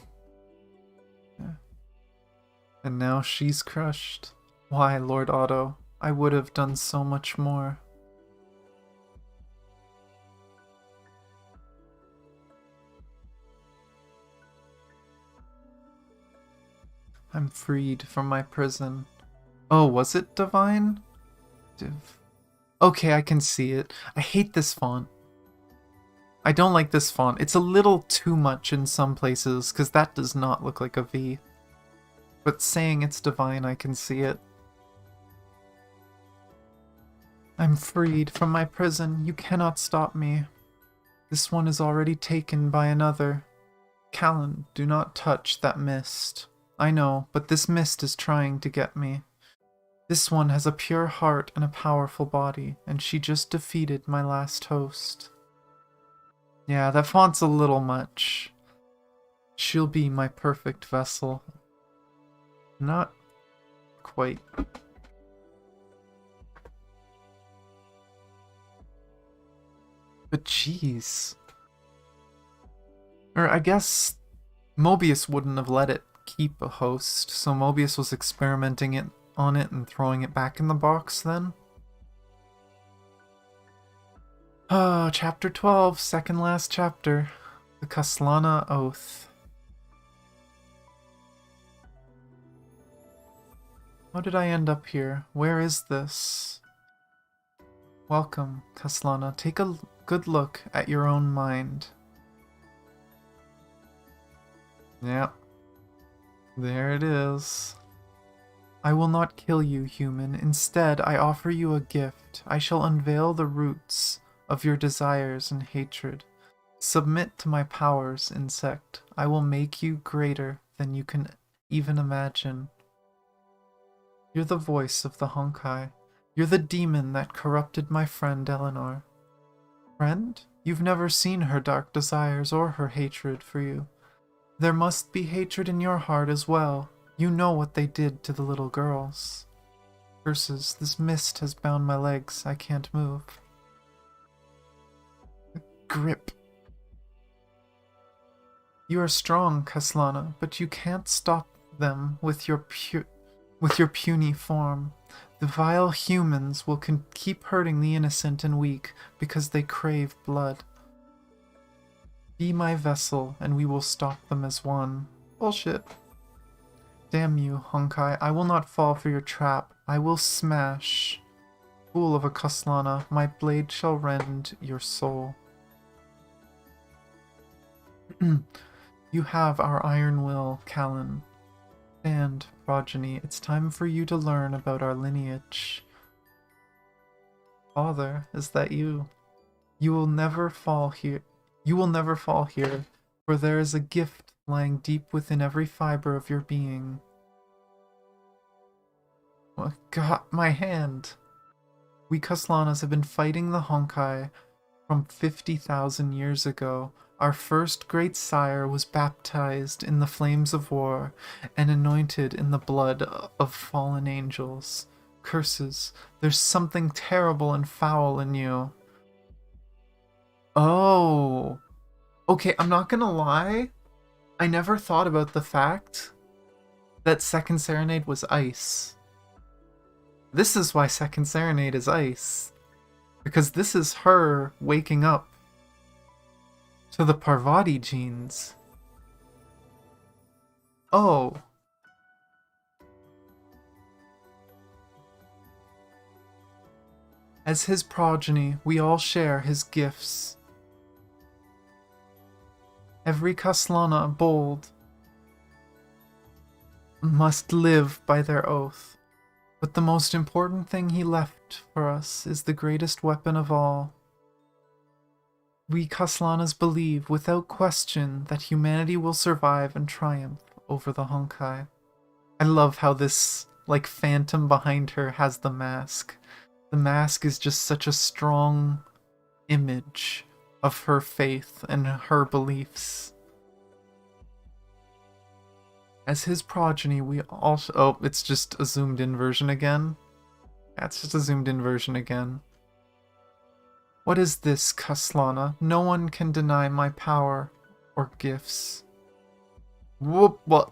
And now she's crushed. Why, Lord Otto? I would have done so much more. I'm freed from my prison. Oh, was it divine? Okay, I can see it. I hate this font. I don't like this font. It's a little too much in some places, because that does not look like a V. But saying it's divine, I can see it. I'm freed from my prison. You cannot stop me. This one is already taken by another. Kallen, do not touch that mist. I know, but this mist is trying to get me. This one has a pure heart and a powerful body, and she just defeated my last host. Yeah, that font's a little much. She'll be my perfect vessel. Not quite. But jeez. Or I guess Mobius wouldn't have let it keep a host, so Mobius was experimenting on it and throwing it back in the box then? Oh, chapter 12, second last chapter. The Kaslana Oath. How did I end up here? Where is this? Welcome, Kaslana. Take a good look at your own mind. Yep. There it is. I will not kill you, human. Instead, I offer you a gift. I shall unveil the roots of your desires and hatred. Submit to my powers, insect. I will make you greater than you can even imagine. You're the voice of the Honkai. You're the demon that corrupted my friend Eleanor. Friend? You've never seen her dark desires or her hatred for you. There must be hatred in your heart as well. You know what they did to the little girls. Curses, this mist has bound my legs. I can't move. Grip. You are strong, Kaslana, but you can't stop them with your puny form. The vile humans will keep hurting the innocent and weak because they crave blood. Be my vessel, and we will stop them as one. Bullshit. Damn you, Honkai. I will not fall for your trap. I will smash. Fool of a Kaslana, my blade shall rend your soul. You have our iron will, Kallen. Stand, progeny. It's time for you to learn about our lineage. Father, is that you? You will never fall here. You will never fall here, for there is a gift lying deep within every fiber of your being. Oh, God, my hand! We Kaslanas have been fighting the Honkai from 50,000 years ago. Our first great sire was baptized in the flames of war and anointed in the blood of fallen angels. Curses, there's something terrible and foul in you. Oh. Okay, I'm not gonna lie. I never thought about the fact that Second Serenade was ice. This is why Second Serenade is ice. Because this is her waking up to the Parvati genes. Oh. As his progeny, we all share his gifts. Every Kaslana bold must live by their oath. But the most important thing he left for us is the greatest weapon of all. We Kaslanas believe, without question, that humanity will survive and triumph over the Honkai. I love how this, like, phantom behind her has the mask. The mask is just such a strong image of her faith and her beliefs. As his progeny, we also... Oh, it's just a zoomed-in version again? Yeah, it's just a zoomed-in version again. What is this, Kaslana? No one can deny my power or gifts. Whoop, what?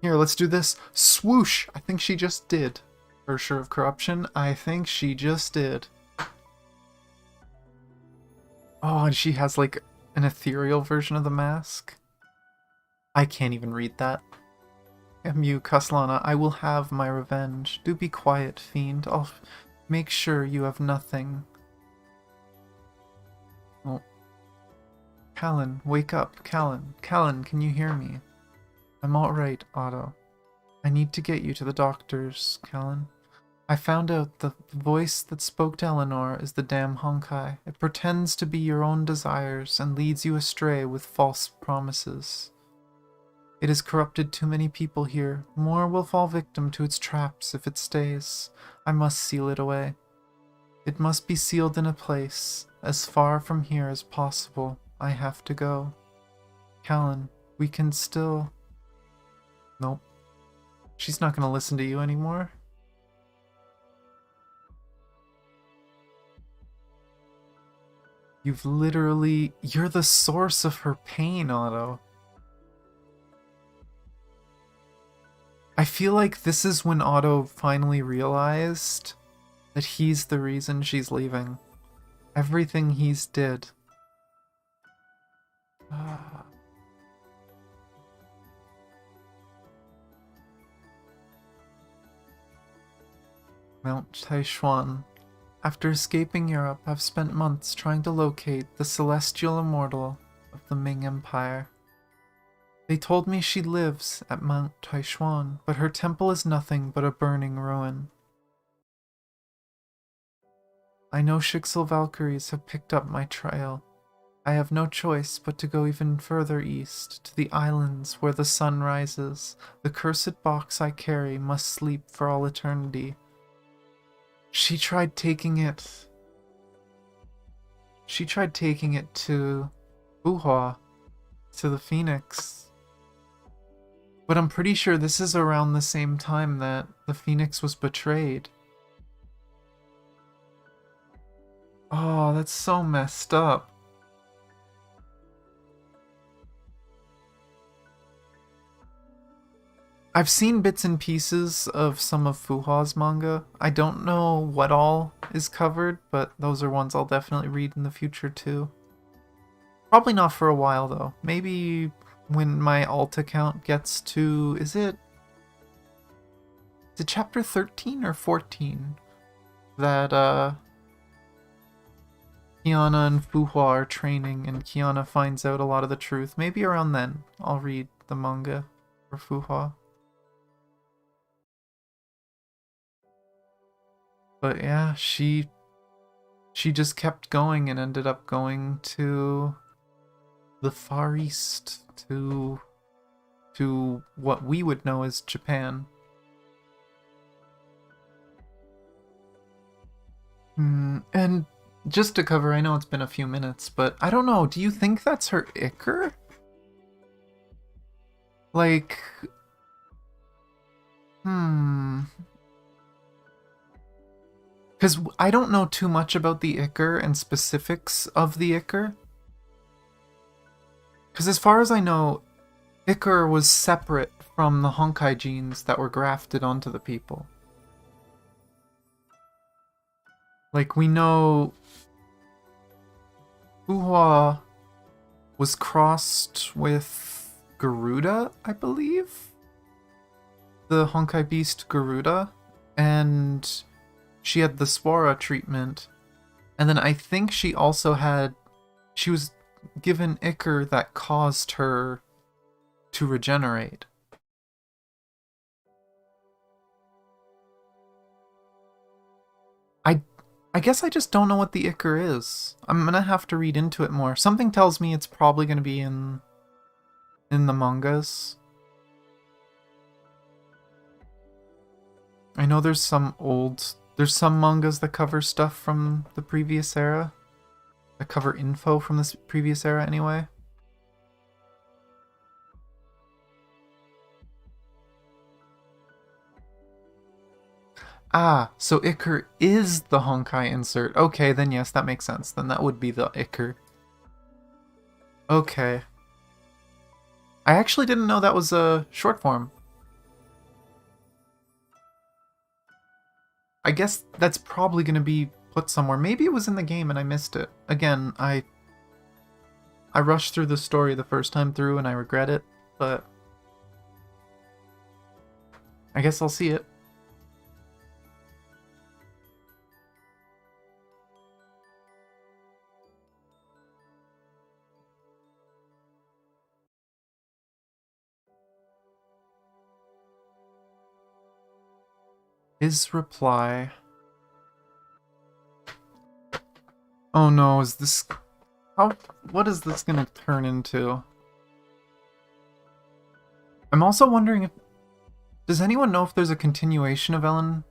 Here, let's do this. Swoosh! I think she just did. Ursher of Corruption, I think she just did. Oh, and she has, like, an ethereal version of the mask. I can't even read that. Damn you, Kaslana, I will have my revenge. Do be quiet, fiend. I'll make sure you have nothing. Oh. Kallen, wake up. Kallen. Kallen, can you hear me? I'm alright, Otto. I need to get you to the doctors, Kallen. I found out the voice that spoke to Eleanor is the damn Honkai. It pretends to be your own desires and leads you astray with false promises. It has corrupted too many people here. More will fall victim to its traps if it stays. I must seal it away. It must be sealed in a place as far from here as possible. I have to go. Kallen, we can still... Nope. She's not going to listen to you anymore. You've literally... You're the source of her pain, Otto. I feel like this is when Otto finally realized that he's the reason she's leaving. Everything he's did. Mount Taishuan. After escaping Europe, I've spent months trying to locate the celestial immortal of the Ming Empire. They told me she lives at Mount Taishuan, but her temple is nothing but a burning ruin. I know Shixel Valkyries have picked up my trail. I have no choice but to go even further east, to the islands where the sun rises. The cursed box I carry must sleep for all eternity. She tried taking it to Buhua, to the Phoenix. But I'm pretty sure this is around the same time that the Phoenix was betrayed. Oh, that's so messed up. I've seen bits and pieces of some of Fuha's manga. I don't know what all is covered, but those are ones I'll definitely read in the future too. Probably not for a while though. Maybe when my alt account gets to... Is it chapter 13 or 14? That Kiana and Fuhua are training and Kiana finds out a lot of the truth. Maybe around then I'll read the manga for Fuhua. But yeah, she just kept going and ended up going to the Far East, to what we would know as Japan. And just to cover, I know it's been a few minutes, but I don't know, do you think that's her Iker? Like, because I don't know too much about the Iker and specifics of the Iker. Because as far as I know, Iker was separate from the Honkai genes that were grafted onto the people. Like, we know Fuhua was crossed with Garuda, I believe? The Honkai beast Garuda. And she had the Spora treatment. And then I think she also had... She was given Iker that caused her to regenerate. I guess I just don't know what the Iker is. I'm gonna have to read into it more. Something tells me it's probably gonna be in the mangas. I know there's some mangas that cover stuff from the previous era. That cover info from this previous era anyway. Ah, so Iker is the Honkai insert. Okay, then yes, that makes sense. Then that would be the Iker. Okay. I actually didn't know that was a short form. I guess that's probably going to be put somewhere. Maybe it was in the game and I missed it. Again, I rushed through the story the first time through and I regret it, but I guess I'll see it. His reply. Oh no, is this... what is this gonna turn into? I'm also wondering if... Does anyone know if there's a continuation of Elan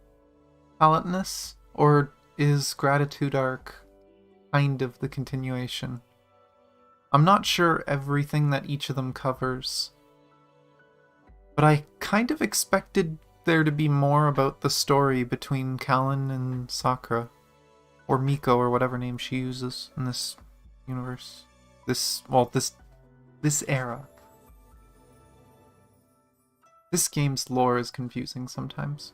Palatinus? Or is Gratitude Arc kind of the continuation? I'm not sure everything that each of them covers. But I kind of expected there to be more about the story between Kallen and Sakura. Or Miko, or whatever name she uses in this universe. This era. This game's lore is confusing sometimes.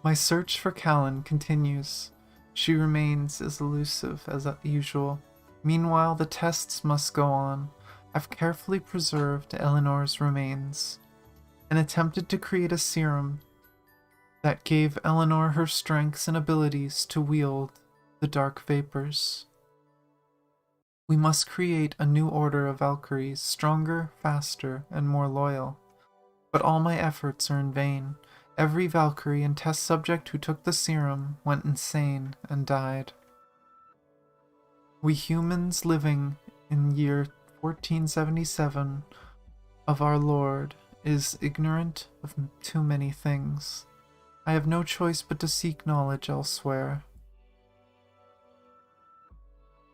My search for Kallen continues. She remains as elusive as usual. Meanwhile, the tests must go on. I've carefully preserved Eleanor's remains and attempted to create a serum that gave Eleanor her strengths and abilities to wield the dark vapors. We must create a new order of Valkyries, stronger, faster, and more loyal. But all my efforts are in vain. Every Valkyrie and test subject who took the serum went insane and died. We humans living in year 1477 of our Lord is ignorant of too many things. I have no choice but to seek knowledge elsewhere.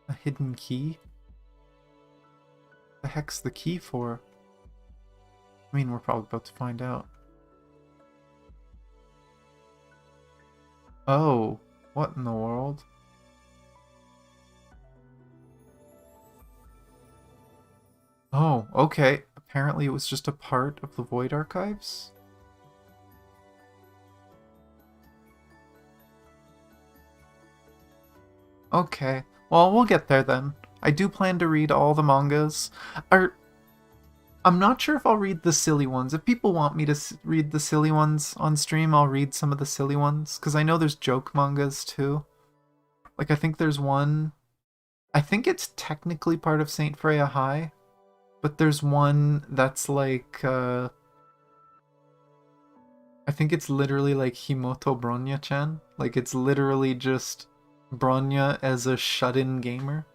A hidden key? The heck's the key for? I mean, we're probably about to find out. Oh, what in the world? Oh, okay. apparently it was just a part of the Void Archives. Okay, well, we'll get there then. I do plan to read all the mangas. I'm not sure if I'll read the silly ones. If people want me to read the silly ones on stream, I'll read some of the silly ones. Because I know there's joke mangas too. Like, I think there's one... I think it's technically part of Saint Freya High. But there's one that's like... I think it's literally like Himoto Bronya-chan. Like, it's literally just Bronya as a shut-in gamer.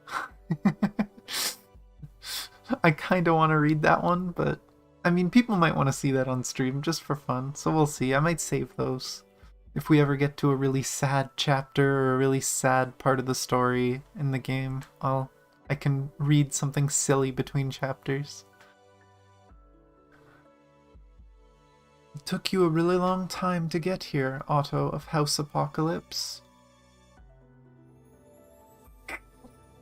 I kind of want to read that one, but I mean, people might want to see that on stream just for fun, so we'll see. I might save those. If we ever get to a really sad chapter or a really sad part of the story in the game, I can read something silly between chapters. It took you a really long time to get here, Otto of House Apocalypse.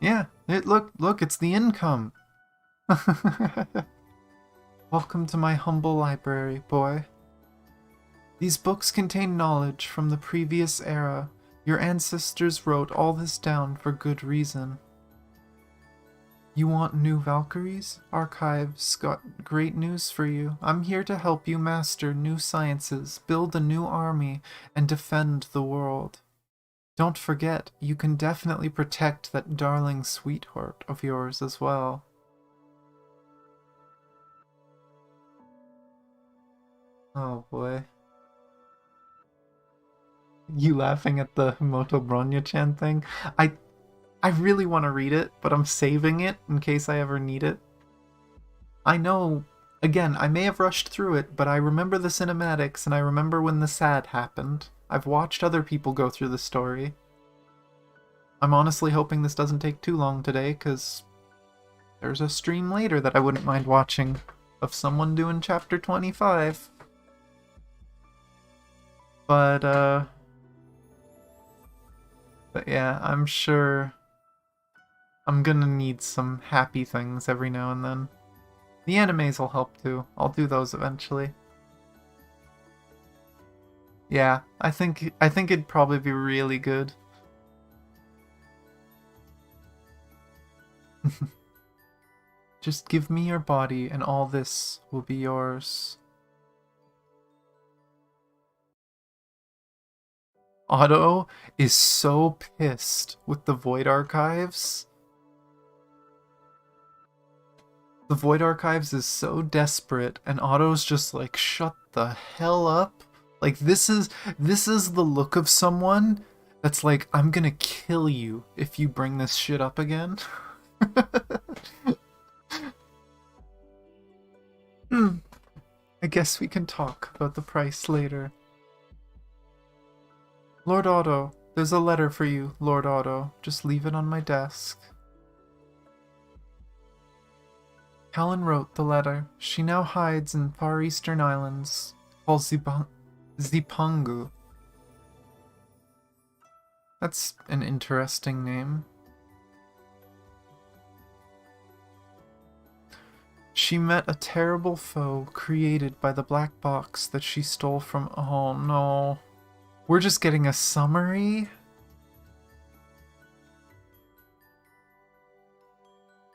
Yeah, look, it's the income. Welcome to my humble library, boy. These books contain knowledge from the previous era. Your ancestors wrote all this down for good reason. You want new Valkyries? Archives got great news for you. I'm here to help you master new sciences, build a new army, and defend the world. Don't forget, you can definitely protect that darling sweetheart of yours as well. Oh boy. You laughing at the Moto Bronya-chan thing? I really want to read it, but I'm saving it in case I ever need it. I know, again, I may have rushed through it, but I remember the cinematics and I remember when the sad happened. I've watched other people go through the story. I'm honestly hoping this doesn't take too long today, because there's a stream later that I wouldn't mind watching of someone doing chapter 25. But yeah, I'm sure I'm gonna need some happy things every now and then. The animes will help too. I'll do those eventually. Yeah, I think it'd probably be really good. Just give me your body and all this will be yours. Otto is so pissed with the Void Archives. The Void Archives is so desperate, and Otto's just like, shut the hell up. Like, this is the look of someone that's like, I'm gonna kill you if you bring this shit up again. I guess we can talk about the price later. Lord Otto, there's a letter for you, Lord Otto. Just leave it on my desk. Kallen wrote the letter. She now hides in far eastern islands, called Zipangu. That's an interesting name. She met a terrible foe created by the black box that she stole from... Oh no. We're just getting a summary?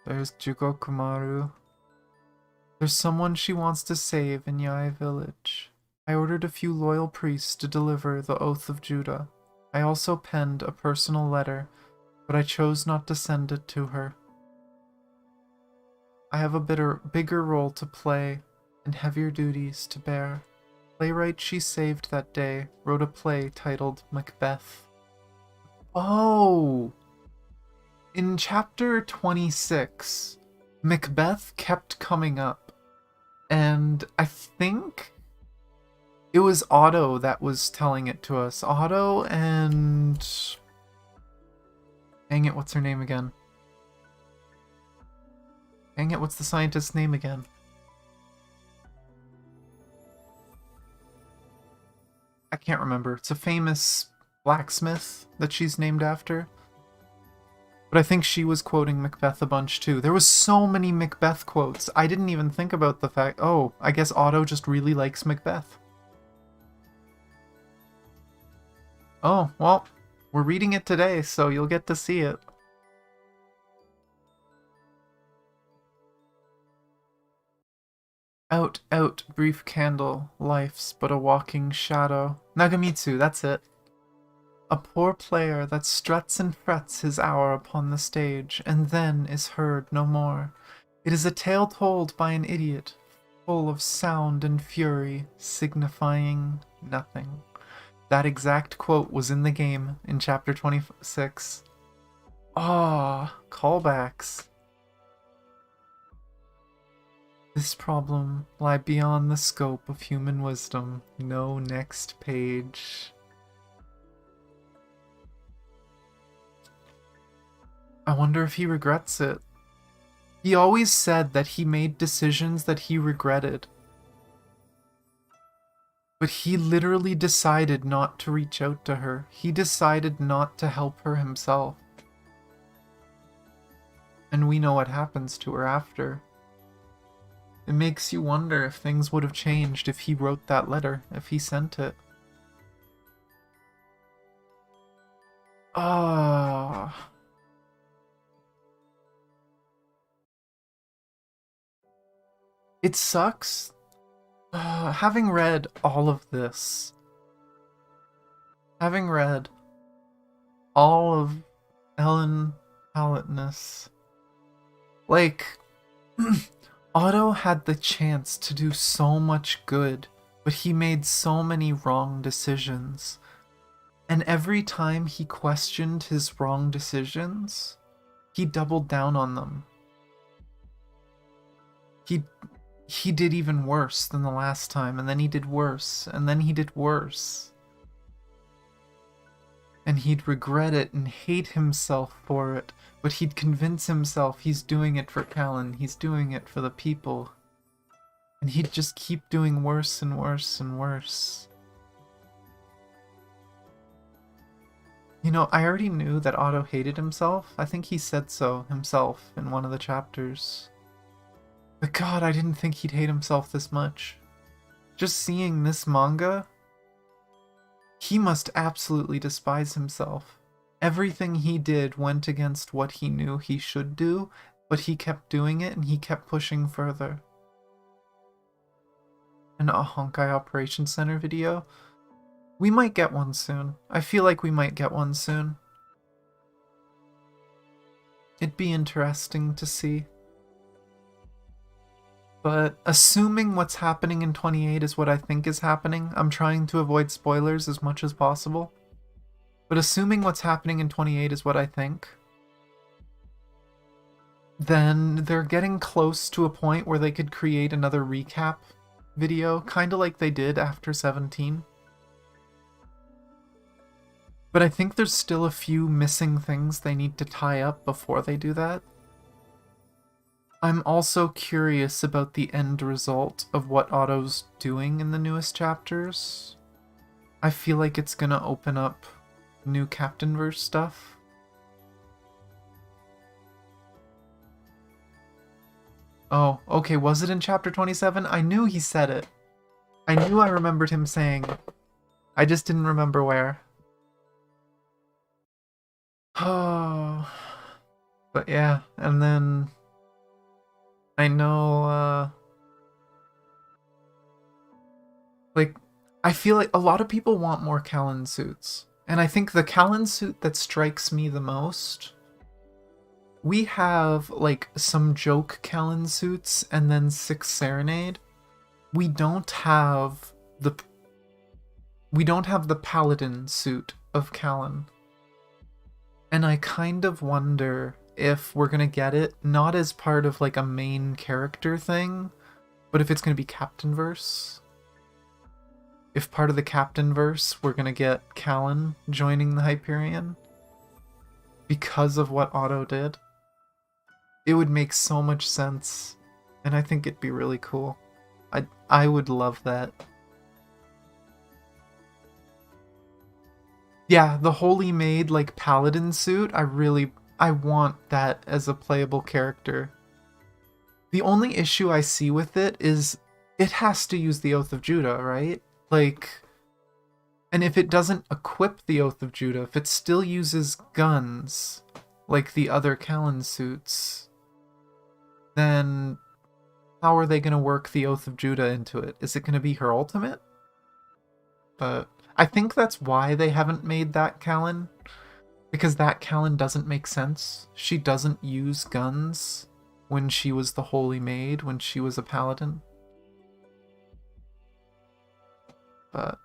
There's Jugokumaru. There's someone she wants to save in Yae village. I ordered a few loyal priests to deliver the Oath of Judah. I also penned a personal letter, but I chose not to send it to her. I have a bigger role to play and heavier duties to bear. Playwright she saved that day wrote a play titled Macbeth. Oh! In chapter 26, Macbeth kept coming up, and I think it was Otto that was telling it to us. Otto and... Dang it, what's her name again? Dang it, what's the scientist's name again? I can't remember. It's a famous blacksmith that she's named after. But I think she was quoting Macbeth a bunch too. There was so many Macbeth quotes. I didn't even think about the fact, oh, I guess Otto just really likes Macbeth. Oh, well, we're reading it today, so you'll get to see it. Out, out, brief candle, life's but a walking shadow. Nagamitsu, that's it. A poor player that struts and frets his hour upon the stage, and then is heard no more. It is a tale told by an idiot, full of sound and fury, signifying nothing. That exact quote was in the game in chapter 26. Ah, callbacks. This problem lie beyond the scope of human wisdom. No next page. I wonder if he regrets it. He always said that he made decisions that he regretted. But he literally decided not to reach out to her. He decided not to help her himself. And we know what happens to her after. It makes you wonder if things would have changed if he wrote that letter, if he sent it. Ah. It sucks. Having read all of this, having read all of Elan Palatinus, like, Otto had the chance to do so much good, but he made so many wrong decisions. And every time he questioned his wrong decisions, he doubled down on them. He did even worse than the last time, and then he did worse, and then he did worse. And he'd regret it and hate himself for it, but he'd convince himself he's doing it for Kallen, he's doing it for the people. And he'd just keep doing worse and worse and worse. You know, I already knew that Otto hated himself. I think he said so himself in one of the chapters. But God, I didn't think he'd hate himself this much. Just seeing this manga, he must absolutely despise himself. Everything he did went against what he knew he should do, but he kept doing it and he kept pushing further. And a Honkai Operations Center video? We might get one soon. I feel like we might get one soon. It'd be interesting to see. But assuming what's happening in 28 is what I think is happening, I'm trying to avoid spoilers as much as possible. But assuming what's happening in 28 is what I think, then they're getting close to a point where they could create another recap video, kind of like they did after 17. But I think there's still a few missing things they need to tie up before they do that. I'm also curious about the end result of what Otto's doing in the newest chapters. I feel like it's gonna open up new Captainverse stuff. Oh, okay, was it in chapter 27? I knew he said it. I knew I remembered him saying. I just didn't remember where. Oh. But yeah, and then I know, like, I feel like a lot of people want more Kallen suits. And I think the Kallen suit that strikes me the most, we have, like, some joke Kallen suits and then 6 Serenade. We don't have the Paladin suit of Kallen. And I kind of wonder if we're gonna get it, not as part of like a main character thing, but if it's gonna be Captainverse. If part of the Captainverse, we're gonna get Kallen joining the Hyperion because of what Otto did. It would make so much sense, and I think it'd be really cool. I would love that. Yeah, the Holy Maid, like, Paladin suit, I really I want that as a playable character. The only issue I see with it is it has to use the Oath of Judah, right? Like, and if it doesn't equip the Oath of Judah, if it still uses guns, like the other Kallen suits, then how are they going to work the Oath of Judah into it? Is it going to be her ultimate? But I think that's why they haven't made that Kallen, because that Kallen doesn't make sense. She doesn't use guns when she was the Holy Maid, when she was a paladin. But,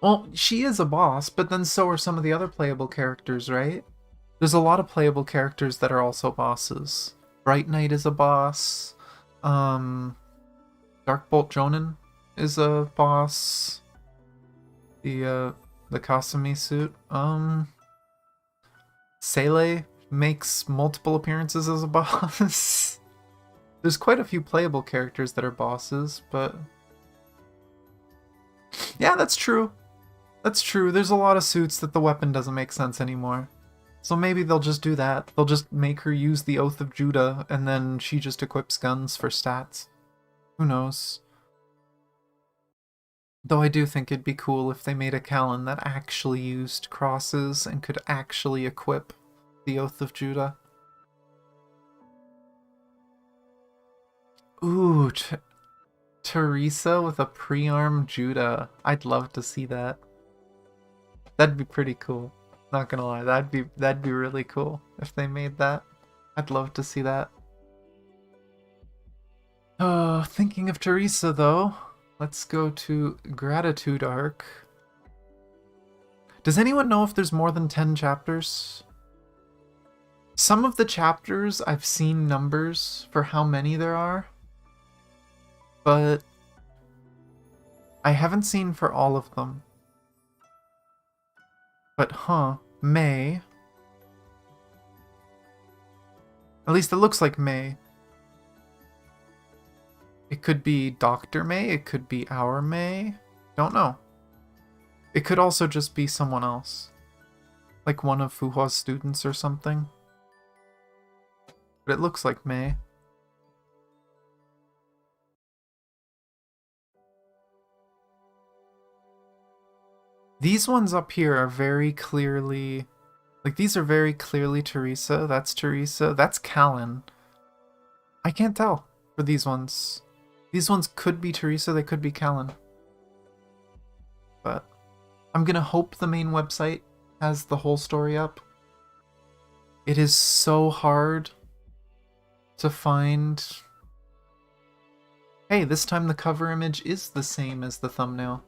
well, she is a boss, but then so are some of the other playable characters, right? There's a lot of playable characters that are also bosses. Bright Knight is a boss. Darkbolt Jonin is a boss. The Kasumi suit. Seele makes multiple appearances as a boss. There's quite a few playable characters that are bosses, but... yeah, that's true. That's true. There's a lot of suits that the weapon doesn't make sense anymore. So maybe they'll just do that. They'll just make her use the Oath of Judah, and then she just equips guns for stats. Who knows? Though I do think it'd be cool if they made a Kallen that actually used crosses and could actually equip the Oath of Judah. Ooh, Teresa with a pre-armed Judah. I'd love to see that. That'd be pretty cool. Not gonna lie, that'd be really cool if they made that. I'd love to see that. Thinking of Teresa though, let's go to Gratitude Arc. Does anyone know if there's more than 10 chapters? Some of the chapters I've seen numbers for how many there are, but I haven't seen for all of them. But May. At least it looks like May. It could be Dr. May, it could be our May. Don't know. It could also just be someone else. Like one of Fuhua's students or something. But it looks like May. These ones up here are very clearly... like, these are very clearly Teresa. That's Teresa. That's Kallen. I can't tell for these ones. These ones could be Teresa, they could be Kallen. But I'm gonna hope the main website has the whole story up. It is so hard to find... hey, this time the cover image is the same as the thumbnail.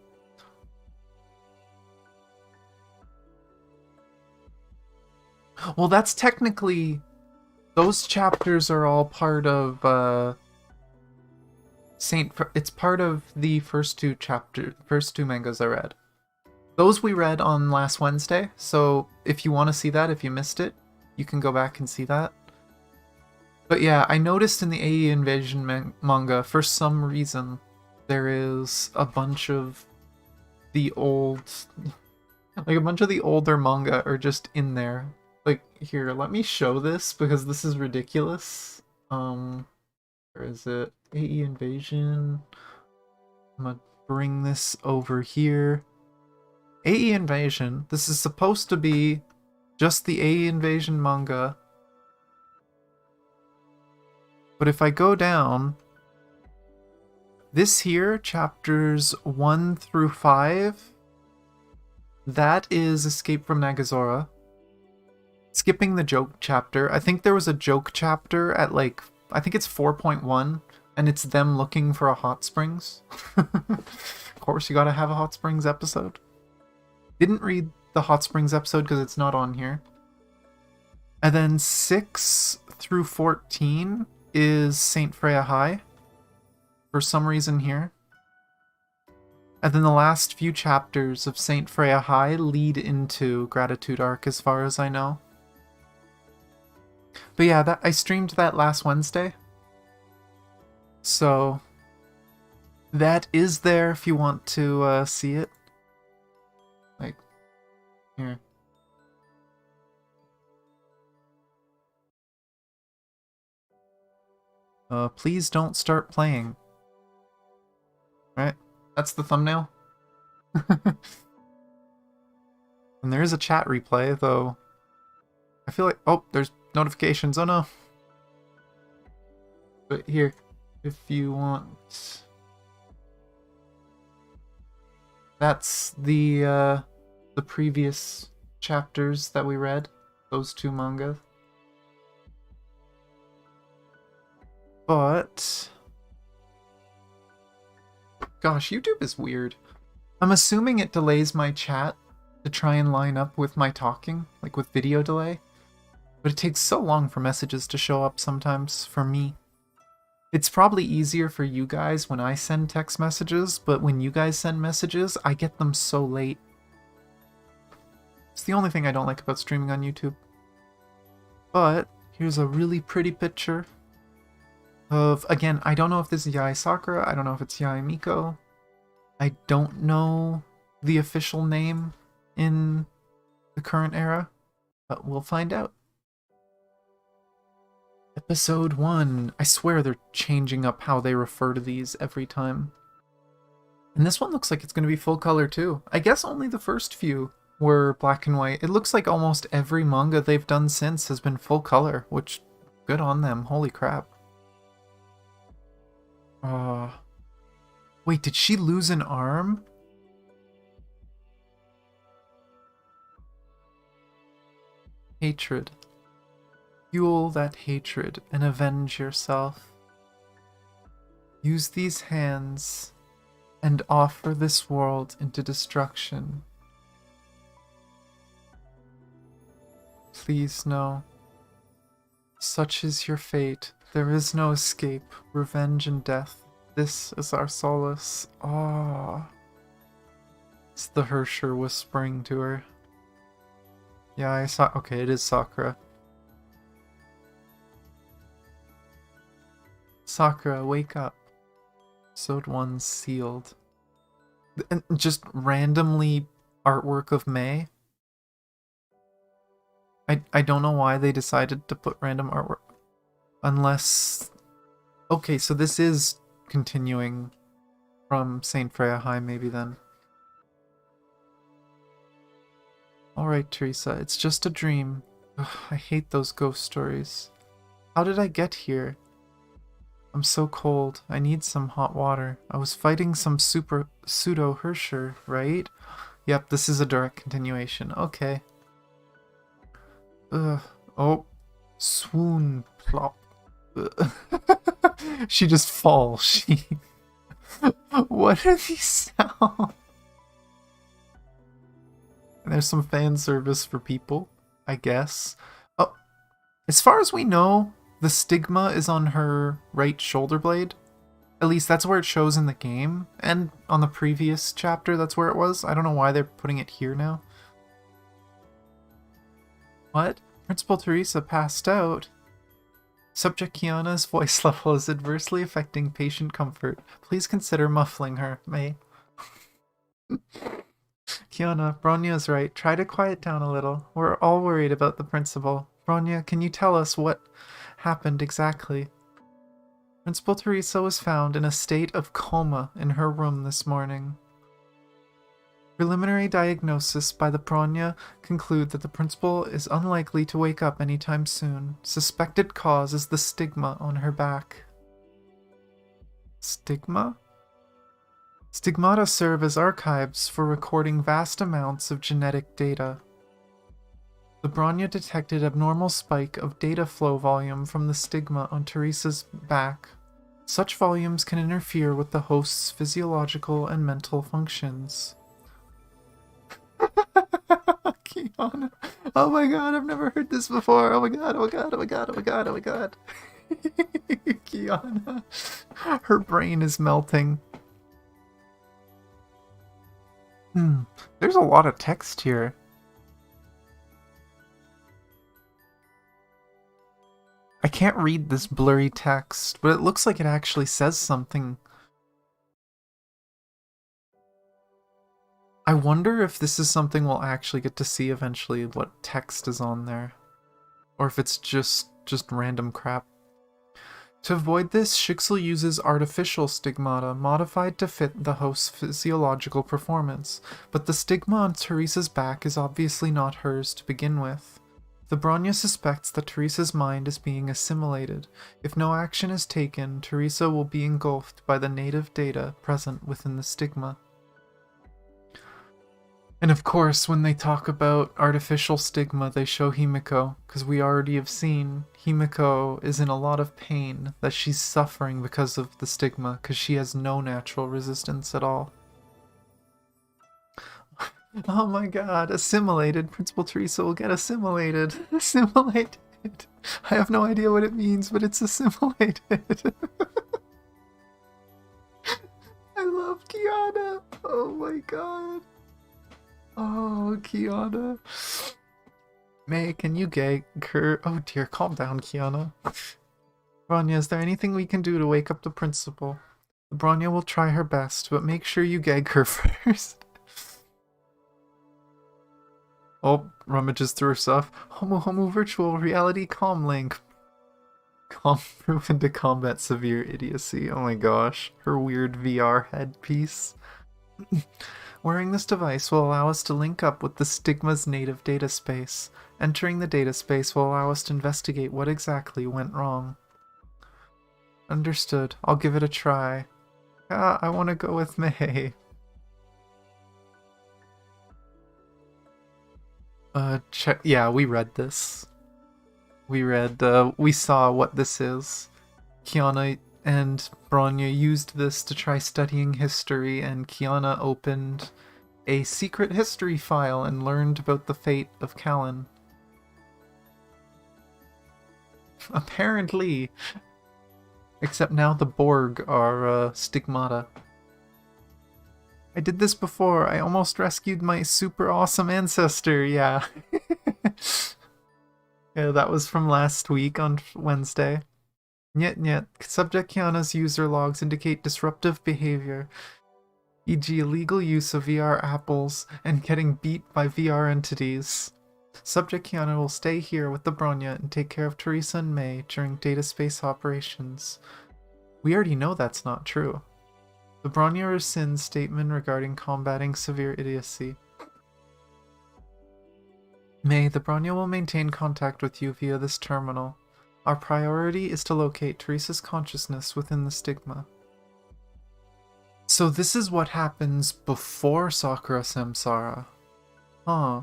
Well, that's technically... those chapters are all part of, it's part of the first two mangas I read. Those we read on last Wednesday, so if you want to see that, if you missed it, you can go back and see that. But yeah, I noticed in the AE Invasion manga, for some reason, there is a bunch of the old... like, a bunch of the older manga are just in there. Like, here, let me show this, because this is ridiculous. Where is it? AE Invasion. I'm gonna bring this over here. AE Invasion. This is supposed to be just the AE Invasion manga. But if I go down, this here, chapters 1 through 5, that is Escape from Nagazora. Skipping the joke chapter. I think there was a joke chapter at, like, I think it's 4.1, and it's them looking for a hot springs. Of course, you gotta have a hot springs episode. Didn't read the hot springs episode because it's not on here. And then 6 through 14 is Saint Freya High, for some reason here. And then the last few chapters of Saint Freya High lead into Gratitude Arc, as far as I know. But yeah, I streamed that last Wednesday. So that is there if you want to see it. Like, here. Please don't start playing. Right? That's the thumbnail. And there is a chat replay, though. I feel like... Oh, there's notifications. Oh no. But here, if you want... That's the previous chapters that we read. Those two manga. But... Gosh, YouTube is weird. I'm assuming it delays my chat to try and line up with my talking, like with video delay. But it takes so long for messages to show up sometimes for me. It's probably easier for you guys when I send text messages, but when you guys send messages, I get them so late. It's the only thing I don't like about streaming on YouTube. But here's a really pretty picture of, again, I don't know if this is Yae Sakura, I don't know if it's Yae Miko. I don't know the official name in the current era, but we'll find out. Episode 1. I swear they're changing up how they refer to these every time. And this one looks like it's going to be full color too. I guess only the first few were black and white. It looks like almost every manga they've done since has been full color, which, good on them. Holy crap. Wait, did she lose an arm? Hatred. Fuel that hatred and avenge yourself. Use these hands and offer this world into destruction. Please no. Such is your fate. There is no escape. Revenge and death. This is our solace. Ah. It's the Hersher whispering to her. Yeah, I saw. Okay, it is Sakura. Sakura, wake up. Episode 1 sealed. And just randomly artwork of May. I don't know why they decided to put random artwork. Unless... Okay, so this is continuing from Saint Freya High maybe then. Alright, Teresa, it's just a dream. Ugh, I hate those ghost stories. How did I get here? I'm so cold. I need some hot water. I was fighting some pseudo-Hersher, right? Yep, this is a direct continuation. Okay. Ugh. Oh. Swoon. Plop. She just falls. She... What are these sounds? And there's some fan service for people, I guess. Oh. As far as we know, the stigma is on her right shoulder blade. At least that's where it shows in the game. And on the previous chapter, that's where it was. I don't know why they're putting it here now. What? Principal Teresa passed out. Subject Kiana's voice level is adversely affecting patient comfort. Please consider muffling her, May. Kiana, Bronya's right. Try to quiet down a little. We're all worried about the principal. Bronya, can you tell us what happened exactly? Principal Teresa was found in a state of coma in her room this morning. Preliminary diagnosis by the Bronya conclude that the principal is unlikely to wake up anytime soon. Suspected cause is the stigma on her back. Stigma? Stigmata serve as archives for recording vast amounts of genetic data. The Bronya detected abnormal spike of data flow volume from the stigma on Teresa's back. Such volumes can interfere with the host's physiological and mental functions. Kiana. Oh my god, I've never heard this before. Oh my god, oh my god, oh my god, oh my god, oh my god. Kiana. Her brain is melting. There's a lot of text here. I can't read this blurry text, but it looks like it actually says something. I wonder if this is something we'll actually get to see eventually, what text is on there. Or if it's just random crap. To avoid this, Shixel uses artificial stigmata, modified to fit the host's physiological performance, but the stigma on Teresa's back is obviously not hers to begin with. The Bronya suspects that Teresa's mind is being assimilated. If no action is taken, Teresa will be engulfed by the native data present within the stigma. And of course, when they talk about artificial stigma, they show Himiko, because we already have seen Himiko is in a lot of pain, that she's suffering because of the stigma, because she has no natural resistance at all. Oh my god, assimilated. Principal Teresa will get assimilated. Assimilated. I have no idea what it means, but it's assimilated. I love Kiana. Oh my god. Oh, Kiana. May, can you gag her? Oh dear, calm down, Kiana. Bronya, is there anything we can do to wake up the principal? Bronya will try her best, but make sure you gag her first. Oh, rummages through her stuff. Homo virtual reality comm link. Proven to combat severe idiocy. Oh my gosh. Her weird VR headpiece. Wearing this device will allow us to link up with the Stigma's native data space. Entering the data space will allow us to investigate what exactly went wrong. Understood. I'll give it a try. I want to go with May. Yeah, we read this. We saw what this is. Kiana and Bronya used this to try studying history, and Kiana opened a secret history file and learned about the fate of Kallen. Apparently. Except now the Borg are stigmata. I did this before. I almost rescued my super awesome ancestor, yeah. Yeah, that was from last week on Wednesday. Nyet. Subject Kiana's user logs indicate disruptive behavior, e.g. illegal use of VR apples and getting beat by VR entities. Subject Kiana will stay here with the Bronya and take care of Teresa and May during data space operations. We already know that's not true. The Bronya rescinds statement regarding combating severe idiocy. May, the Bronya will maintain contact with you via this terminal. Our priority is to locate Teresa's consciousness within the stigma. So this is what happens before Sakura Samsara. Huh.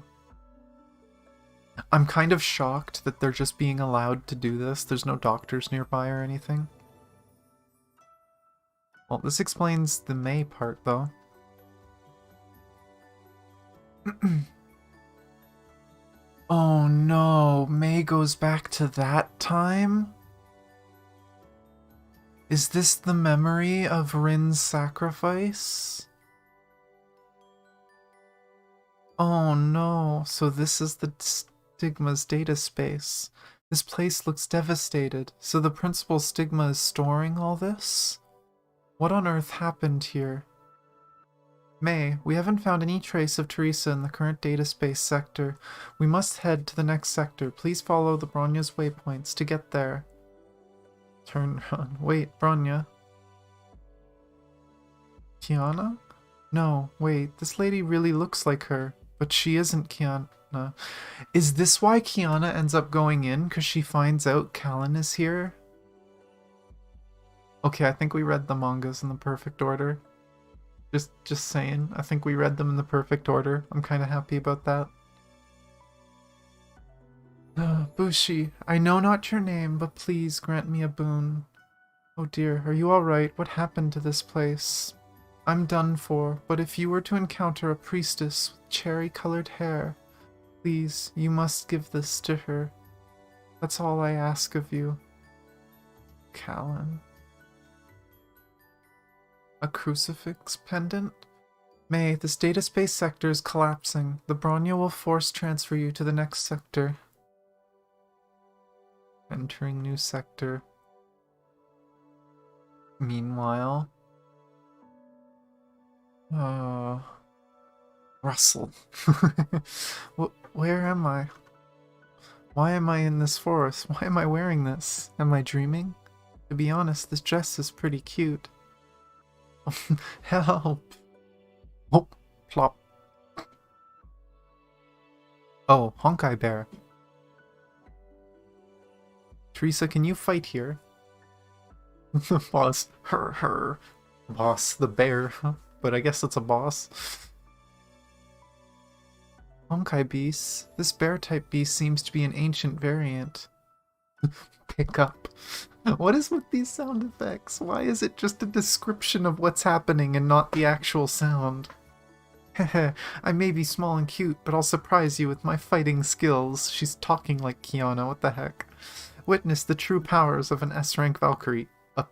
I'm kind of shocked that they're just being allowed to do this. There's no doctors nearby or anything. Well, this explains the May part, though. Oh no, May goes back to that time? Is this the memory of Rin's sacrifice? Oh no, so this is the Stigma's data space. This place looks devastated, so the principal Stigma is storing all this? What on earth happened here? May, we haven't found any trace of Teresa in the current data space sector. We must head to the next sector. Please follow the Bronya's waypoints to get there. Turn around. Wait, Bronya. Kiana? No, wait, this lady really looks like her, but she isn't Kiana. Is this why Kiana ends up going in? Because she finds out Kallen is here? Okay, I think we read the mangas in the perfect order. Just saying, I think we read them in the perfect order. I'm kind of happy about that. Bushi, I know not your name, but please grant me a boon. Oh dear, are you alright? What happened to this place? I'm done for, but if you were to encounter a priestess with cherry-colored hair, please, you must give this to her. That's all I ask of you. Kallen. A crucifix pendant? May, this data space sector is collapsing. The Bronya will force transfer you to the next sector. Entering new sector. Meanwhile... Russell. Where am I? Why am I in this forest? Why am I wearing this? Am I dreaming? To be honest, this dress is pretty cute. Help! Oh, plop. Oh, Honkai Bear. Teresa, can you fight here? The boss. Her. Boss, the bear. But I guess it's a boss. Honkai beast. This bear-type beast seems to be an ancient variant. Pick up. What is with these sound effects? Why is it just a description of what's happening and not the actual sound? Heh, I may be small and cute, but I'll surprise you with my fighting skills. She's talking like Kiana, what the heck? Witness the true powers of an S-rank Valkyrie. I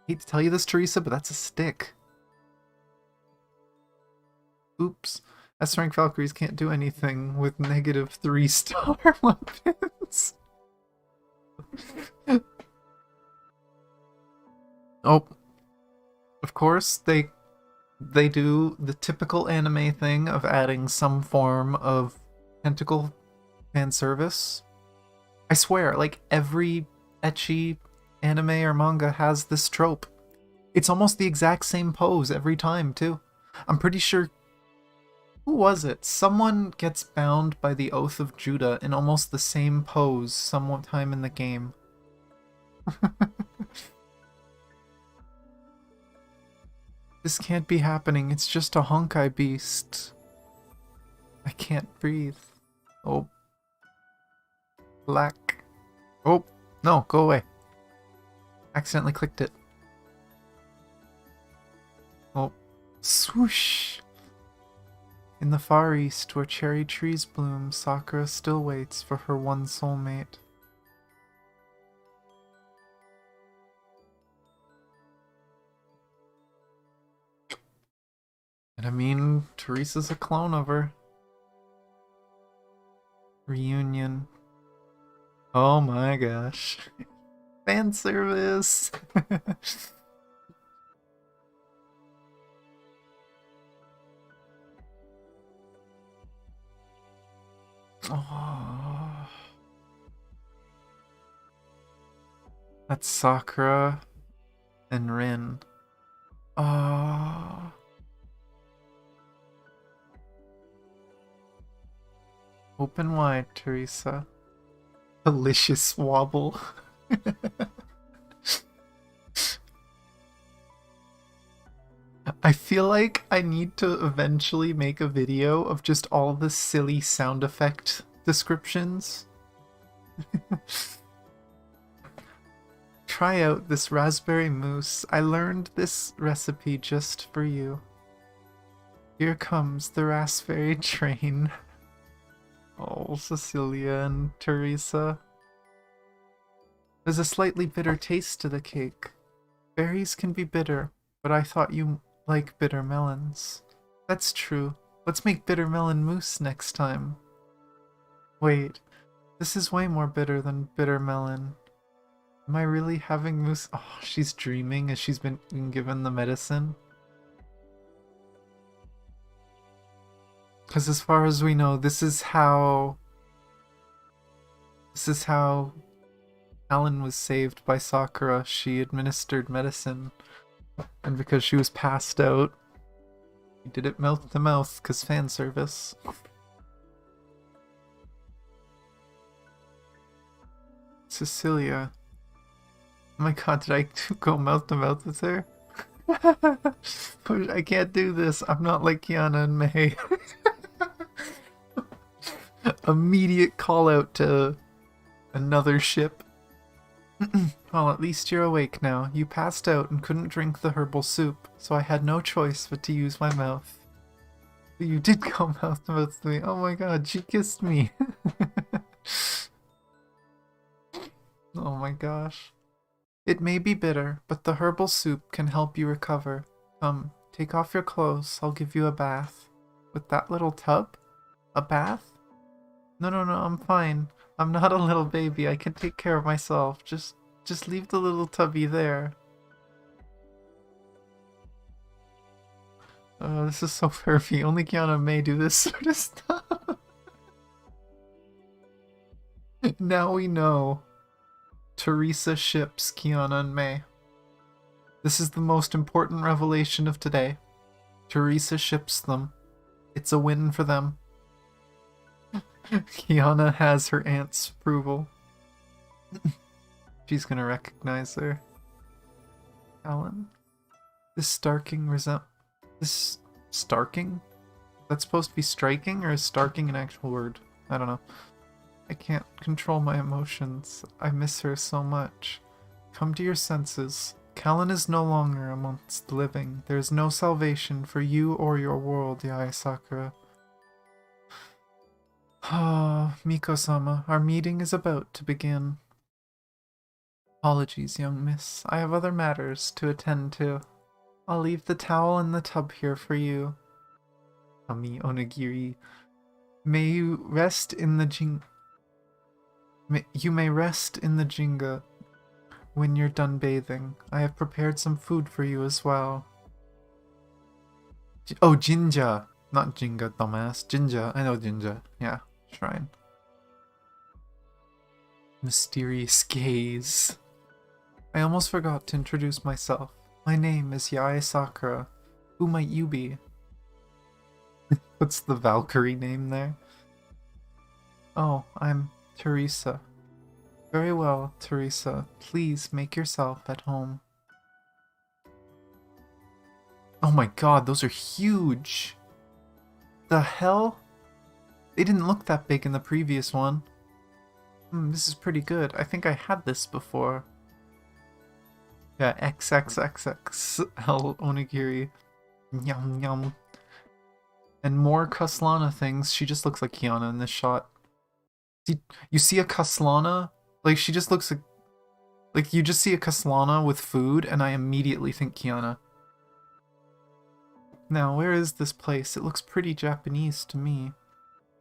hate to tell you this, Teresa, but that's a stick. Oops. S-rank Valkyries can't do anything with negative 3-star weapons. Oh. Of course, they do the typical anime thing of adding some form of tentacle fan service. I swear, like, every ecchi anime or manga has this trope. It's almost the exact same pose every time, too. I'm pretty sure... Who was it? Someone gets bound by the Oath of Judah in almost the same pose sometime in the game. This can't be happening. It's just a Honkai beast. I can't breathe. Oh. Black. Oh. No, go away. Accidentally clicked it. Oh. Swoosh. In the Far East, where cherry trees bloom, Sakura still waits for her one soulmate. And I mean, Teresa's a clone of her. Reunion. Oh my gosh. Fan service! Oh. That's Sakura and Rin. Oh. Open wide, Teresa. Delicious wobble. I feel like I need to eventually make a video of just all the silly sound effect descriptions. Try out this raspberry mousse. I learned this recipe just for you. Here comes the raspberry train. Oh, Cecilia and Teresa. There's a slightly bitter taste to the cake. Berries can be bitter, but I thought you like bitter melons. That's true. Let's make bitter melon mousse next time. Wait, this is way more bitter than bitter melon. Am I really having mousse? Oh, she's dreaming as she's been given the medicine. Because as far as we know, this is how Kallen was saved by Sakura. She administered medicine. And because she was passed out, he did it mouth to mouth, because fan service. Cecilia. Oh my god, did I go mouth to mouth with her? I can't do this. I'm not like Kiana and May. Immediate call out to another ship. Well, at least you're awake now. You passed out and couldn't drink the herbal soup, so I had no choice but to use my mouth. You did go mouth to mouth with me. Oh my god, she kissed me. Oh my gosh. It may be bitter, but the herbal soup can help you recover. Come, take off your clothes. I'll give you a bath. With that little tub? A bath? No, I'm fine. I'm not a little baby. I can take care of myself. Just leave the little tubby there. This is so pervy. Only Kiana may do this sort of stuff. Now we know. Teresa ships Kiana and May. This is the most important revelation of today. Teresa ships them. It's a win for them. Kiana has her aunt's approval. She's gonna recognize her. Kallen. This Starking This Starking? That's supposed to be striking, or is Starking an actual word? I don't know. I can't control my emotions. I miss her so much. Come to your senses. Kallen is no longer amongst the living. There is no salvation for you or your world, Yae Sakura. Ah, Miko-sama, our meeting is about to begin. Apologies, young miss. I have other matters to attend to. I'll leave the towel in the tub here for you. Kami Onigiri. May you rest in the You may rest in the Jinga when you're done bathing. I have prepared some food for you as well. Oh, Jinja! Not Jinga, dumbass. Jinja. I know Jinja. Yeah, shrine. Mysterious gaze. I almost forgot to introduce myself. My name is Yae Sakura. Who might you be? What's the Valkyrie name there? Oh, I'm Teresa. Very well, Teresa. Please make yourself at home. Oh my god, those are huge! The hell? They didn't look that big in the previous one. This is pretty good. I think I had this before. Yeah, XXXXL Onigiri. Yum yum. And more Kaslana things. She just looks like Kiana in this shot. You see a Kaslana? Like, she just looks like you just see a Kaslana with food, and I immediately think Kiana. Now, where is this place? It looks pretty Japanese to me.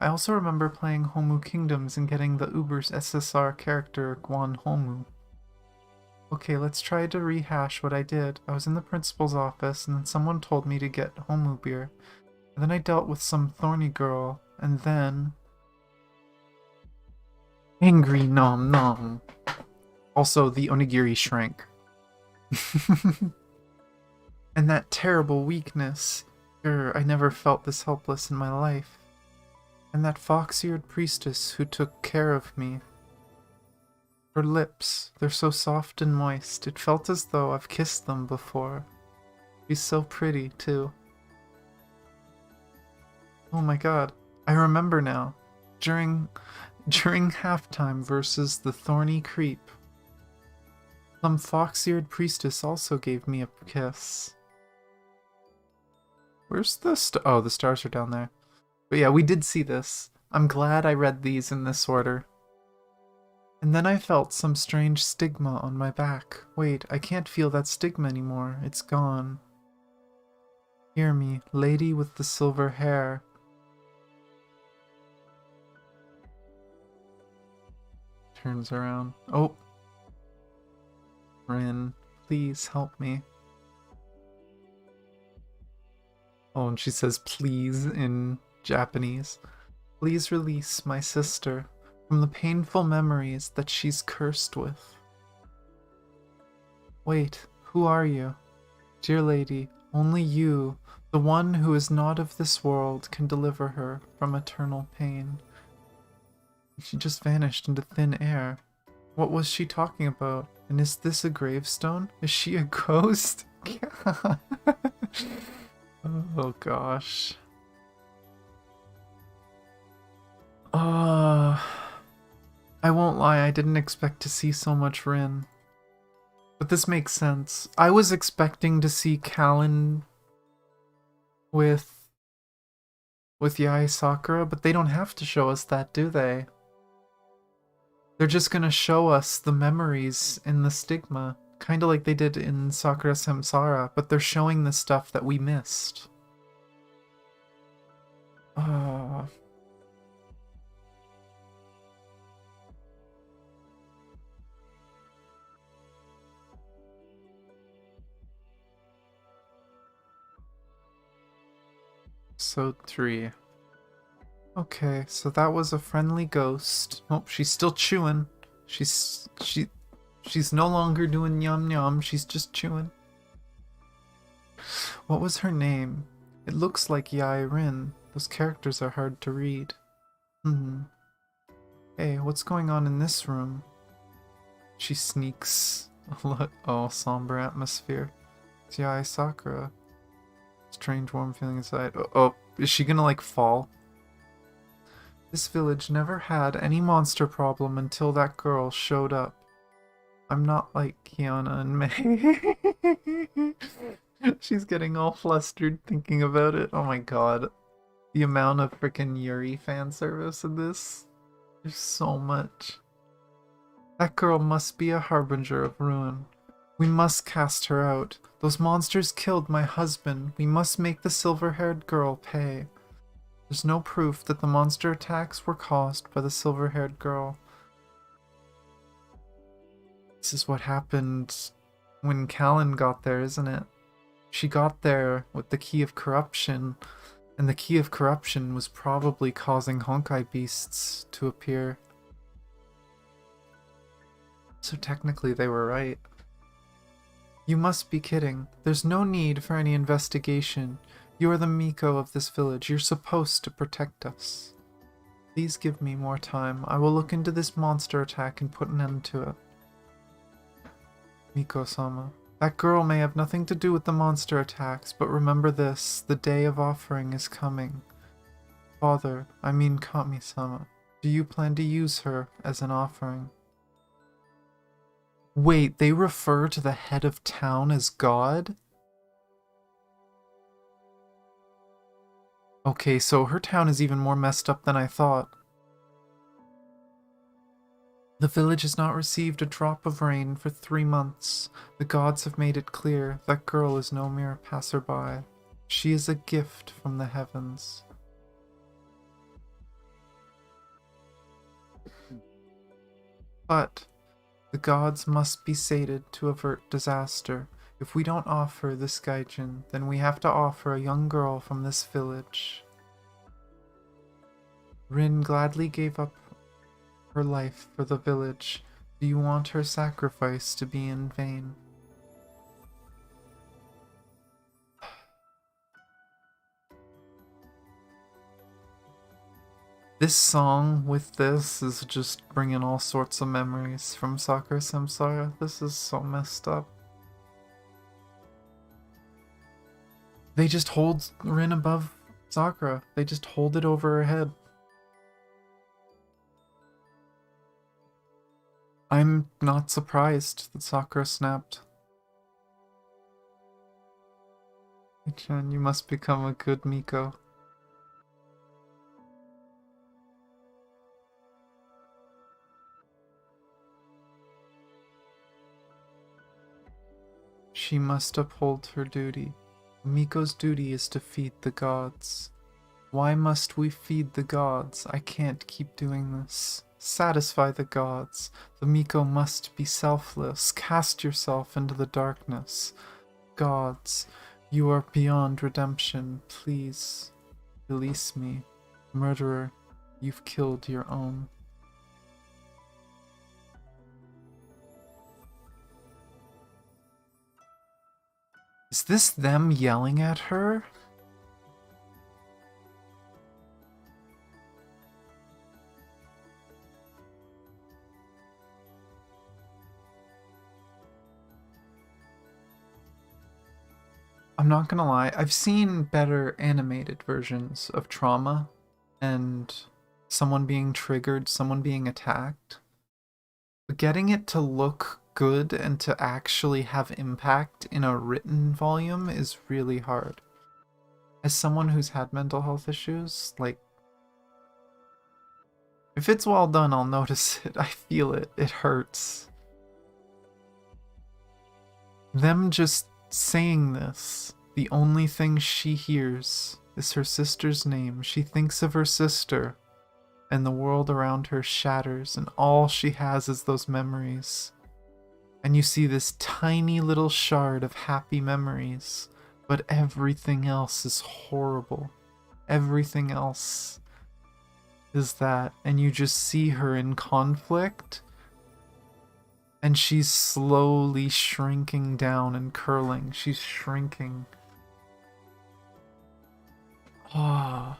I also remember playing Homu Kingdoms and getting the Uber's SSR character Guan Homu. Okay, let's try to rehash what I did. I was in the principal's office, and then someone told me to get Homu beer. And then I dealt with some thorny girl, and then... Angry nom nom. Also, the onigiri shrank. And that terrible weakness. I never felt this helpless in my life. And that fox-eared priestess who took care of me. Her lips, they're so soft and moist. It felt as though I've kissed them before. She's so pretty, too. Oh my god. I remember now. During halftime versus the thorny creep, some fox-eared priestess also gave me a kiss. Where's the oh, the stars are down there. But yeah, we did see this. I'm glad I read these in this order. And then I felt some strange stigma on my back. Wait, I can't feel that stigma anymore. It's gone. Hear me, lady with the silver hair. Turns around. Oh. Rin, please help me. Oh, and she says please in Japanese. Please release my sister from the painful memories that she's cursed with. Wait, who are you? Dear lady, only you, the one who is not of this world, can deliver her from eternal pain. She just vanished into thin air. What was she talking about? And is this a gravestone? Is she a ghost? Oh gosh. I won't lie, I didn't expect to see so much Rin. But this makes sense. I was expecting to see Kallen with Yae Sakura, but they don't have to show us that, do they? They're just gonna show us the memories in the stigma, kinda like they did in Sakura Samsara, but they're showing the stuff that we missed. Episode 3. Okay, so that was a friendly ghost. Oh, she's still chewing. She's She's no longer doing yum yum, she's just chewing. What was her name? It looks like Yai Rin. Those characters are hard to read. Hey, what's going on in this room? She sneaks. Oh, somber atmosphere. It's Yai Sakura. Strange warm feeling inside. Oh, is she gonna like fall? This village never had any monster problem until that girl showed up. I'm not like Kiana and May. She's getting all flustered thinking about it. Oh my god. The amount of freaking Yuri fan service in this. There's so much. That girl must be a harbinger of ruin. We must cast her out. Those monsters killed my husband. We must make the silver-haired girl pay. There's no proof that the monster attacks were caused by the silver-haired girl. This is what happened when Kallen got there, isn't it? She got there with the key of corruption, and the key of corruption was probably causing Honkai beasts to appear. So technically they were right. You must be kidding. There's no need for any investigation. You are the Miko of this village. You're supposed to protect us. Please give me more time. I will look into this monster attack and put an end to it. Miko-sama. That girl may have nothing to do with the monster attacks, but remember this, the day of offering is coming. Father, I mean Kami-sama, do you plan to use her as an offering? Wait, they refer to the head of town as God? Okay, so her town is even more messed up than I thought. The village has not received a drop of rain for 3 months. The gods have made it clear that girl is no mere passerby. She is a gift from the heavens. But the gods must be sated to avert disaster. If we don't offer this gaijin, then we have to offer a young girl from this village. Rin gladly gave up her life for the village. Do you want her sacrifice to be in vain? This song with this is just bringing all sorts of memories from Sakura Samsara. This is so messed up. They just hold Rin above Sakura. They just hold it over her head. I'm not surprised that Sakura snapped. Chan, you must become a good Miko. She must uphold her duty. Miko's duty is to feed the gods. Why must we feed the gods? I can't keep doing this. Satisfy the gods. The Miko must be selfless. Cast yourself into the darkness. Gods, you are beyond redemption. Please, release me. Murderer, you've killed your own. Is this them yelling at her? I'm not gonna lie, I've seen better animated versions of trauma and someone being triggered, someone being attacked. But getting it to look good and to actually have impact in a written volume is really hard. As someone who's had mental health issues, like, if it's well done, I'll notice it. I feel it. It hurts. Them just saying this, the only thing she hears is her sister's name. She thinks of her sister, and the world around her shatters, and all she has is those memories. And you see this tiny little shard of happy memories, but everything else is horrible. Everything else is that, and you just see her in conflict, And she's slowly shrinking down and curling. She's shrinking. Ah.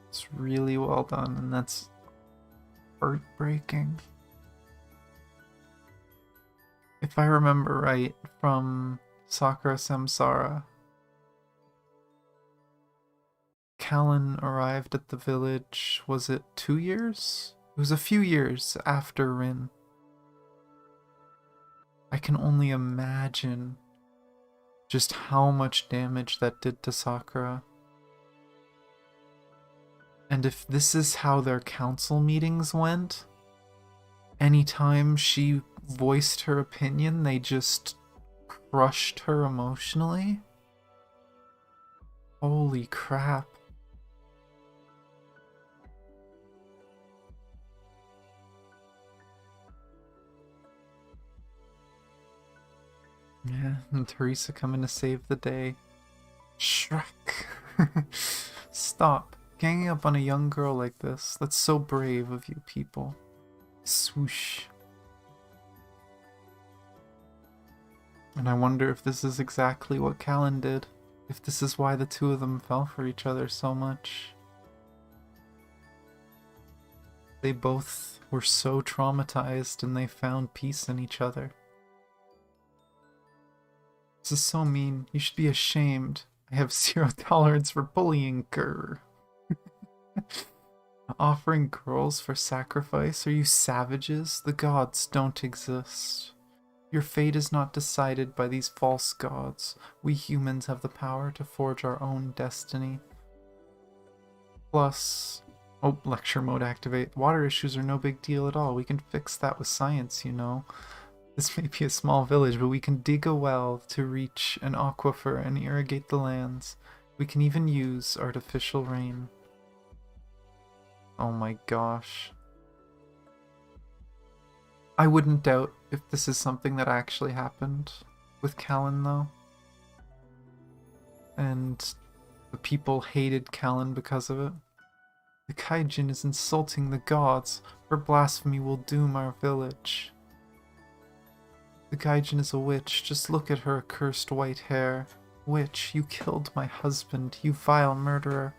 It's really well done, and that's heartbreaking. If I remember right from Sakura Samsara, Kallen arrived at the village, was it 2 years? It was a few years after Rin. I can only imagine just how much damage that did to Sakura. And if this is how their council meetings went, anytime she voiced her opinion, they just crushed her emotionally. Holy crap. Yeah, and Teresa coming to save the day. Shrek. Stop. Ganging up on a young girl like this. That's so brave of you people. Swoosh. And I wonder if this is exactly what Kallen did. If this is why the two of them fell for each other so much. They both were so traumatized and they found peace in each other. This is so mean. You should be ashamed. I have 0 tolerance for bullying, grr. Offering girls for sacrifice? Are you savages? The gods don't exist. Your fate is not decided by these false gods. We humans have the power to forge our own destiny. Plus... Oh, lecture mode activate. Water issues are no big deal at all. We can fix that with science, you know. This may be a small village, but we can dig a well to reach an aquifer and irrigate the lands. We can even use artificial rain. Oh my gosh. I wouldn't doubt if this is something that actually happened with Kallen, though. And the people hated Kallen because of it. The Kaijin is insulting the gods. Her blasphemy will doom our village. The Gaijin is a witch. Just look at her accursed white hair. Witch, you killed my husband, you vile murderer.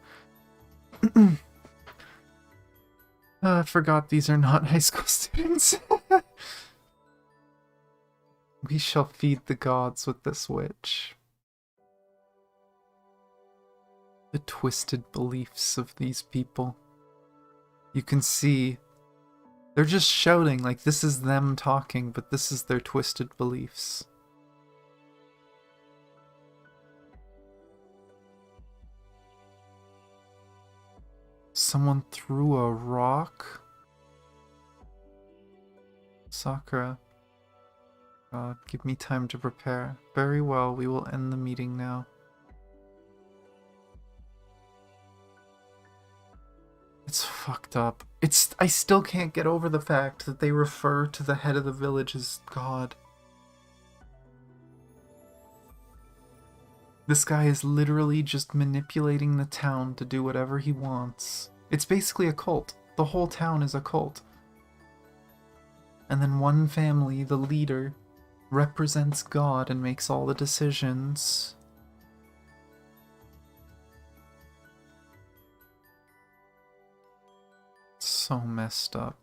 I forgot these are not high school students. We shall feed the gods with this witch. The twisted beliefs of these people. You can see they're just shouting like this is them talking, but this is their twisted beliefs. Someone threw a rock? Sakura. God, give me time to prepare. Very well, we will end the meeting now. It's fucked up. I still can't get over the fact that they refer to the head of the village as God. This guy is literally just manipulating the town to do whatever he wants. It's basically a cult. The whole town is a cult. And then one family, the leader, represents God and makes all the decisions. So messed up.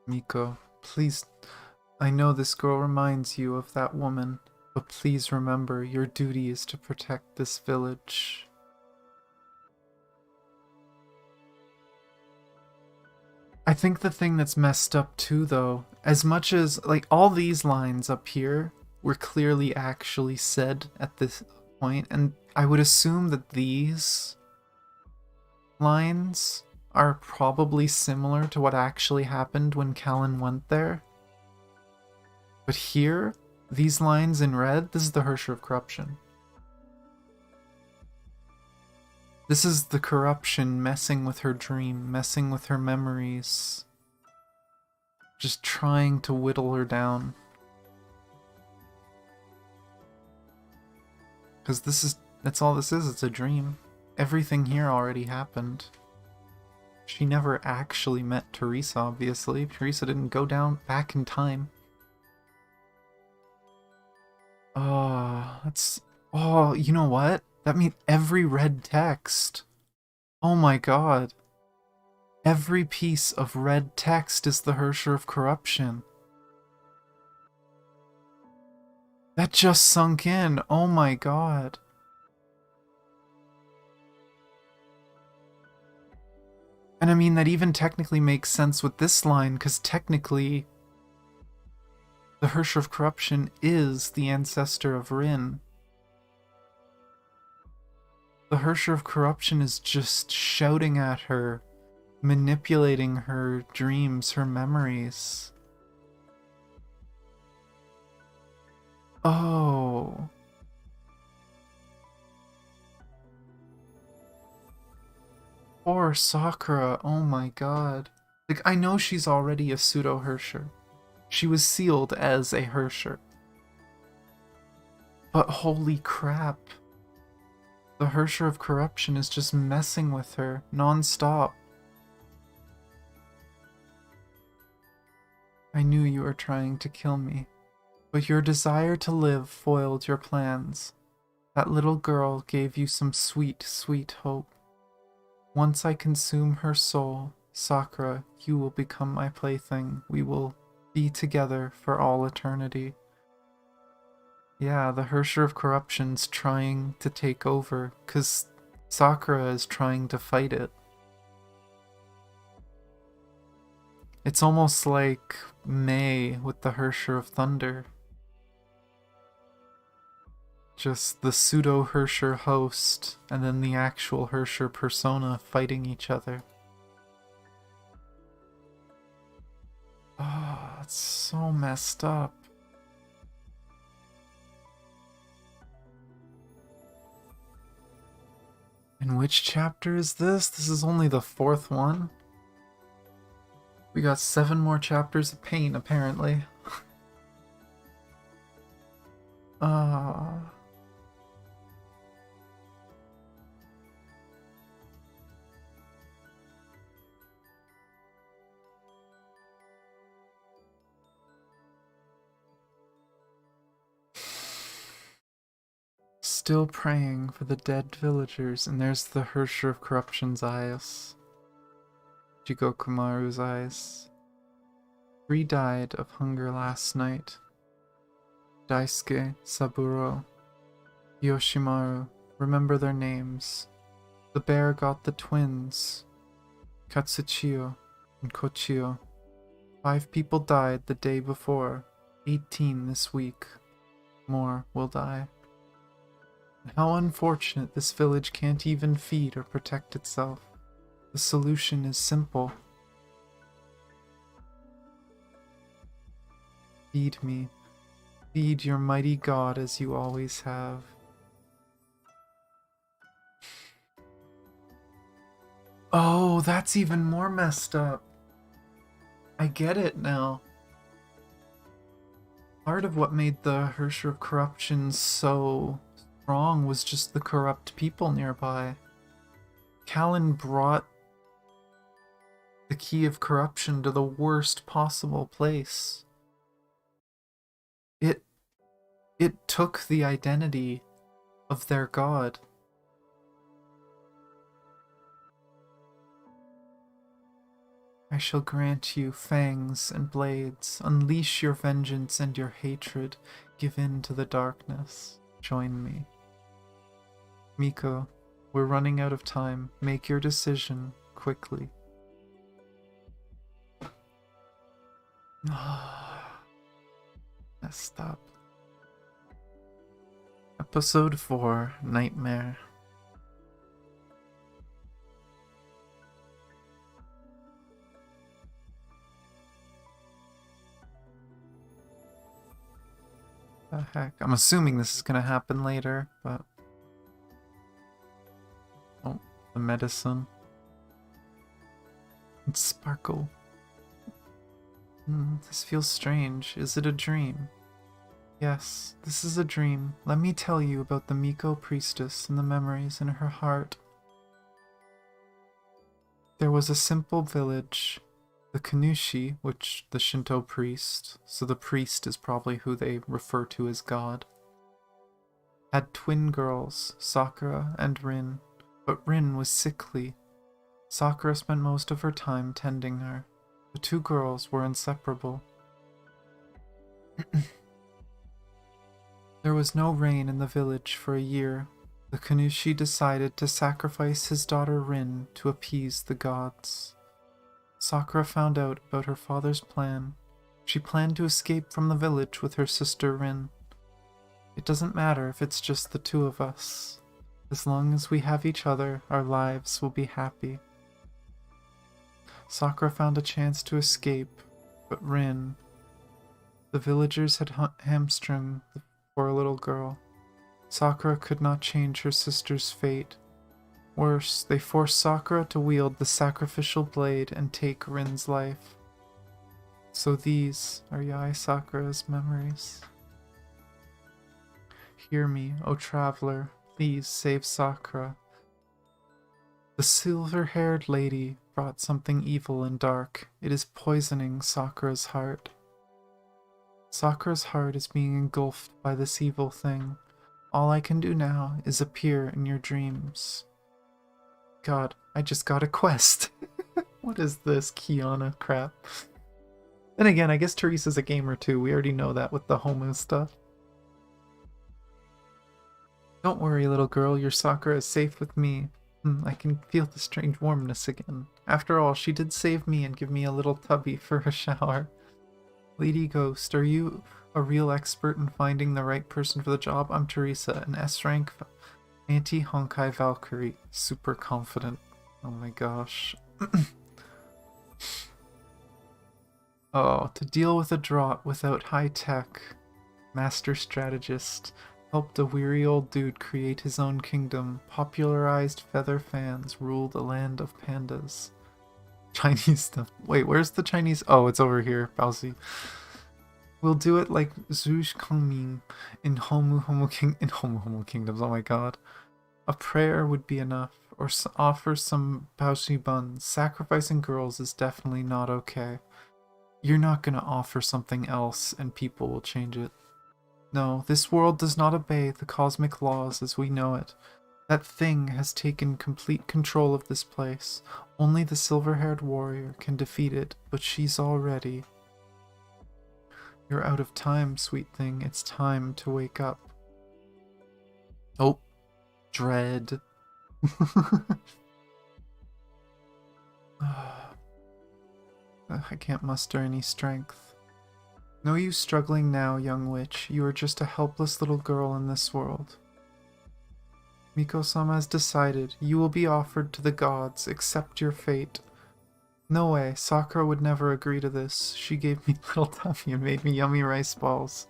Miko, please, I know this girl reminds you of that woman, but please remember your duty is to protect this village. I think the thing that's messed up too, though, as much as, like, all these lines up here were clearly actually said at this point, and I would assume that these lines are probably similar to what actually happened when Kallen went there. But here, these lines in red, this is the Hersher of Corruption. This is the corruption messing with her dream, messing with her memories. Just trying to whittle her down. Because this is That's all this is, it's a dream. Everything here already happened. She never actually met Teresa, obviously. Teresa didn't go down back in time. Oh, that's... Oh, you know what? That means every red text. Oh my god. Every piece of red text is the Hersher of Corruption. That just sunk in. Oh my god. And I mean, that even technically makes sense with this line, because technically, the Hersher of Corruption is the ancestor of Rin. The Hersher of Corruption is just shouting at her, manipulating her dreams, her memories. Oh. Poor Sakura, oh my god. Like, I know she's already a pseudo-Hersher. She was sealed as a Hersher. But holy crap. The Hersher of Corruption is just messing with her non-stop. I knew you were trying to kill me, but your desire to live foiled your plans. That little girl gave you some sweet, sweet hope. Once I consume her soul, Sakura, you will become my plaything. We will be together for all eternity. Yeah, the Hersher of Corruption's trying to take over, because Sakura is trying to fight it. It's almost like May with the Hersher of Thunder. Just the pseudo-Hersher host, and then the actual Hersher persona fighting each other. Oh, it's so messed up. And which chapter is this? This is only the 4th one. We got 7 more chapters of pain, apparently. Ah. Still praying for the dead villagers, and there's the Hersher of Corruption's eyes. Jigokumaru's eyes. 3 died of hunger last night. Daisuke, Saburo, Yoshimaru, remember their names. The bear got the twins, Katsuchiyo and Kochiyo. 5 people died the day before, 18 this week. More will die. How unfortunate this village can't even feed or protect itself. The solution is simple. Feed me. Feed your mighty god as you always have. Oh, that's even more messed up. I get it now. Part of what made the Hersher of Corruption so strong was just the corrupt people nearby. Kallen brought the key of corruption to the worst possible place. It took the identity of their god. I shall grant you fangs and blades. Unleash your vengeance and your hatred. Give in to the darkness. Join me. Miko, we're running out of time. Make your decision quickly. Messed up. Episode 4, Nightmare. The heck? I'm assuming this is gonna happen later, but... Oh, the medicine. It's sparkle. This feels strange. Is it a dream? Yes, this is a dream. Let me tell you about the Miko priestess and the memories in her heart. There was a simple village. The Kanushi, which the Shinto priest, so the priest is probably who they refer to as God, had twin girls, Sakura and Rin, but Rin was sickly. Sakura spent most of her time tending her. The two girls were inseparable. There was no rain in the village for a year. The Kanushi decided to sacrifice his daughter Rin to appease the gods. Sakura found out about her father's plan. She planned to escape from the village with her sister Rin. It doesn't matter if it's just the two of us. As long as we have each other, our lives will be happy. Sakura found a chance to escape, but Rin... The villagers had hamstrung the poor little girl. Sakura could not change her sister's fate. Worse, they forced Sakura to wield the sacrificial blade and take Rin's life. So these are Yae Sakura's memories. Hear me, O traveler, please save Sakura. The silver-haired lady brought something evil and dark. It is poisoning Sakura's heart. Sakura's heart is being engulfed by this evil thing. All I can do now is appear in your dreams. God, I just got a quest. What is this Kiana crap? Then again, I guess Teresa's a gamer too. We already know that with the Homu stuff. Don't worry, little girl. Your Sakura is safe with me. I can feel the strange warmness again. After all, she did save me and give me a little tubby for a shower. Lady Ghost, are you a real expert in finding the right person for the job? I'm Teresa, an S-rank anti-Honkai Valkyrie. Super confident. Oh my gosh. Oh, to deal with a drought without high-tech. Master strategist. Helped a weary old dude create his own kingdom. Popularized feather fans. Ruled a land of pandas. Chinese stuff. Wait, where's the Chinese? Oh, it's over here. Baozi. We'll do it like Zhuge Kongming in Homu Kingdoms. Oh my god. A prayer would be enough. Or offer some Baozi buns. Sacrificing girls is definitely not okay. You're not gonna offer something else and people will change it. No, this world does not obey the cosmic laws as we know it. That thing has taken complete control of this place. Only the silver-haired warrior can defeat it, but she's already. You're out of time, sweet thing. It's time to wake up. Oh, dread. I can't muster any strength. No use struggling now, young witch. You are just a helpless little girl in this world. Miko-sama has decided. You will be offered to the gods. Accept your fate. No way. Sakura would never agree to this. She gave me little tummy and made me yummy rice balls.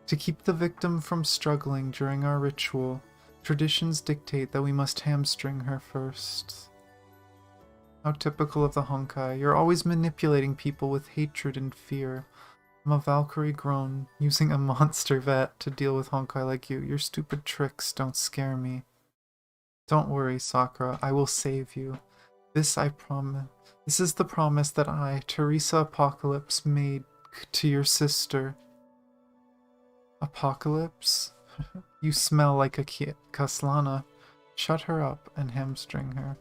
To keep the victim from struggling during our ritual, traditions dictate that we must hamstring her first. How typical of the Honkai. You're always manipulating people with hatred and fear. I'm a Valkyrie grown, using a monster vat to deal with Honkai like you. Your stupid tricks don't scare me. Don't worry, Sakura. I will save you. This I promise. This is the promise that I, Teresa Apocalypse, made to your sister. Apocalypse? You smell like a Kaslana. Shut her up and hamstring her.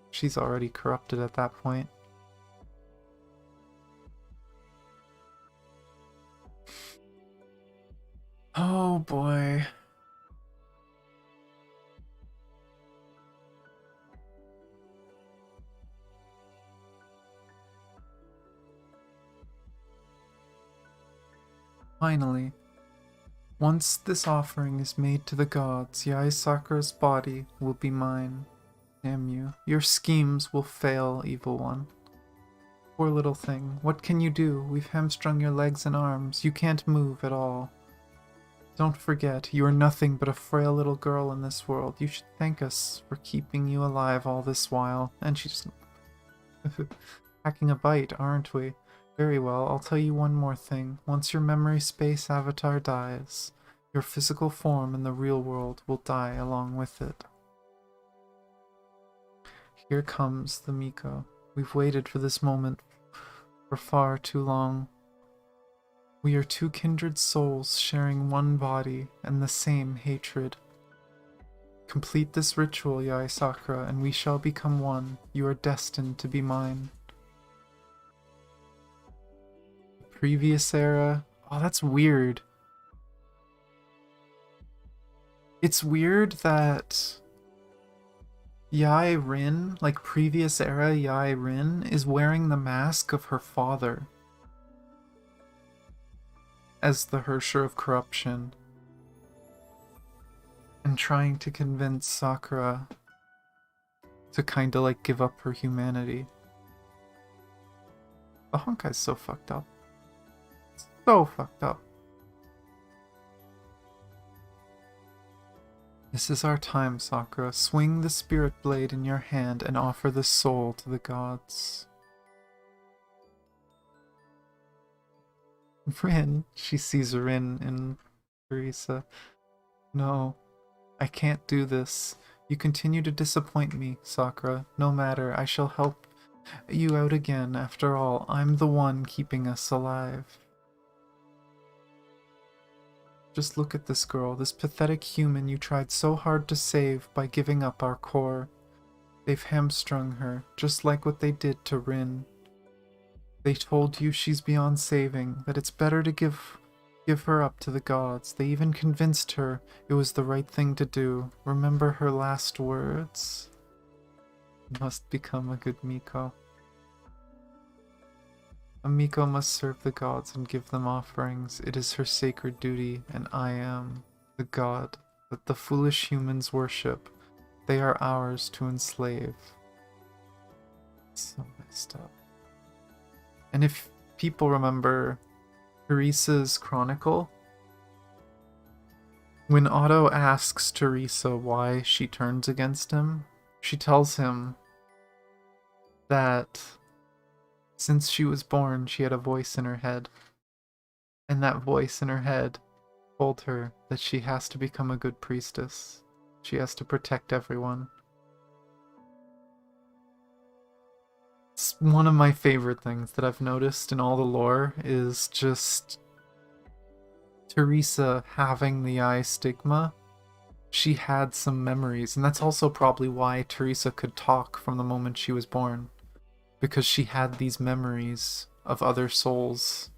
She's already corrupted at that point. Oh boy. Finally. Once this offering is made to the gods, Yae Sakura's body will be mine. Damn you. Your schemes will fail, evil one. Poor little thing. What can you do? We've hamstrung your legs and arms. You can't move at all. Don't forget, you are nothing but a frail little girl in this world. You should thank us for keeping you alive all this while. And she's packing a bite, aren't we? Very well, I'll tell you one more thing. Once your memory space avatar dies, your physical form in the real world will die along with it. Here comes the Miko. We've waited for this moment for far too long. We are two kindred souls sharing one body and the same hatred. Complete this ritual, Yae Sakura, and we shall become one. You are destined to be mine. Previous era. Oh, that's weird. It's weird that Yae Rin, like previous era Yae Rin, is wearing the mask of her father as the Hersher of Corruption and trying to convince Sakura to kinda like give up her humanity. The Honkai's so fucked up. So fucked up. This is our time, Sakura. Swing the spirit blade in your hand and offer the soul to the gods. Rin, she sees Rin in Teresa. No, I can't do this. You continue to disappoint me, Sakura. No matter, I shall help you out again. After all, I'm the one keeping us alive. Just look at this girl, this pathetic human you tried so hard to save by giving up our core. They've hamstrung her, just like what they did to Rin. They told you she's beyond saving, that it's better to give her up to the gods. They even convinced her it was the right thing to do. Remember her last words? Must become a good Miko. A Miko must serve the gods and give them offerings. It is her sacred duty, and I am the god that the foolish humans worship. They are ours to enslave. So messed up. And if people remember Teresa's Chronicle, when Otto asks Teresa why she turns against him, she tells him that since she was born, she had a voice in her head. And that voice in her head told her that she has to become a good priestess. She has to protect everyone. It's one of my favorite things that I've noticed in all the lore is just Teresa having the eye stigma. She had some memories, and that's also probably why Teresa could talk from the moment she was born. Because she had these memories of other souls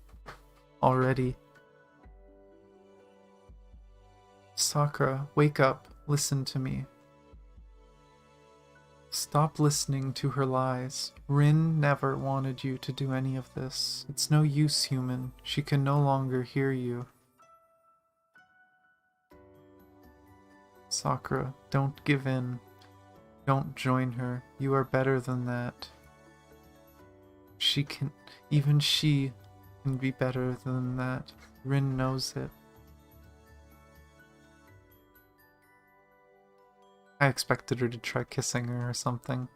already. Sakura, wake up. Listen to me. Stop listening to her lies. Rin never wanted you to do any of this. It's no use, human. She can no longer hear you. Sakura, don't give in. Don't join her. You are better than that. Even she can be better than that. Rin knows it. I expected her to try kissing her or something.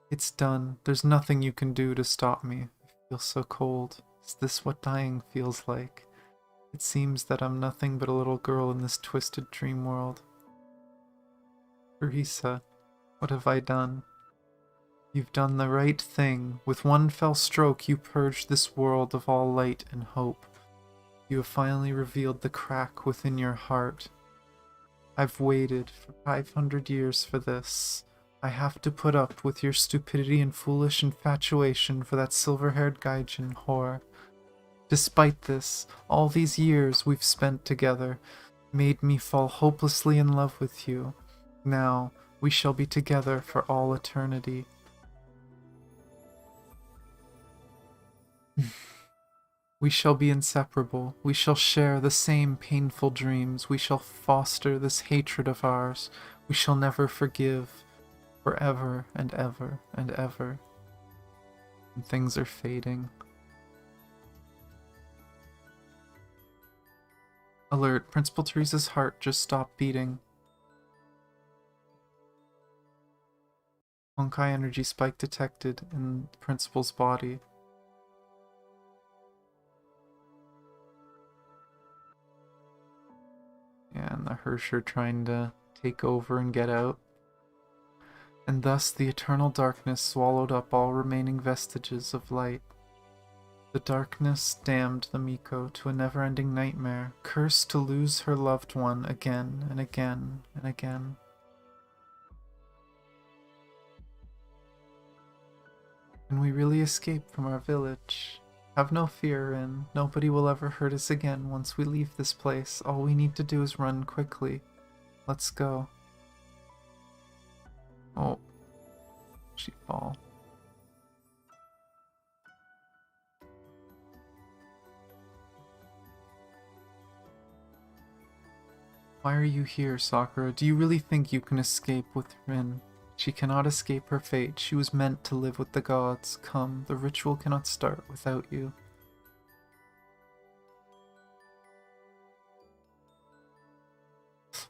It's done. There's nothing you can do to stop me. I feel so cold. Is this what dying feels like? It seems that I'm nothing but a little girl in this twisted dream world. Teresa, what have I done? You've done the right thing. With one fell stroke, you purged this world of all light and hope. You have finally revealed the crack within your heart. I've waited for 500 years for this. I have to put up with your stupidity and foolish infatuation for that silver-haired gaijin whore. Despite this, all these years we've spent together made me fall hopelessly in love with you. Now, we shall be together for all eternity. We shall be inseparable. We shall share the same painful dreams. We shall foster this hatred of ours. We shall never forgive. Forever and ever and ever. And things are fading. Alert. Principal Teresa's heart just stopped beating. Honkai energy spike detected in the principal's body. Yeah, and the Hersher trying to take over and get out. And thus the eternal darkness swallowed up all remaining vestiges of light. The darkness damned the Miko to a never-ending nightmare, cursed to lose her loved one again and again and again. Can we really escape from our village? Have no fear, Rin. Nobody will ever hurt us again once we leave this place. All we need to do is run quickly. Let's go. Oh. She fall. Why are you here, Sakura? Do you really think you can escape with Rin? She cannot escape her fate. She was meant to live with the gods. Come, the ritual cannot start without you.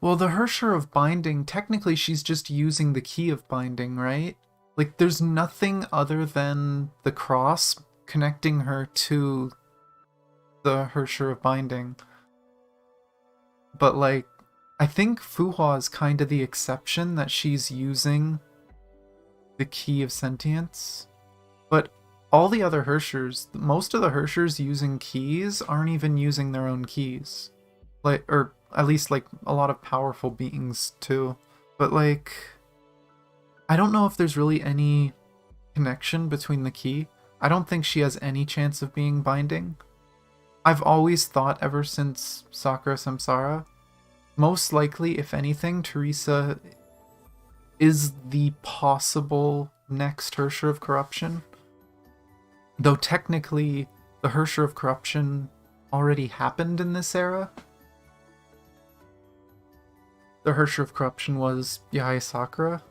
Well, the Hersher of Binding, technically she's just using the key of binding, right? Like, there's nothing other than the cross connecting her to the Hersher of Binding. But, like, I think Fuhua is kind of the exception that she's using the key of sentience. But all the other Hershers, most of the Hershers using keys aren't even using their own keys. Like, or at least, like, a lot of powerful beings, too. But, like, I don't know if there's really any connection between the key. I don't think she has any chance of being binding. I've always thought ever since Sakura Samsara, most likely, if anything, Teresa is the possible next Hersher of Corruption. Though technically, the Hersher of Corruption already happened in this era. The Hersher of Corruption was Yae Sakura.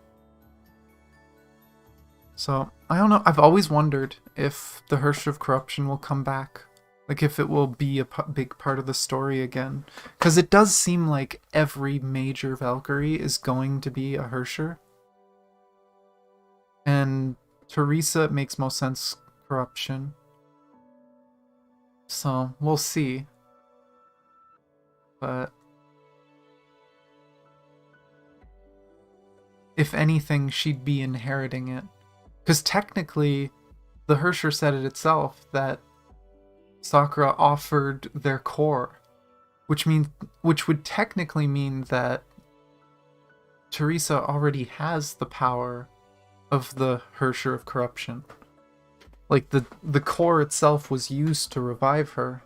So, I don't know. I've always wondered if the Hersher of Corruption will come back. Like, if it will be a big part of the story again. Because it does seem like every major Valkyrie is going to be a Hersher. And Teresa makes most sense corruption. So, we'll see. But if anything, she'd be inheriting it. Because technically, the Hersher said it itself that Sakura offered their core, which would technically mean that Teresa already has the power of the Hersher of Corruption. Like, the core itself was used to revive her.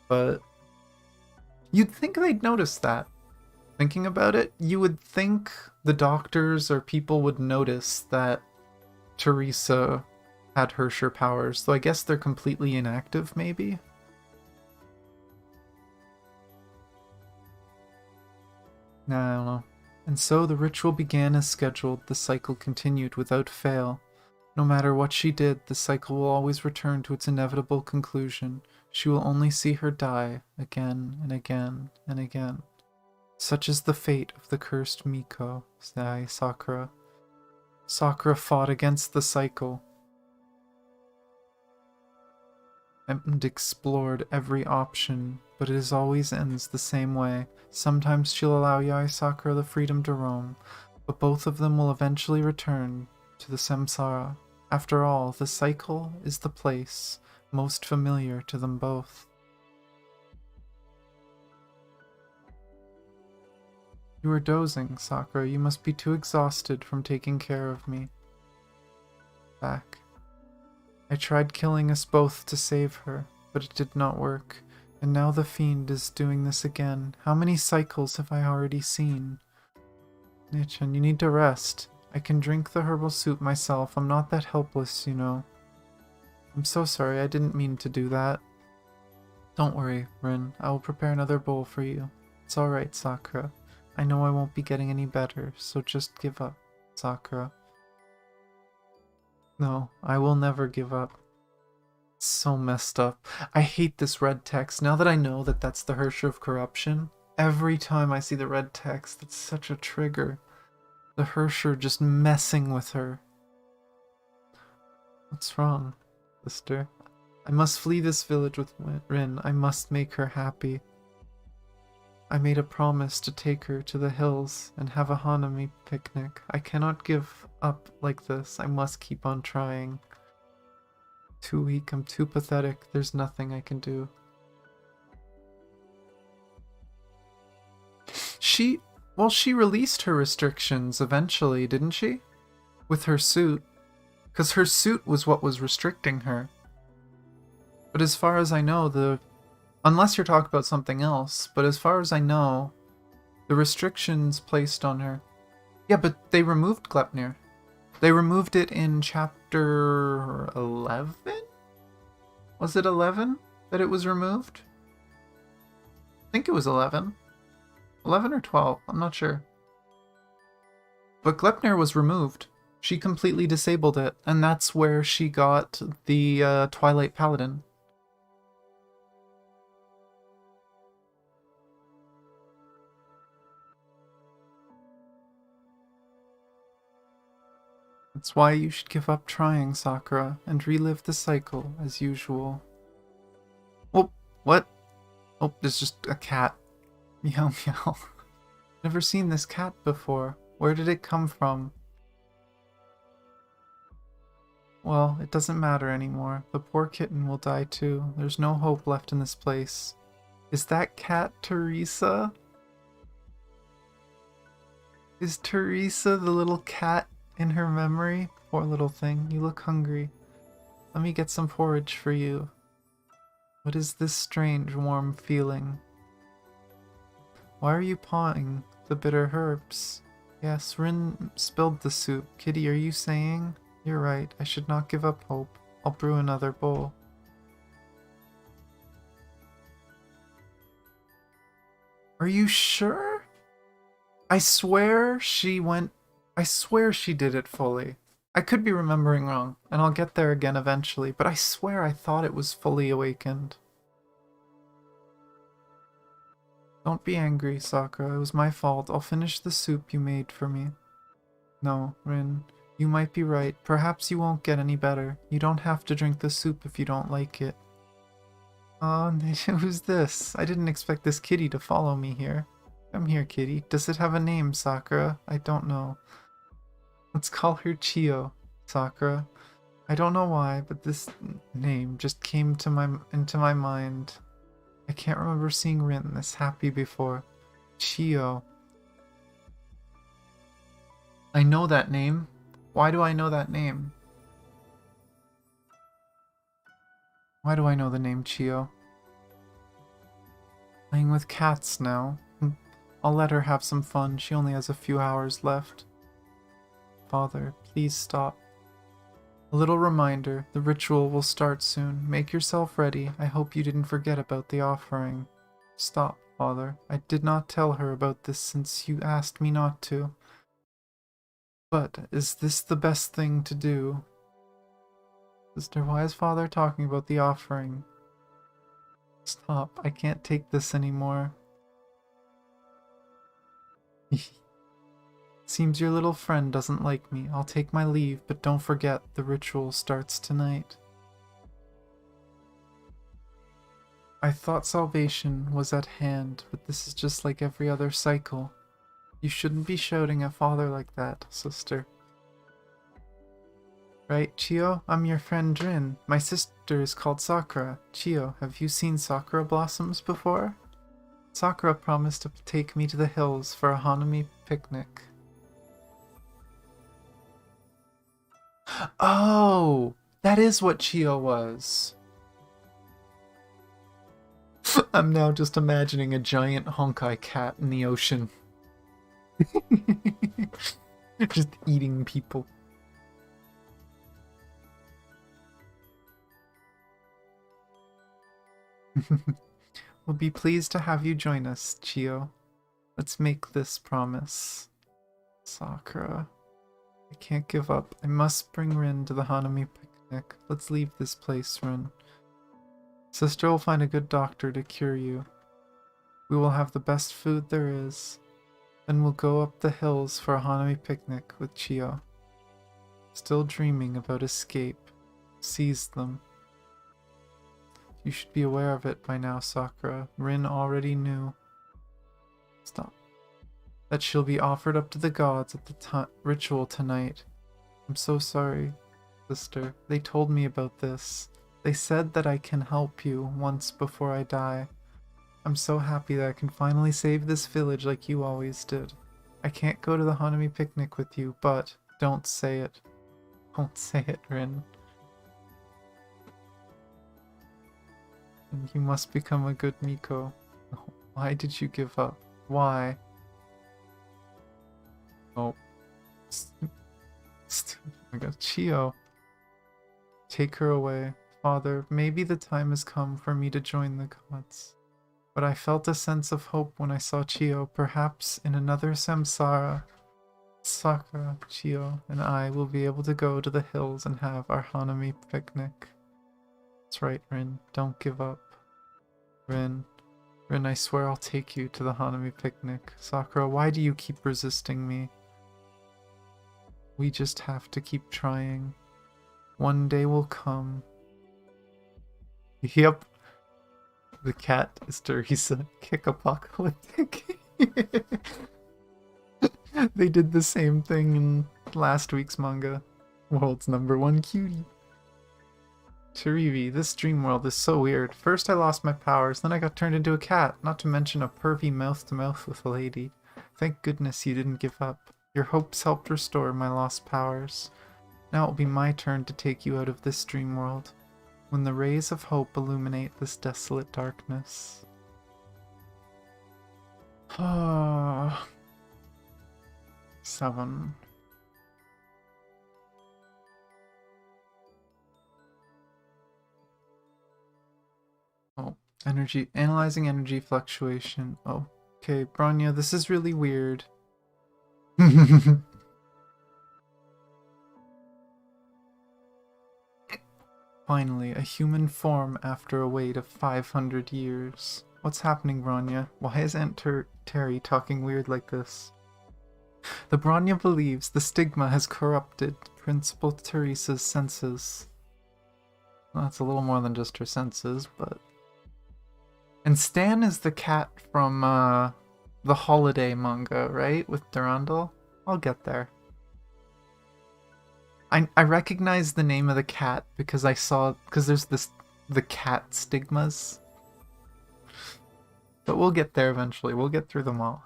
But you'd think they'd notice that. Thinking about it, you would think the doctors or people would notice that Teresa had Hersher powers, though I guess they're completely inactive, maybe? Nah, I don't know. And so the ritual began as scheduled, the cycle continued without fail. No matter what she did, the cycle will always return to its inevitable conclusion. She will only see her die, again and again and again. Such is the fate of the cursed Miko, sighed Sakura. Sakura fought against the cycle and explored every option, but it always ends the same way. Sometimes she'll allow Yae Sakura the freedom to roam, but both of them will eventually return to the samsara. After all, the cycle is the place most familiar to them both. You are dozing, Sakura. You must be too exhausted from taking care of me. Back. I tried killing us both to save her, but it did not work. And now the fiend is doing this again. How many cycles have I already seen? Nichan, you need to rest. I can drink the herbal soup myself. I'm not that helpless, you know. I'm so sorry. I didn't mean to do that. Don't worry, Rin. I will prepare another bowl for you. It's alright, Sakura. I know I won't be getting any better, so just give up, Sakura. No, I will never give up. It's so messed up. I hate this red text. Now that I know that that's the Hersher of Corruption, every time I see the red text, it's such a trigger. The Hersher just messing with her. What's wrong, sister? I must flee this village with Rin. I must make her happy. I made a promise to take her to the hills and have a Hanami picnic. I cannot give up like this. I must keep on trying. Too weak, I'm too pathetic. There's nothing I can do. She released her restrictions eventually, didn't she? With her suit. Because her suit was what was restricting her. But as far as I know, unless you're talking about something else, but as far as I know, the restrictions placed on her... Yeah, but they removed Glepnir. They removed it in chapter 11? Was it 11 that it was removed? I think it was 11. 11 or 12, I'm not sure. But Glepnir was removed. She completely disabled it, and that's where she got the Twilight Paladin. That's why you should give up trying, Sakura, and relive the cycle as usual. Oh, what? Oh, there's just a cat. Meow meow. Never seen this cat before. Where did it come from? Well, it doesn't matter anymore. The poor kitten will die too. There's no hope left in this place. Is that cat Teresa? Is Teresa the little cat in her memory? Poor little thing, you look hungry. Let me get some porridge for you. What is this strange, warm feeling? Why are you pawing the bitter herbs? Yes, Rin spilled the soup. Kitty, are you saying? You're right, I should not give up hope. I'll brew another bowl. Are you sure? I swear she did it fully. I could be remembering wrong, and I'll get there again eventually, but I swear I thought it was fully awakened. Don't be angry, Sakura. It was my fault. I'll finish the soup you made for me. No, Rin, you might be right. Perhaps you won't get any better. You don't have to drink the soup if you don't like it. Oh, who's this? I didn't expect this kitty to follow me here. Come here, kitty. Does it have a name, Sakura? I don't know. Let's call her Chio, Sakura. I don't know why, but this name just came to into my mind. I can't remember seeing Rin this happy before. Chio. I know that name. Why do I know that name? Why do I know the name Chio? Playing with cats now. I'll let her have some fun. She only has a few hours left. Father, please stop. A little reminder, the ritual will start soon. Make yourself ready. I hope you didn't forget about the offering. Stop, Father. I did not tell her about this since you asked me not to. But is this the best thing to do? Sister, why is Father talking about the offering? Stop. I can't take this anymore. Seems your little friend doesn't like me. I'll take my leave, but don't forget, the ritual starts tonight. I thought salvation was at hand, but this is just like every other cycle. You shouldn't be shouting at Father like that, sister. Right, Chio? I'm your friend Rin. My sister is called Sakura. Chio, have you seen sakura blossoms before? Sakura promised to take me to the hills for a Hanami picnic. Oh, that is what Chio was. I'm now just imagining a giant Honkai cat in the ocean. Just eating people. We'll be pleased to have you join us, Chio. Let's make this promise. Sakura. I can't give up. I must bring Rin to the Hanami picnic. Let's leave this place, Rin. Sister will find a good doctor to cure you. We will have the best food there is. Then we'll go up the hills for a Hanami picnic with Chio. Still dreaming about escape. Seize them. You should be aware of it by now, Sakura. Rin already knew. that she'll be offered up to the gods at the ritual tonight. I'm so sorry, sister. They told me about this. They said that I can help you once before I die. I'm so happy that I can finally save this village like you always did. I can't go to the Hanami picnic with you, but don't say it. Don't say it, Rin. And you must become a good Miko. Why did you give up? Why? Oh. I got Chio. Take her away. Father, maybe the time has come for me to join the gods. But I felt a sense of hope when I saw Chio. Perhaps in another samsara, Sakura, Chio, and I will be able to go to the hills and have our Hanami picnic. That's right, Rin. Don't give up. Rin, I swear I'll take you to the Hanami picnic. Sakura, why do you keep resisting me? We just have to keep trying. One day will come. Yep. The cat is Teresa. Kick apocalyptic. They did the same thing in last week's manga. World's #1 cutie. Chirivi, this dream world is so weird. First I lost my powers, then I got turned into a cat, not to mention a pervy mouth-to-mouth with a lady. Thank goodness you didn't give up. Your hopes helped restore my lost powers. Now it'll be my turn to take you out of this dream world, when the rays of hope illuminate this desolate darkness. Ah. 7. Oh, energy, analyzing energy fluctuation. Oh, okay, Bronya, this is really weird. Finally, a human form after a wait of 500 years. What's happening, Bronya? Why is Aunt Terry talking weird like this? The Bronya believes the stigma has corrupted Principal Teresa's senses. Well, that's a little more than just her senses, but... And Stan is the cat from the Holiday manga, right? With Durandal? I'll get there. I recognize the name of the cat because there's the cat stigmas. But we'll get there eventually. We'll get through them all.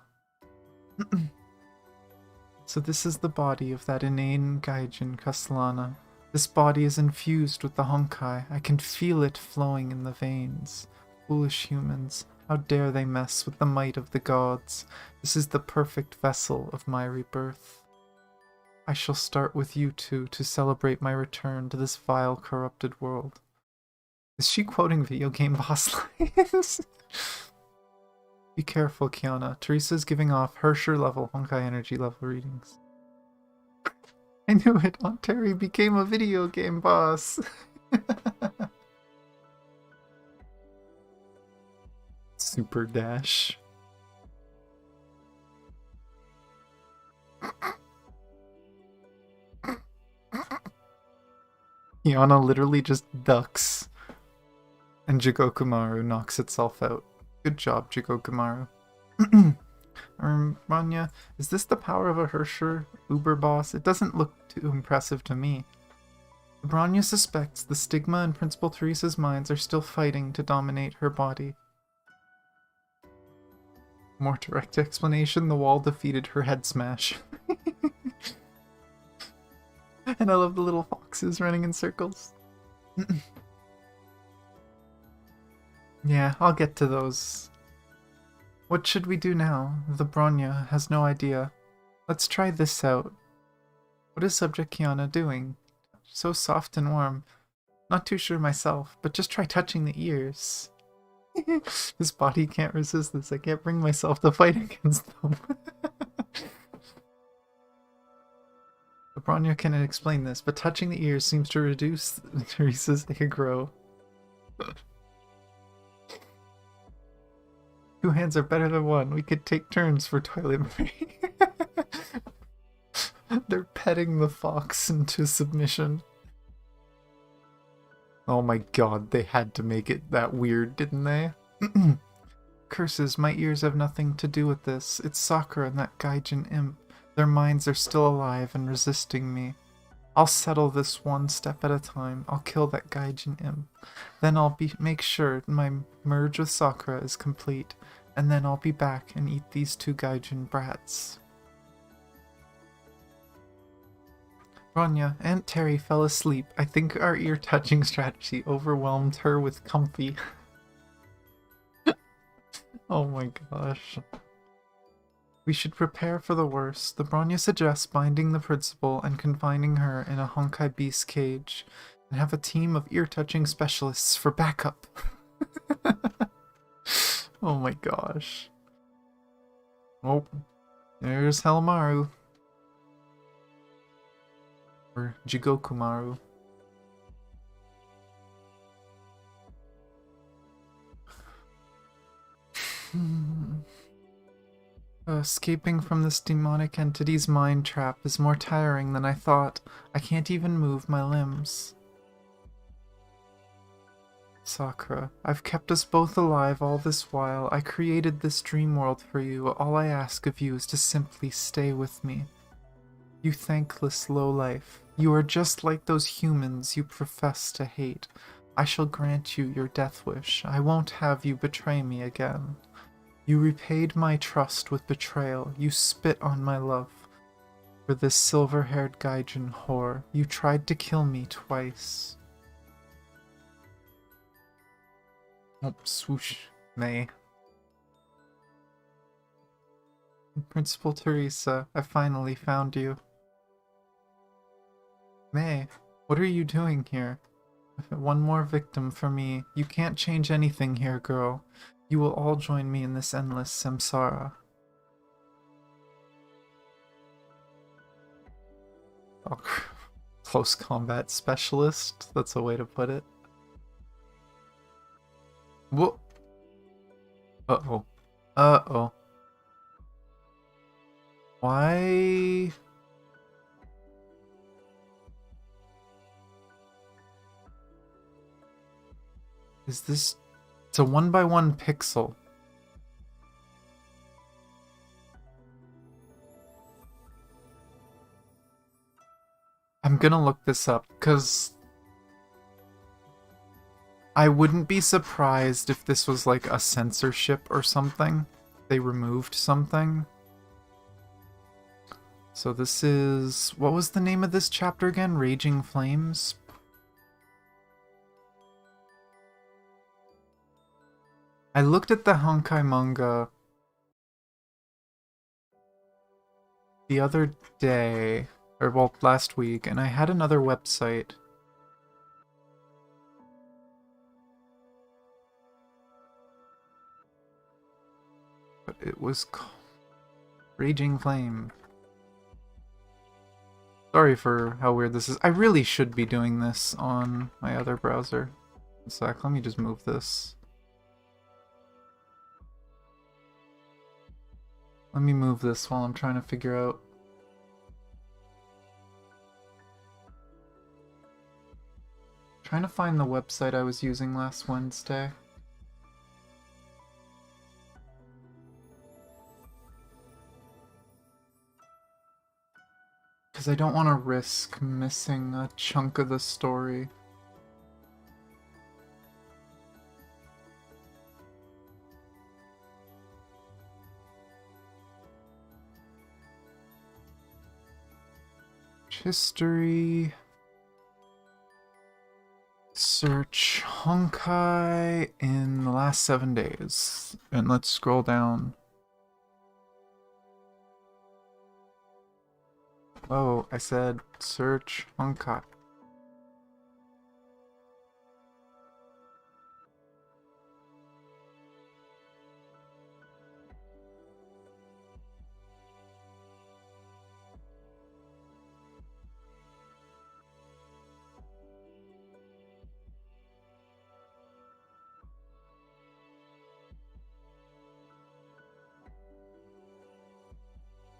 So this is the body of that inane gaijin Kaslana. This body is infused with the Honkai. I can feel it flowing in the veins. Foolish humans. How dare they mess with the might of the gods. This is the perfect vessel of my rebirth. I shall start with you two to celebrate my return to this vile, corrupted world. Is she quoting video game boss lines? Be careful, Kiana. Teresa's giving off Hersher level Honkai energy level readings. I knew it! Aunt Terry became a video game boss! Super dash. Kiana literally just ducks. And Jigokumaru knocks itself out. Good job, Jigokumaru. Manya, is this the power of a Hersher Uber boss? It doesn't look too impressive to me. Bronya suspects the stigma in Principal Teresa's minds are still fighting to dominate her body. More direct explanation, the wall defeated her head smash. And I love the little foxes running in circles. Yeah, I'll get to those. What should we do now? The Bronya has no idea. Let's try this out. What is Subject Kiana doing? So soft and warm. Not too sure myself, but just try touching the ears. This body can't resist this. I can't bring myself to fight against them. The Bronya can explain this, but touching the ears seems to reduce Teresa's aggro. 2 hands are better than 1. We could take turns for toilet break. They're petting the fox into submission. Oh my god, they had to make it that weird, didn't they? Curses, my ears have nothing to do with this. It's Sakura and that Gaijin imp. Their minds are still alive and resisting me. I'll settle this one step at a time. I'll kill that Gaijin imp. Then I'll make sure my merge with Sakura is complete. And then I'll be back and eat these two Gaijin brats. Ronya, Aunt Terry fell asleep. I think our ear-touching strategy overwhelmed her with comfy. Oh my gosh. We should prepare for the worst. The Bronya suggests binding the principal and confining her in a Honkai beast cage, and have a team of ear-touching specialists for backup. Oh my gosh. Oh, there's Helmaru. Or Jigokumaru. Escaping from this demonic entity's mind trap is more tiring than I thought. I can't even move my limbs. Sakura, I've kept us both alive all this while. I created this dream world for you. All I ask of you is to simply stay with me. You thankless lowlife. You are just like those humans you profess to hate. I shall grant you your death wish. I won't have you betray me again. You repaid my trust with betrayal. You spit on my love. For this silver-haired Gaijin whore, you tried to kill me twice. Oh, swoosh. May. Principal Teresa, I finally found you. May, what are you doing here? One more victim for me. You can't change anything here, girl. You will all join me in this endless samsara. Oh, close combat specialist? That's a way to put it. Whoa. Uh-oh. Uh-oh. Why... is this... It's a 1x1 pixel. I'm gonna look this up, because I wouldn't be surprised if this was like a censorship or something. They removed something. So this is... what was the name of this chapter again? Raging Flames? I looked at the Honkai manga the other day, or well, last week, and I had another website. But it was called Raging Flame. Sorry for how weird this is. I really should be doing this on my other browser. One sec, let me just move this. Let me move this while I'm trying to figure out. Trying to find the website I was using last Wednesday. Because I don't want to risk missing a chunk of the story. History. Search Honkai in the last 7 days. And let's scroll down. Oh, I said search Honkai.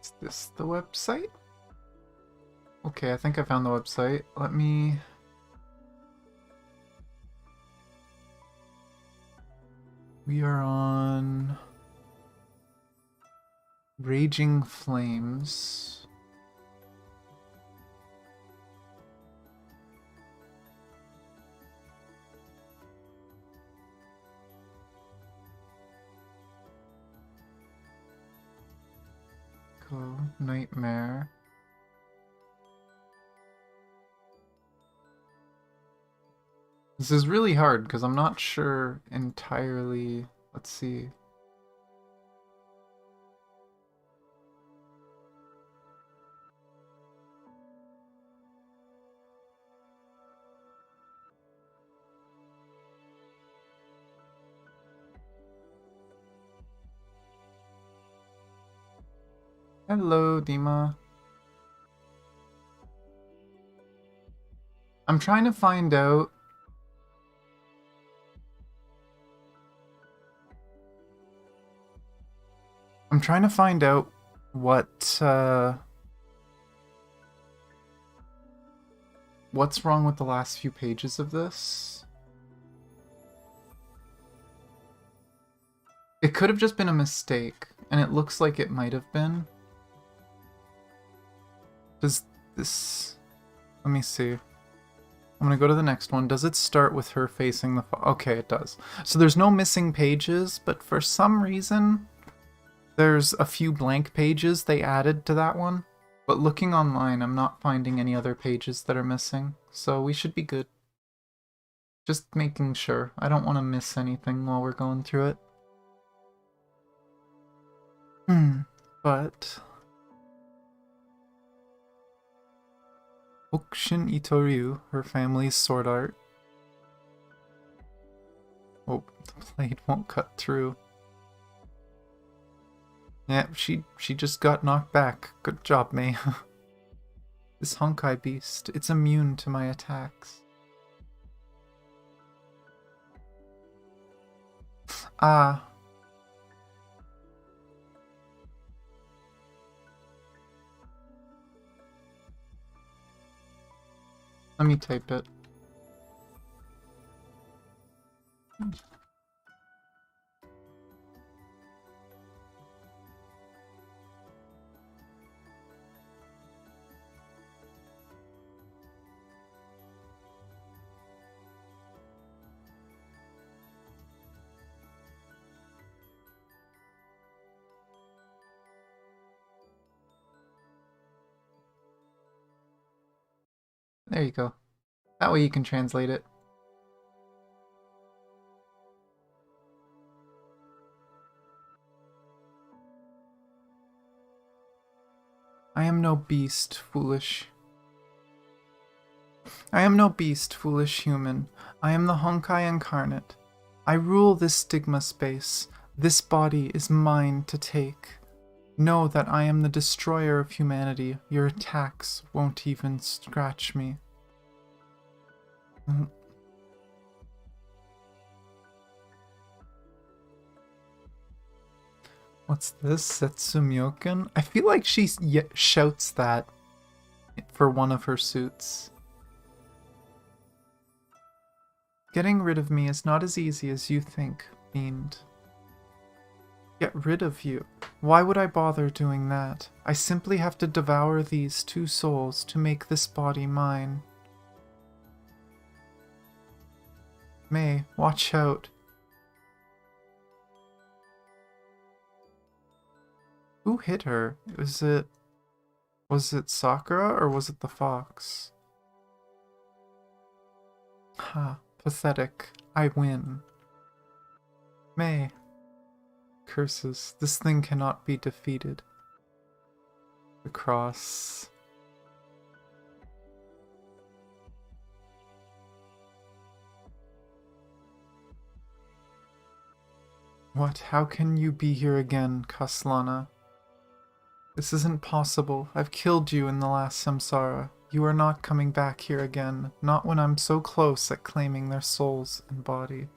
Is this the website? Okay, I think I found the website. Let me... We are on Raging Flames. Go Nightmare. This is really hard because I'm not sure entirely. Let's see. Hello, Dima. I'm trying to find out. I'm trying to find out what's wrong with the last few pages of this. It could have just been a mistake, and it looks like it might have been. Does this... Let me see. I'm gonna go to the next one. Does it start with her facing the... Okay, it does. So there's no missing pages, but for some reason, there's a few blank pages they added to that one. But looking online, I'm not finding any other pages that are missing. So we should be good. Just making sure. I don't want to miss anything while we're going through it. But... Okushin Itoryu, her family's sword art. Oh, the blade won't cut through. Yeah, she just got knocked back. Good job, May. This Honkai beast, it's immune to my attacks. Ah. Let me type it. There you go. That way you can translate it. I am no beast, foolish. I am no beast, foolish human. I am the Honkai incarnate. I rule this stigma space. This body is mine to take. Know that I am the destroyer of humanity. Your attacks won't even scratch me. What's this? Setsumyoken? I feel like she shouts that for one of her suits. Getting rid of me is not as easy as you think, fiend. Get rid of you? Why would I bother doing that? I simply have to devour these two souls to make this body mine. May, watch out. Who hit her? Was it Sakura or was it the fox? Ha, pathetic. I win. May. Curses. This thing cannot be defeated. The cross. What? How can you be here again, Kaslana? This isn't possible. I've killed you in the last samsara. You are not coming back here again, not when I'm so close at claiming their souls and body.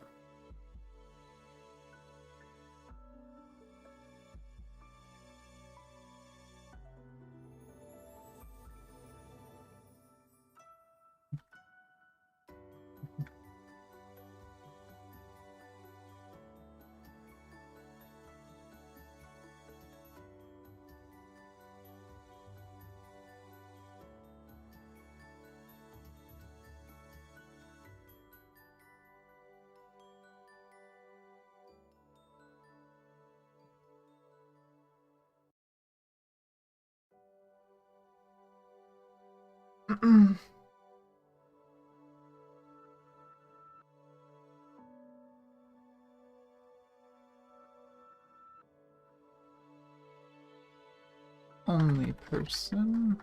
Only person.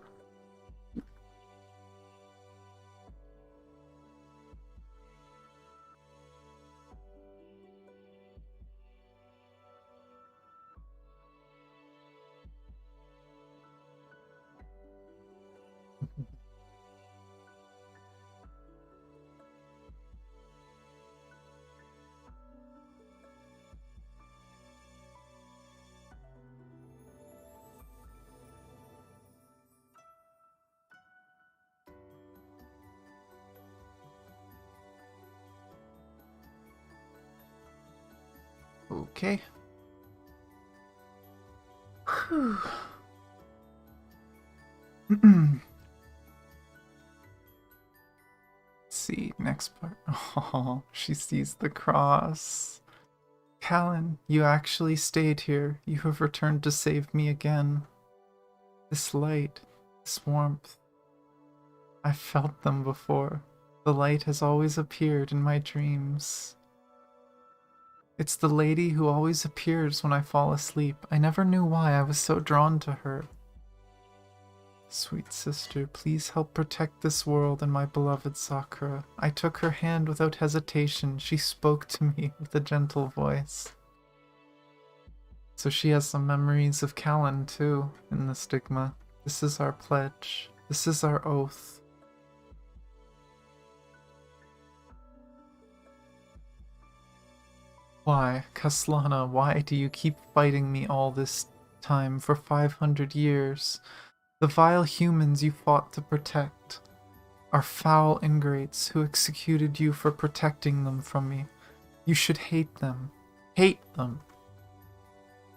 Okay. Whew. Let's see, next part. Oh, she sees the cross. Kallen, you actually stayed here. You have returned to save me again. This light, this warmth. I felt them before. The light has always appeared in my dreams. It's the lady who always appears when I fall asleep. I never knew why I was so drawn to her. Sweet sister, please help protect this world and my beloved Sakura. I took her hand without hesitation. She spoke to me with a gentle voice. So she has some memories of Kallen too, in the stigma. This is our pledge. This is our oath. Why, Kaslana, why do you keep fighting me all this time for 500 years? The vile humans you fought to protect are foul ingrates who executed you for protecting them from me. You should hate them. Hate them.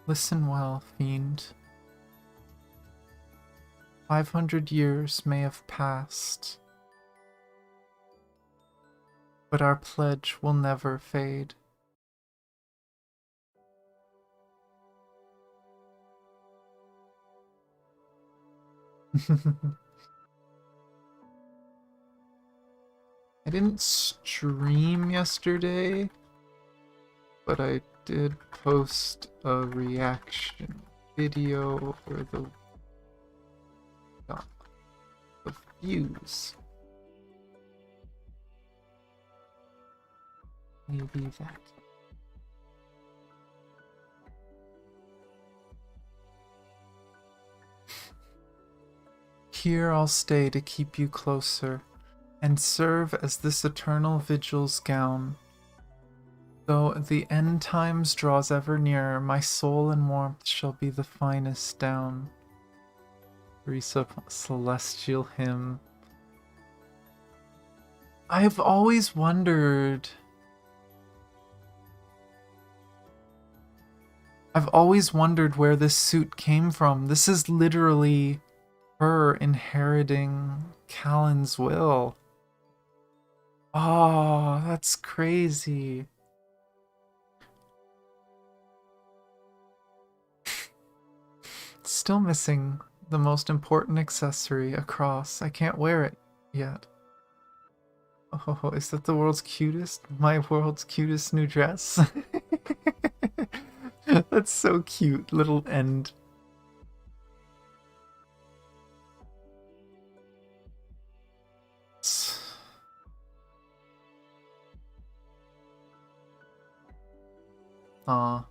Listen well, fiend. 500 years may have passed, but our pledge will never fade. I didn't stream yesterday, but I did post a reaction video for the views. Maybe that. Here I'll stay to keep you closer, and serve as this eternal vigil's gown. Though the end times draws ever nearer, my soul and warmth shall be the finest down. Risa celestial hymn. I've always wondered. Where this suit came from. This is literally her inheriting Kallen's will. Oh, that's crazy. Still missing the most important accessory, a cross. I can't wear it yet. Oh, is that the world's cutest? My world's cutest new dress? That's so cute. Little end. Aw.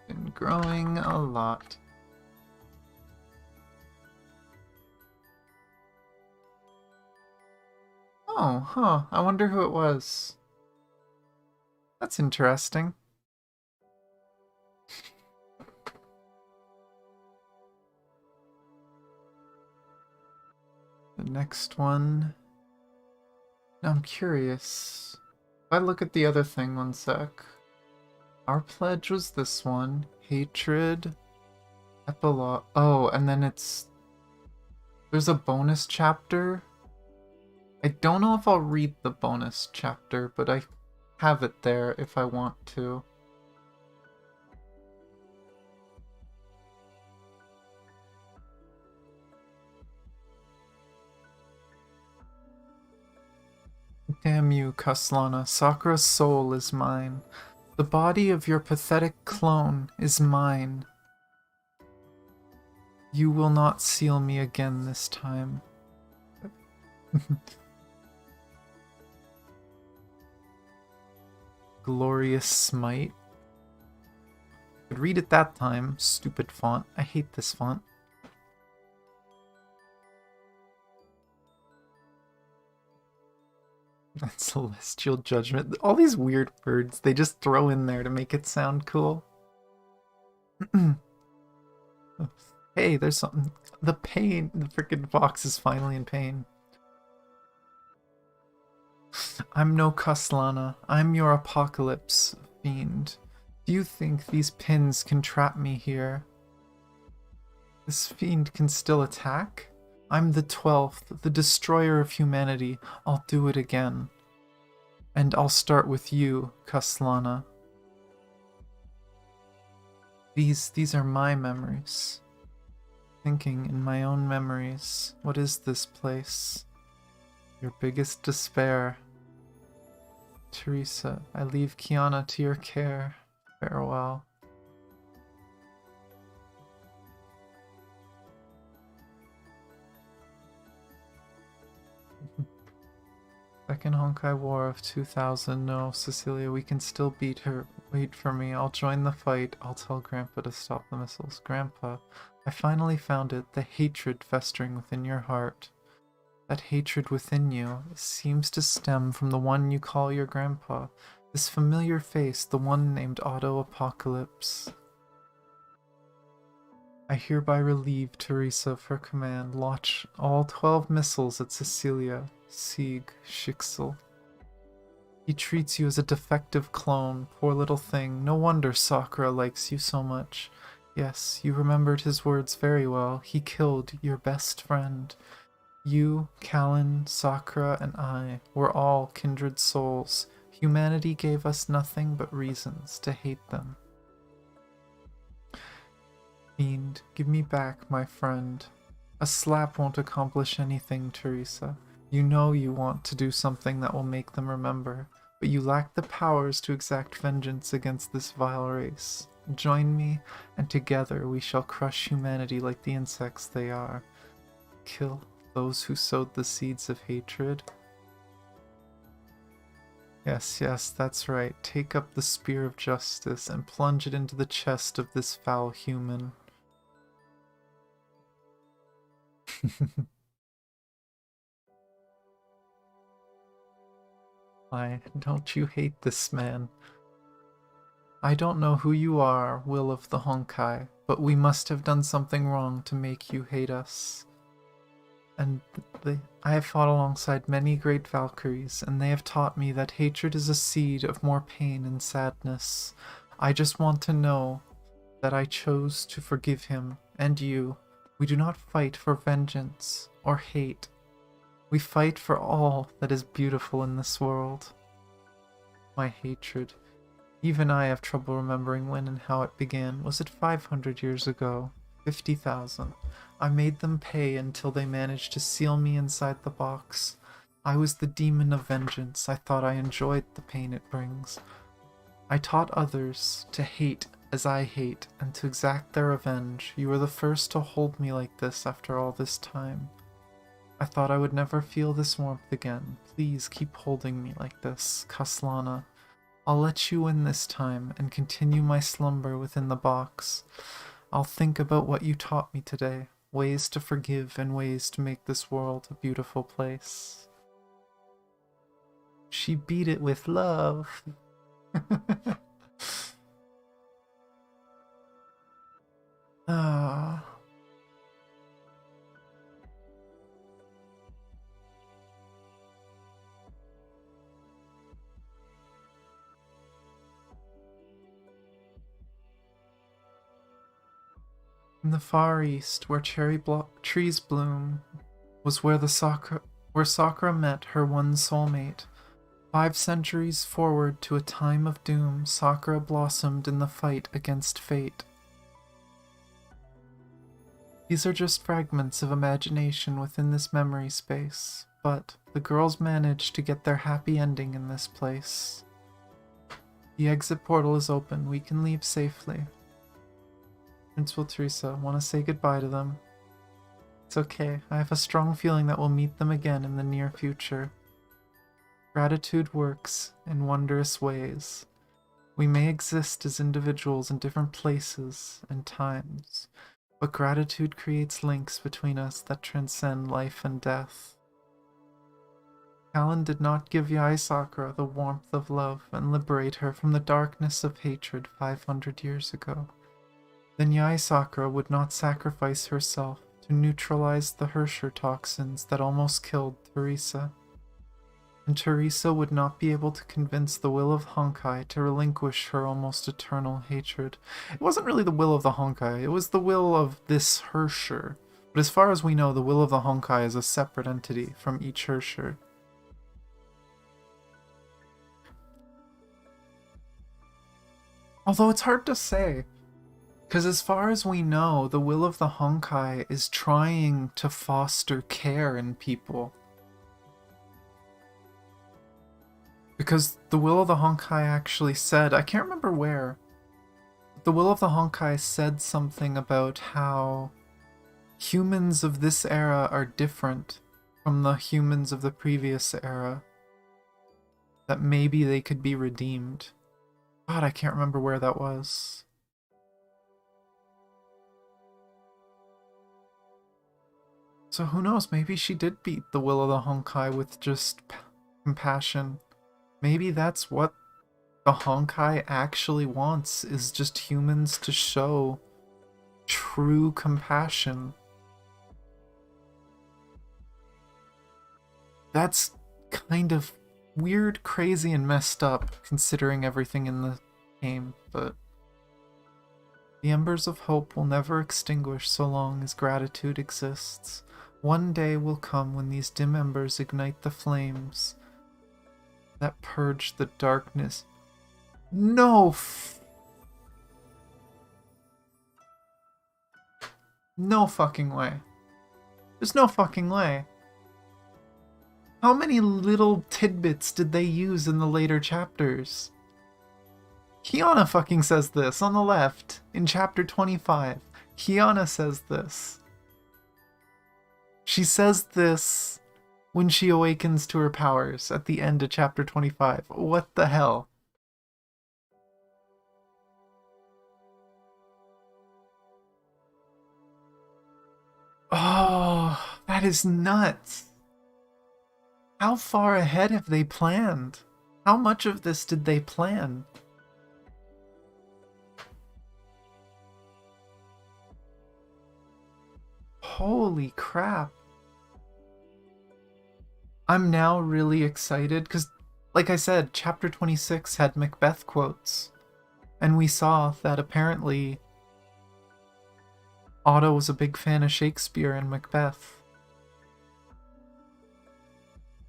Been growing a lot. Oh, huh. I wonder who it was. That's interesting. The next one. Now I'm curious. I look at the other thing one sec. Our pledge was this one. Hatred. Epilogue. Oh, and then there's a bonus chapter. I don't know if I'll read the bonus chapter, but I have it there if I want to. Damn you, Kaslana. Sakura's soul is mine. The body of your pathetic clone is mine. You will not seal me again this time. Glorious smite. Could read it that time. Stupid font. I hate this font. Celestial judgment. All these weird words they just throw in there to make it sound cool. Hey, there's something. The pain. The freaking fox is finally in pain. I'm no Kaslana. I'm your apocalypse fiend. Do you think these pins can trap me here? This fiend can still attack? I'm the 12th, the destroyer of humanity. I'll do it again. And I'll start with you, Kaslana. These are my memories. Thinking in my own memories. What is this place? Your biggest despair. Teresa, I leave Kiana to your care. Farewell. Second Honkai War of 2000. No, Cecilia, we can still beat her. Wait for me. I'll join the fight. I'll tell Grandpa to stop the missiles. Grandpa, I finally found it. The hatred festering within your heart. That hatred within you seems to stem from the one you call your grandpa. This familiar face, the one named Otto Apocalypse. I hereby relieve Teresa of her command. Launch all 12 missiles at Cecilia. Sieg Schicksal. He treats you as a defective clone. Poor little thing. No wonder Sakura likes you so much. Yes, you remembered his words very well. He killed your best friend. You, Kallen, Sakura, and I were all kindred souls. Humanity gave us nothing but reasons to hate them. Fiend, give me back my friend. A slap won't accomplish anything, Teresa. You know you want to do something that will make them remember, but you lack the powers to exact vengeance against this vile race. Join me, and together we shall crush humanity like the insects they are. Kill those who sowed the seeds of hatred. Yes, yes, that's right. Take up the spear of justice and plunge it into the chest of this foul human. Why, don't you hate this man? I don't know who you are, Will of the Honkai, but we must have done something wrong to make you hate us. And I have fought alongside many great Valkyries, and they have taught me that hatred is a seed of more pain and sadness. I just want to know that I chose to forgive him, and you. We do not fight for vengeance or hate. We fight for all that is beautiful in this world. My hatred. Even I have trouble remembering when and how it began. Was it 500 years ago? 50,000. I made them pay until they managed to seal me inside the box. I was the demon of vengeance. I thought I enjoyed the pain it brings. I taught others to hate as I hate and to exact their revenge. You were the first to hold me like this after all this time. I thought I would never feel this warmth again. Please keep holding me like this, Kaslana. I'll let you in this time and continue my slumber within the box. I'll think about what you taught me today, ways to forgive and ways to make this world a beautiful place. She beat it with love. Ah. In the far east, where trees bloom, was where Sakura met her one soulmate. 5 centuries forward to a time of doom, Sakura blossomed in the fight against fate. These are just fragments of imagination within this memory space, but the girls managed to get their happy ending in this place. The exit portal is open. We can leave safely. Principal Teresa, want to say goodbye to them? It's okay. I have a strong feeling that we'll meet them again in the near future. Gratitude works in wondrous ways. We may exist as individuals in different places and times, but gratitude creates links between us that transcend life and death. Kallen did not give Yae Sakura the warmth of love and liberate her from the darkness of hatred 500 years ago. Then Yae Sakura would not sacrifice herself to neutralize the Hersher toxins that almost killed Teresa. And Teresa would not be able to convince the will of Honkai to relinquish her almost eternal hatred. It wasn't really the will of the Honkai, it was the will of this Hersher. But as far as we know, the will of the Honkai is a separate entity from each Hersher. Although it's hard to say, because as far as we know, the will of the Honkai is trying to foster care in people. Because the will of the Honkai actually said, I can't remember where, the will of the Honkai said something about how humans of this era are different from the humans of the previous era. That maybe they could be redeemed. God, I can't remember where that was. So who knows, maybe she did beat the will of the Honkai with just compassion. Maybe that's what the Honkai actually wants, is just humans to show true compassion. That's kind of weird, crazy, and messed up, considering everything in the game, but the embers of hope will never extinguish so long as gratitude exists. One day will come when these dim embers ignite the flames that purge the darkness. No fucking way. There's no fucking way. How many little tidbits did they use in the later chapters? Kiana fucking says this on the left in chapter 25. Kiana says this. She says this when she awakens to her powers at the end of chapter 25. What the hell? Oh, that is nuts. How far ahead have they planned? How much of this did they plan? Holy crap. I'm now really excited because, like I said, chapter 26 had Macbeth quotes. And we saw that apparently Otto was a big fan of Shakespeare and Macbeth.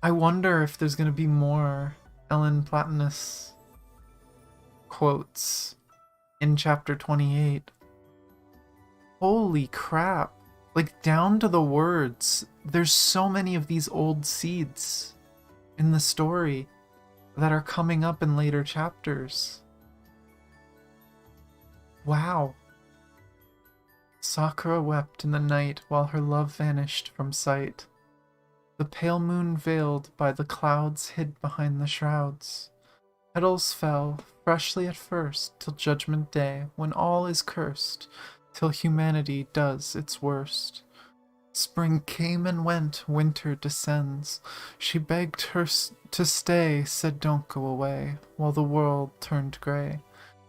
I wonder if there's going to be more Elan Palatinus quotes in chapter 28. Holy crap. Like, down to the words. There's so many of these old seeds in the story that are coming up in later chapters. Wow. Sakura wept in the night while her love vanished from sight. The pale moon veiled by the clouds hid behind the shrouds. Petals fell, freshly at first, till judgment day, when all is cursed, till humanity does its worst. Spring came and went, winter descends. She begged her to stay, said don't go away, while the world turned grey.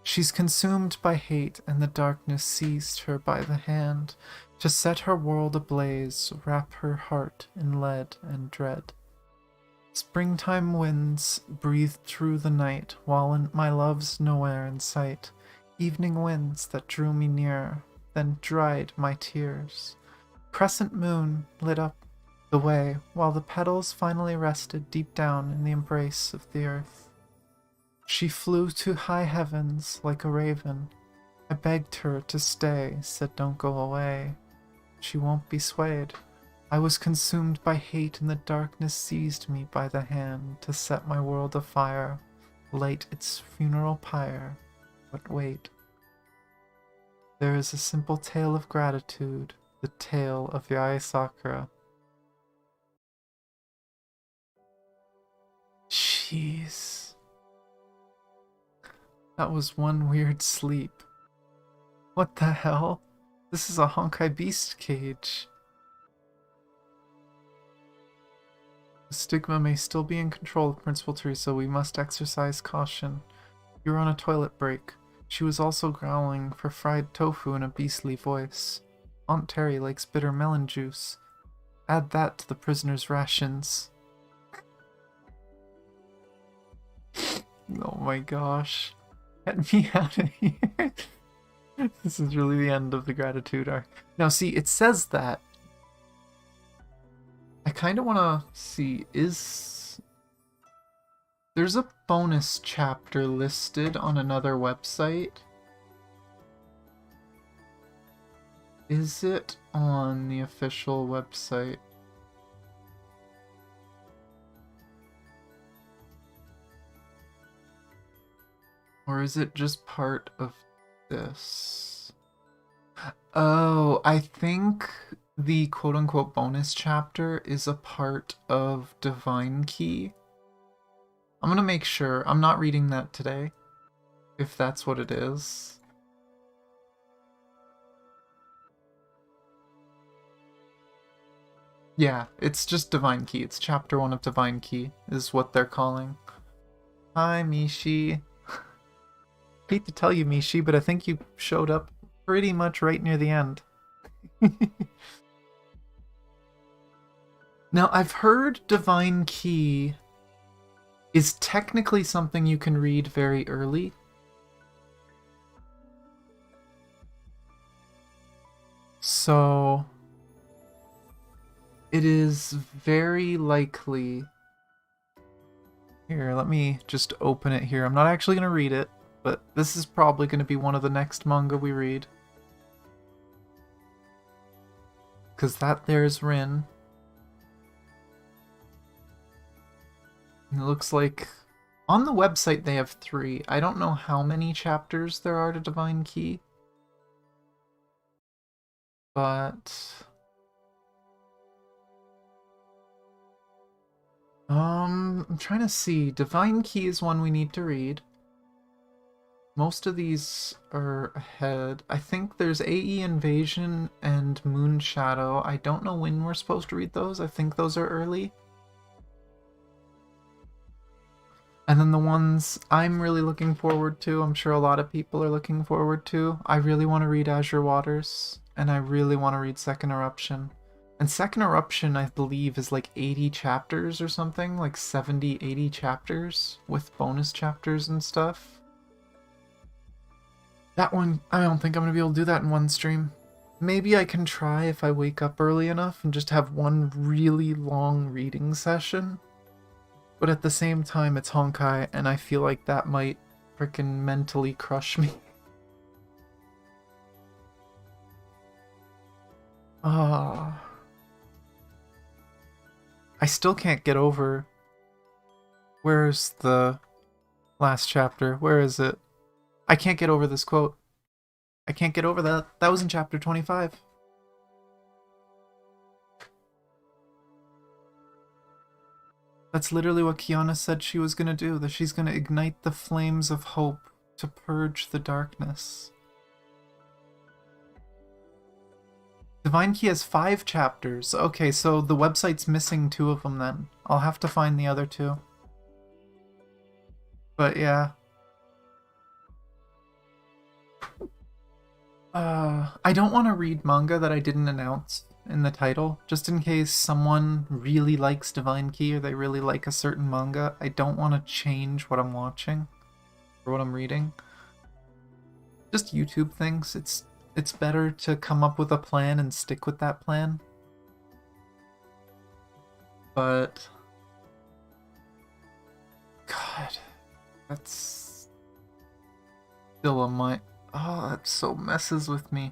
She's consumed by hate, and the darkness seized her by the hand, to set her world ablaze, wrap her heart in lead and dread. Springtime winds breathed through the night, while my love's nowhere in sight. Evening winds that drew me near, then dried my tears. Crescent moon lit up the way, while the petals finally rested deep down in the embrace of the earth. She flew to high heavens like a raven. I begged her to stay, said don't go away. She won't be swayed. I was consumed by hate, and the darkness seized me by the hand to set my world afire, light its funeral pyre. But wait. There is a simple tale of gratitude, the tale of Yae Sakura. Jeez. That was one weird sleep. What the hell? This is a Honkai beast cage. The stigma may still be in control of Principal Teresa. We must exercise caution. You were on a toilet break. She was also growling for fried tofu in a beastly voice. Aunt Terry likes bitter melon juice. Add that to the prisoner's rations. Oh my gosh. Get me out of here. This is really the end of the gratitude arc. Now see, it says that. I kind of want to see, there's a bonus chapter listed on another website. Is it on the official website? Or is it just part of this? Oh, I think the quote-unquote bonus chapter is a part of Divine Key. I'm gonna make sure. I'm not reading that today, if that's what it is. Yeah, it's just Divine Key. It's chapter 1 of Divine Key, is what they're calling. Hi, Mishi. Hate to tell you, Mishi, but I think you showed up pretty much right near the end. Now, I've heard Divine Key is technically something you can read very early. So, it is very likely... Here, let me just open it here. I'm not actually going to read it, but this is probably going to be one of the next manga we read. Because that there's Rin. It looks like on the website they have 3. I don't know how many chapters there are to Divine Key. But I'm trying to see. Divine Key is one we need to read. Most of these are ahead. I think there's AE Invasion and Moon Shadow. I don't know when we're supposed to read those. I think those are early. And then the ones I'm really looking forward to, I'm sure a lot of people are looking forward to. I really want to read Azure Waters, and I really want to read Second Eruption. And Second Eruption, I believe, is like 80 chapters or something, like 70, 80 chapters with bonus chapters and stuff. That one, I don't think I'm going to be able to do that in one stream. Maybe I can try if I wake up early enough and just have one really long reading session. But at the same time, it's Honkai, and I feel like that might frickin' mentally crush me. Ah. I still can't get over... Where's the last chapter? Where is it? I can't get over this quote. I can't get over that. That was in chapter 25. That's literally what Kiana said she was gonna do, that she's gonna ignite the flames of hope to purge the darkness. Divine Key has 5 chapters. Okay, so the website's missing 2 of them then. I'll have to find the other 2. But yeah. I don't want to read manga that I didn't announce in the title, just in case someone really likes Divine Key or they really like a certain manga. I don't want to change what I'm watching or what I'm reading. Just YouTube things. It's it's better to come up with a plan and stick with that plan. But God, that's still a mind. Oh, that so messes with me.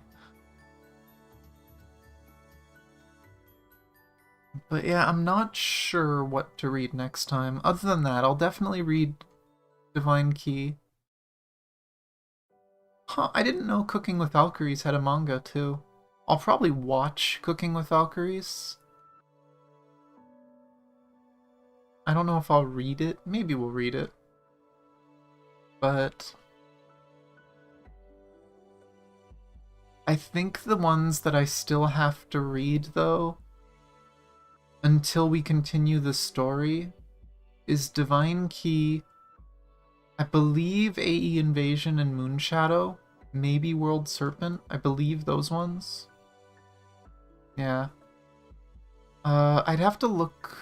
But yeah, I'm not sure what to read next time. Other than that, I'll definitely read Divine Key. Huh, I didn't know Cooking with Valkyries had a manga too. I'll probably watch Cooking with Valkyries. I don't know if I'll read it. Maybe we'll read it. But I think the ones that I still have to read, though, until we continue the story, is Divine Key, I believe AE Invasion and Moonshadow, maybe World Serpent, I believe those ones. Yeah. I'd have to look...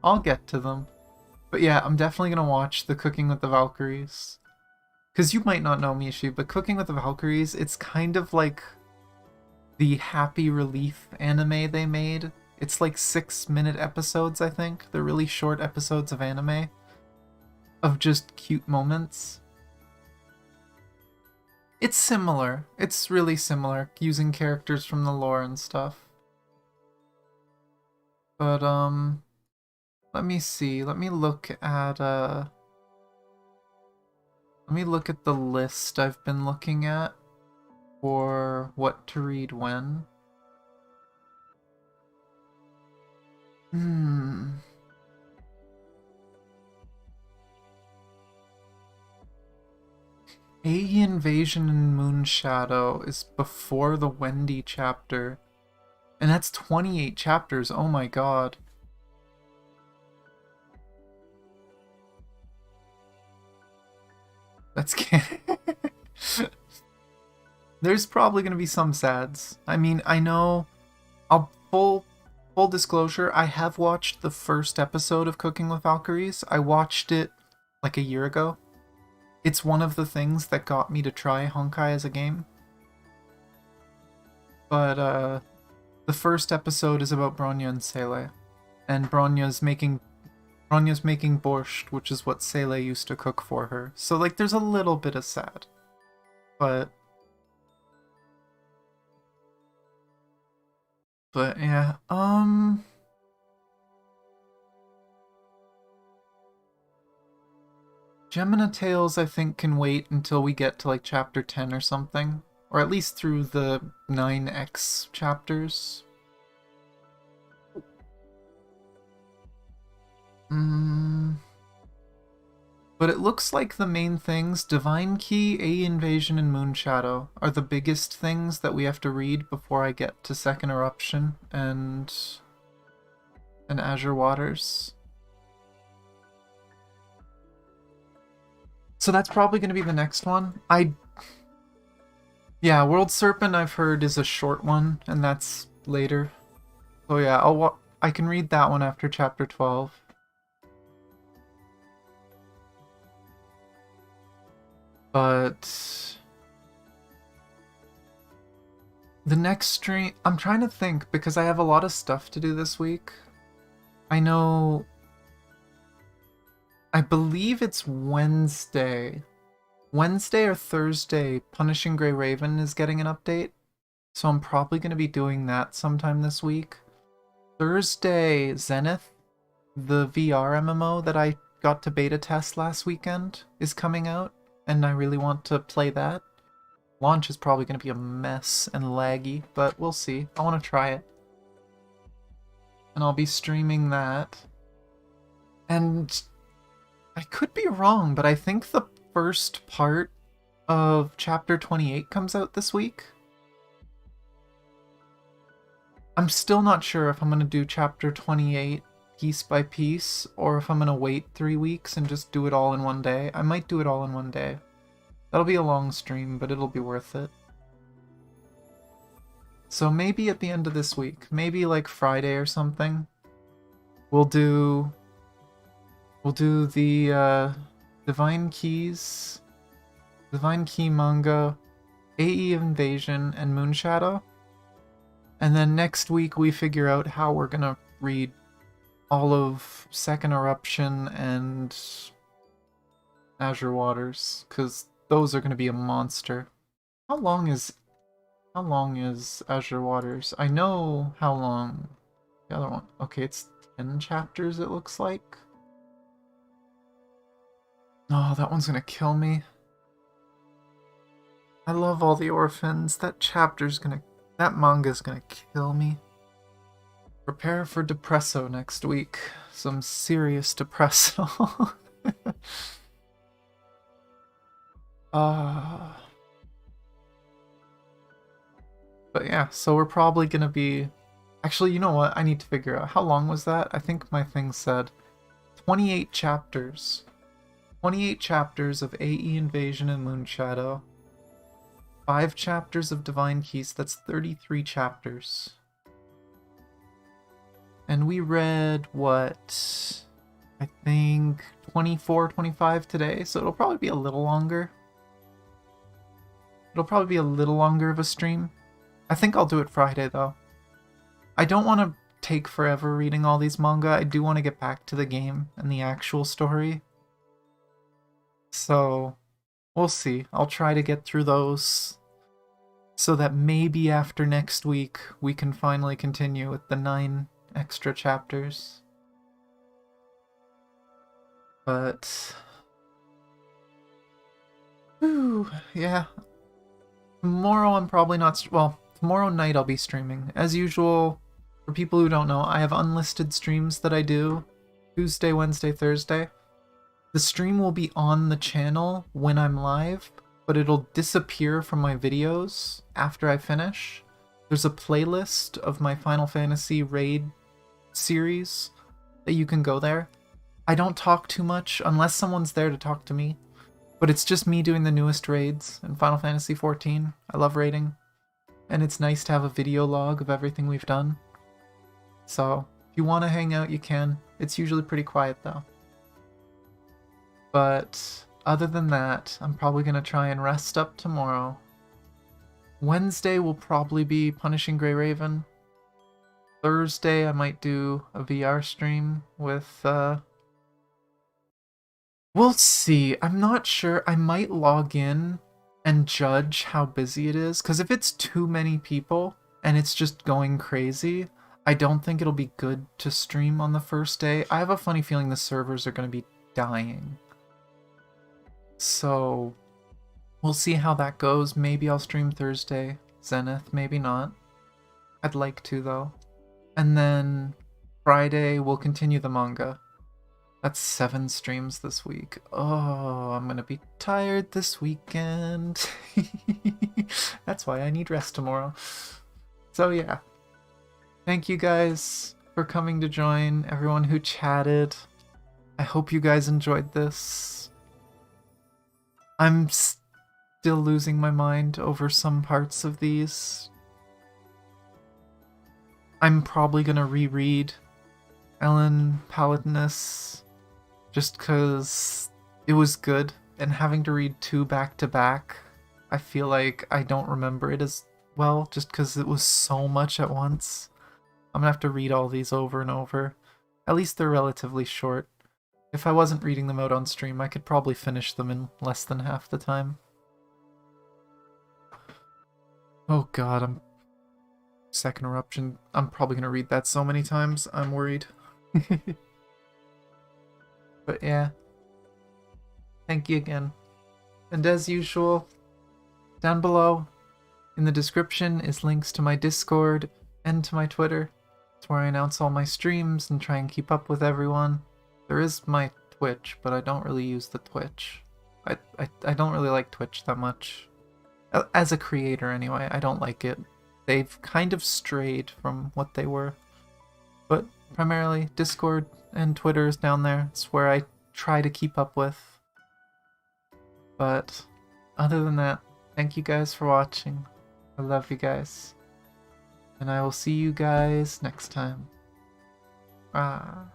I'll get to them. But yeah, I'm definitely gonna watch the Cooking with the Valkyries. Because you might not know, Mishi, but Cooking with the Valkyries, it's kind of like the Happy Relief anime they made. It's like 6-minute episodes, I think. They're really short episodes of anime. Of just cute moments. It's similar. It's really similar, using characters from the lore and stuff. But, let me see. Let me look at the list I've been looking at for what to read when. AE Invasion and Moonshadow is before the Wendy chapter. And that's 28 chapters, oh my god. That's There's probably gonna be some sads. I mean, I know... full disclosure, I have watched the first episode of Cooking with Valkyries. I watched it like a year ago. It's one of the things that got me to try Honkai as a game. But, the first episode is about Bronya and Sele. And Bronya's making borscht, which is what Sele used to cook for her. So, like, there's a little bit of sad. But yeah, Gemina Tales, I think, can wait until we get to, like, chapter 10 or something. Or at least through the 9X chapters. But it looks like the main things, Divine Key, AE Invasion, and Moonshadow, are the biggest things that we have to read before I get to Second Eruption and Azure Waters. So that's probably going to be the next one. Yeah, World Serpent I've heard is a short one, and that's later. So yeah, I can read that one after chapter 12. But the next stream, I'm trying to think because I have a lot of stuff to do this week. I know, I believe it's Wednesday or Thursday, Punishing Grey Raven is getting an update. So I'm probably going to be doing that sometime this week. Thursday, Zenith, the VR MMO that I got to beta test last weekend, is coming out. And I really want to play that. Launch is probably going to be a mess and laggy, but we'll see. I want to try it. And I'll be streaming that. And I could be wrong, but I think the first part of Chapter 28 comes out this week. I'm still not sure if I'm going to do Chapter 28 piece by piece, or if I'm going to wait 3 weeks and just do it all in one day. I might do it all in one day. That'll be a long stream, but it'll be worth it. So maybe at the end of this week, maybe like Friday or something, we'll do the Divine Keys Divine Key manga, AE Invasion, and Moonshadow. And then next week we figure out how we're gonna read all of Second Eruption and Azure Waters, because those are gonna be a monster. How long is Azure Waters? I know how long the other one. Okay, it's 10 chapters it looks like. Oh, that one's gonna kill me. I love all the orphans. That manga's gonna kill me. Prepare for depresso next week. Some serious depresso. But yeah, so we're probably gonna be... Actually, you know what? I need to figure out. How long was that? I think my thing said 28 chapters. 28 chapters of AE Invasion and Moonshadow. 5 chapters of Divine Keys. That's 33 chapters. And we read, what? I think 24, 25 today, so it'll probably be a little longer. It'll probably be a little longer of a stream. I think I'll do it Friday, though. I don't want to take forever reading all these manga. I do want to get back to the game and the actual story. So, we'll see. I'll try to get through those so that maybe after next week we can finally continue with the 9 extra chapters. But... Whew, yeah. Tomorrow I'm probably not... Well, tomorrow night I'll be streaming. As usual, for people who don't know, I have unlisted streams that I do Tuesday, Wednesday, Thursday. The stream will be on the channel when I'm live, but it'll disappear from my videos after I finish. There's a playlist of my Final Fantasy raid series that you can go there. I don't talk too much unless someone's there to talk to me, but it's just me doing the newest raids in Final Fantasy XIV. I love raiding, and it's nice to have a video log of everything we've done. So if you want to hang out, you can. It's usually pretty quiet though. But other than that, I'm probably going to try and rest up tomorrow. Wednesday will probably be Punishing Grey Raven. Thursday I might do a VR stream with... We'll see. I'm not sure. I might log in and judge how busy it is, because if it's too many people and it's just going crazy, I don't think it'll be good to stream on the first day. I have a funny feeling the servers are going to be dying. So, we'll see how that goes. Maybe I'll stream Thursday, Zenith, maybe not. I'd like to, though. And then Friday, we'll continue the manga. That's 7 streams this week. Oh, I'm gonna be tired this weekend. That's why I need rest tomorrow. So yeah. Thank you guys for coming to join, everyone who chatted. I hope you guys enjoyed this. I'm still losing my mind over some parts of these. I'm probably gonna reread Elan Palatinus just because it was good, and having to read 2 back to back, I feel like I don't remember it as well just because it was so much at once. I'm gonna have to read all these over and over. At least they're relatively short. If I wasn't reading them out on stream, I could probably finish them in less than half the time. Oh god, Second Eruption. I'm probably gonna read that so many times, I'm worried. But yeah. Thank you again. And as usual, down below in the description is links to my Discord and to my Twitter. It's where I announce all my streams and try and keep up with everyone. There is my Twitch, but I don't really use the Twitch. I don't really like Twitch that much. As a creator anyway, I don't like it. They've kind of strayed from what they were. But primarily Discord and Twitter is down there. It's where I try to keep up with. But other than that, thank you guys for watching. I love you guys. And I will see you guys next time. Ah.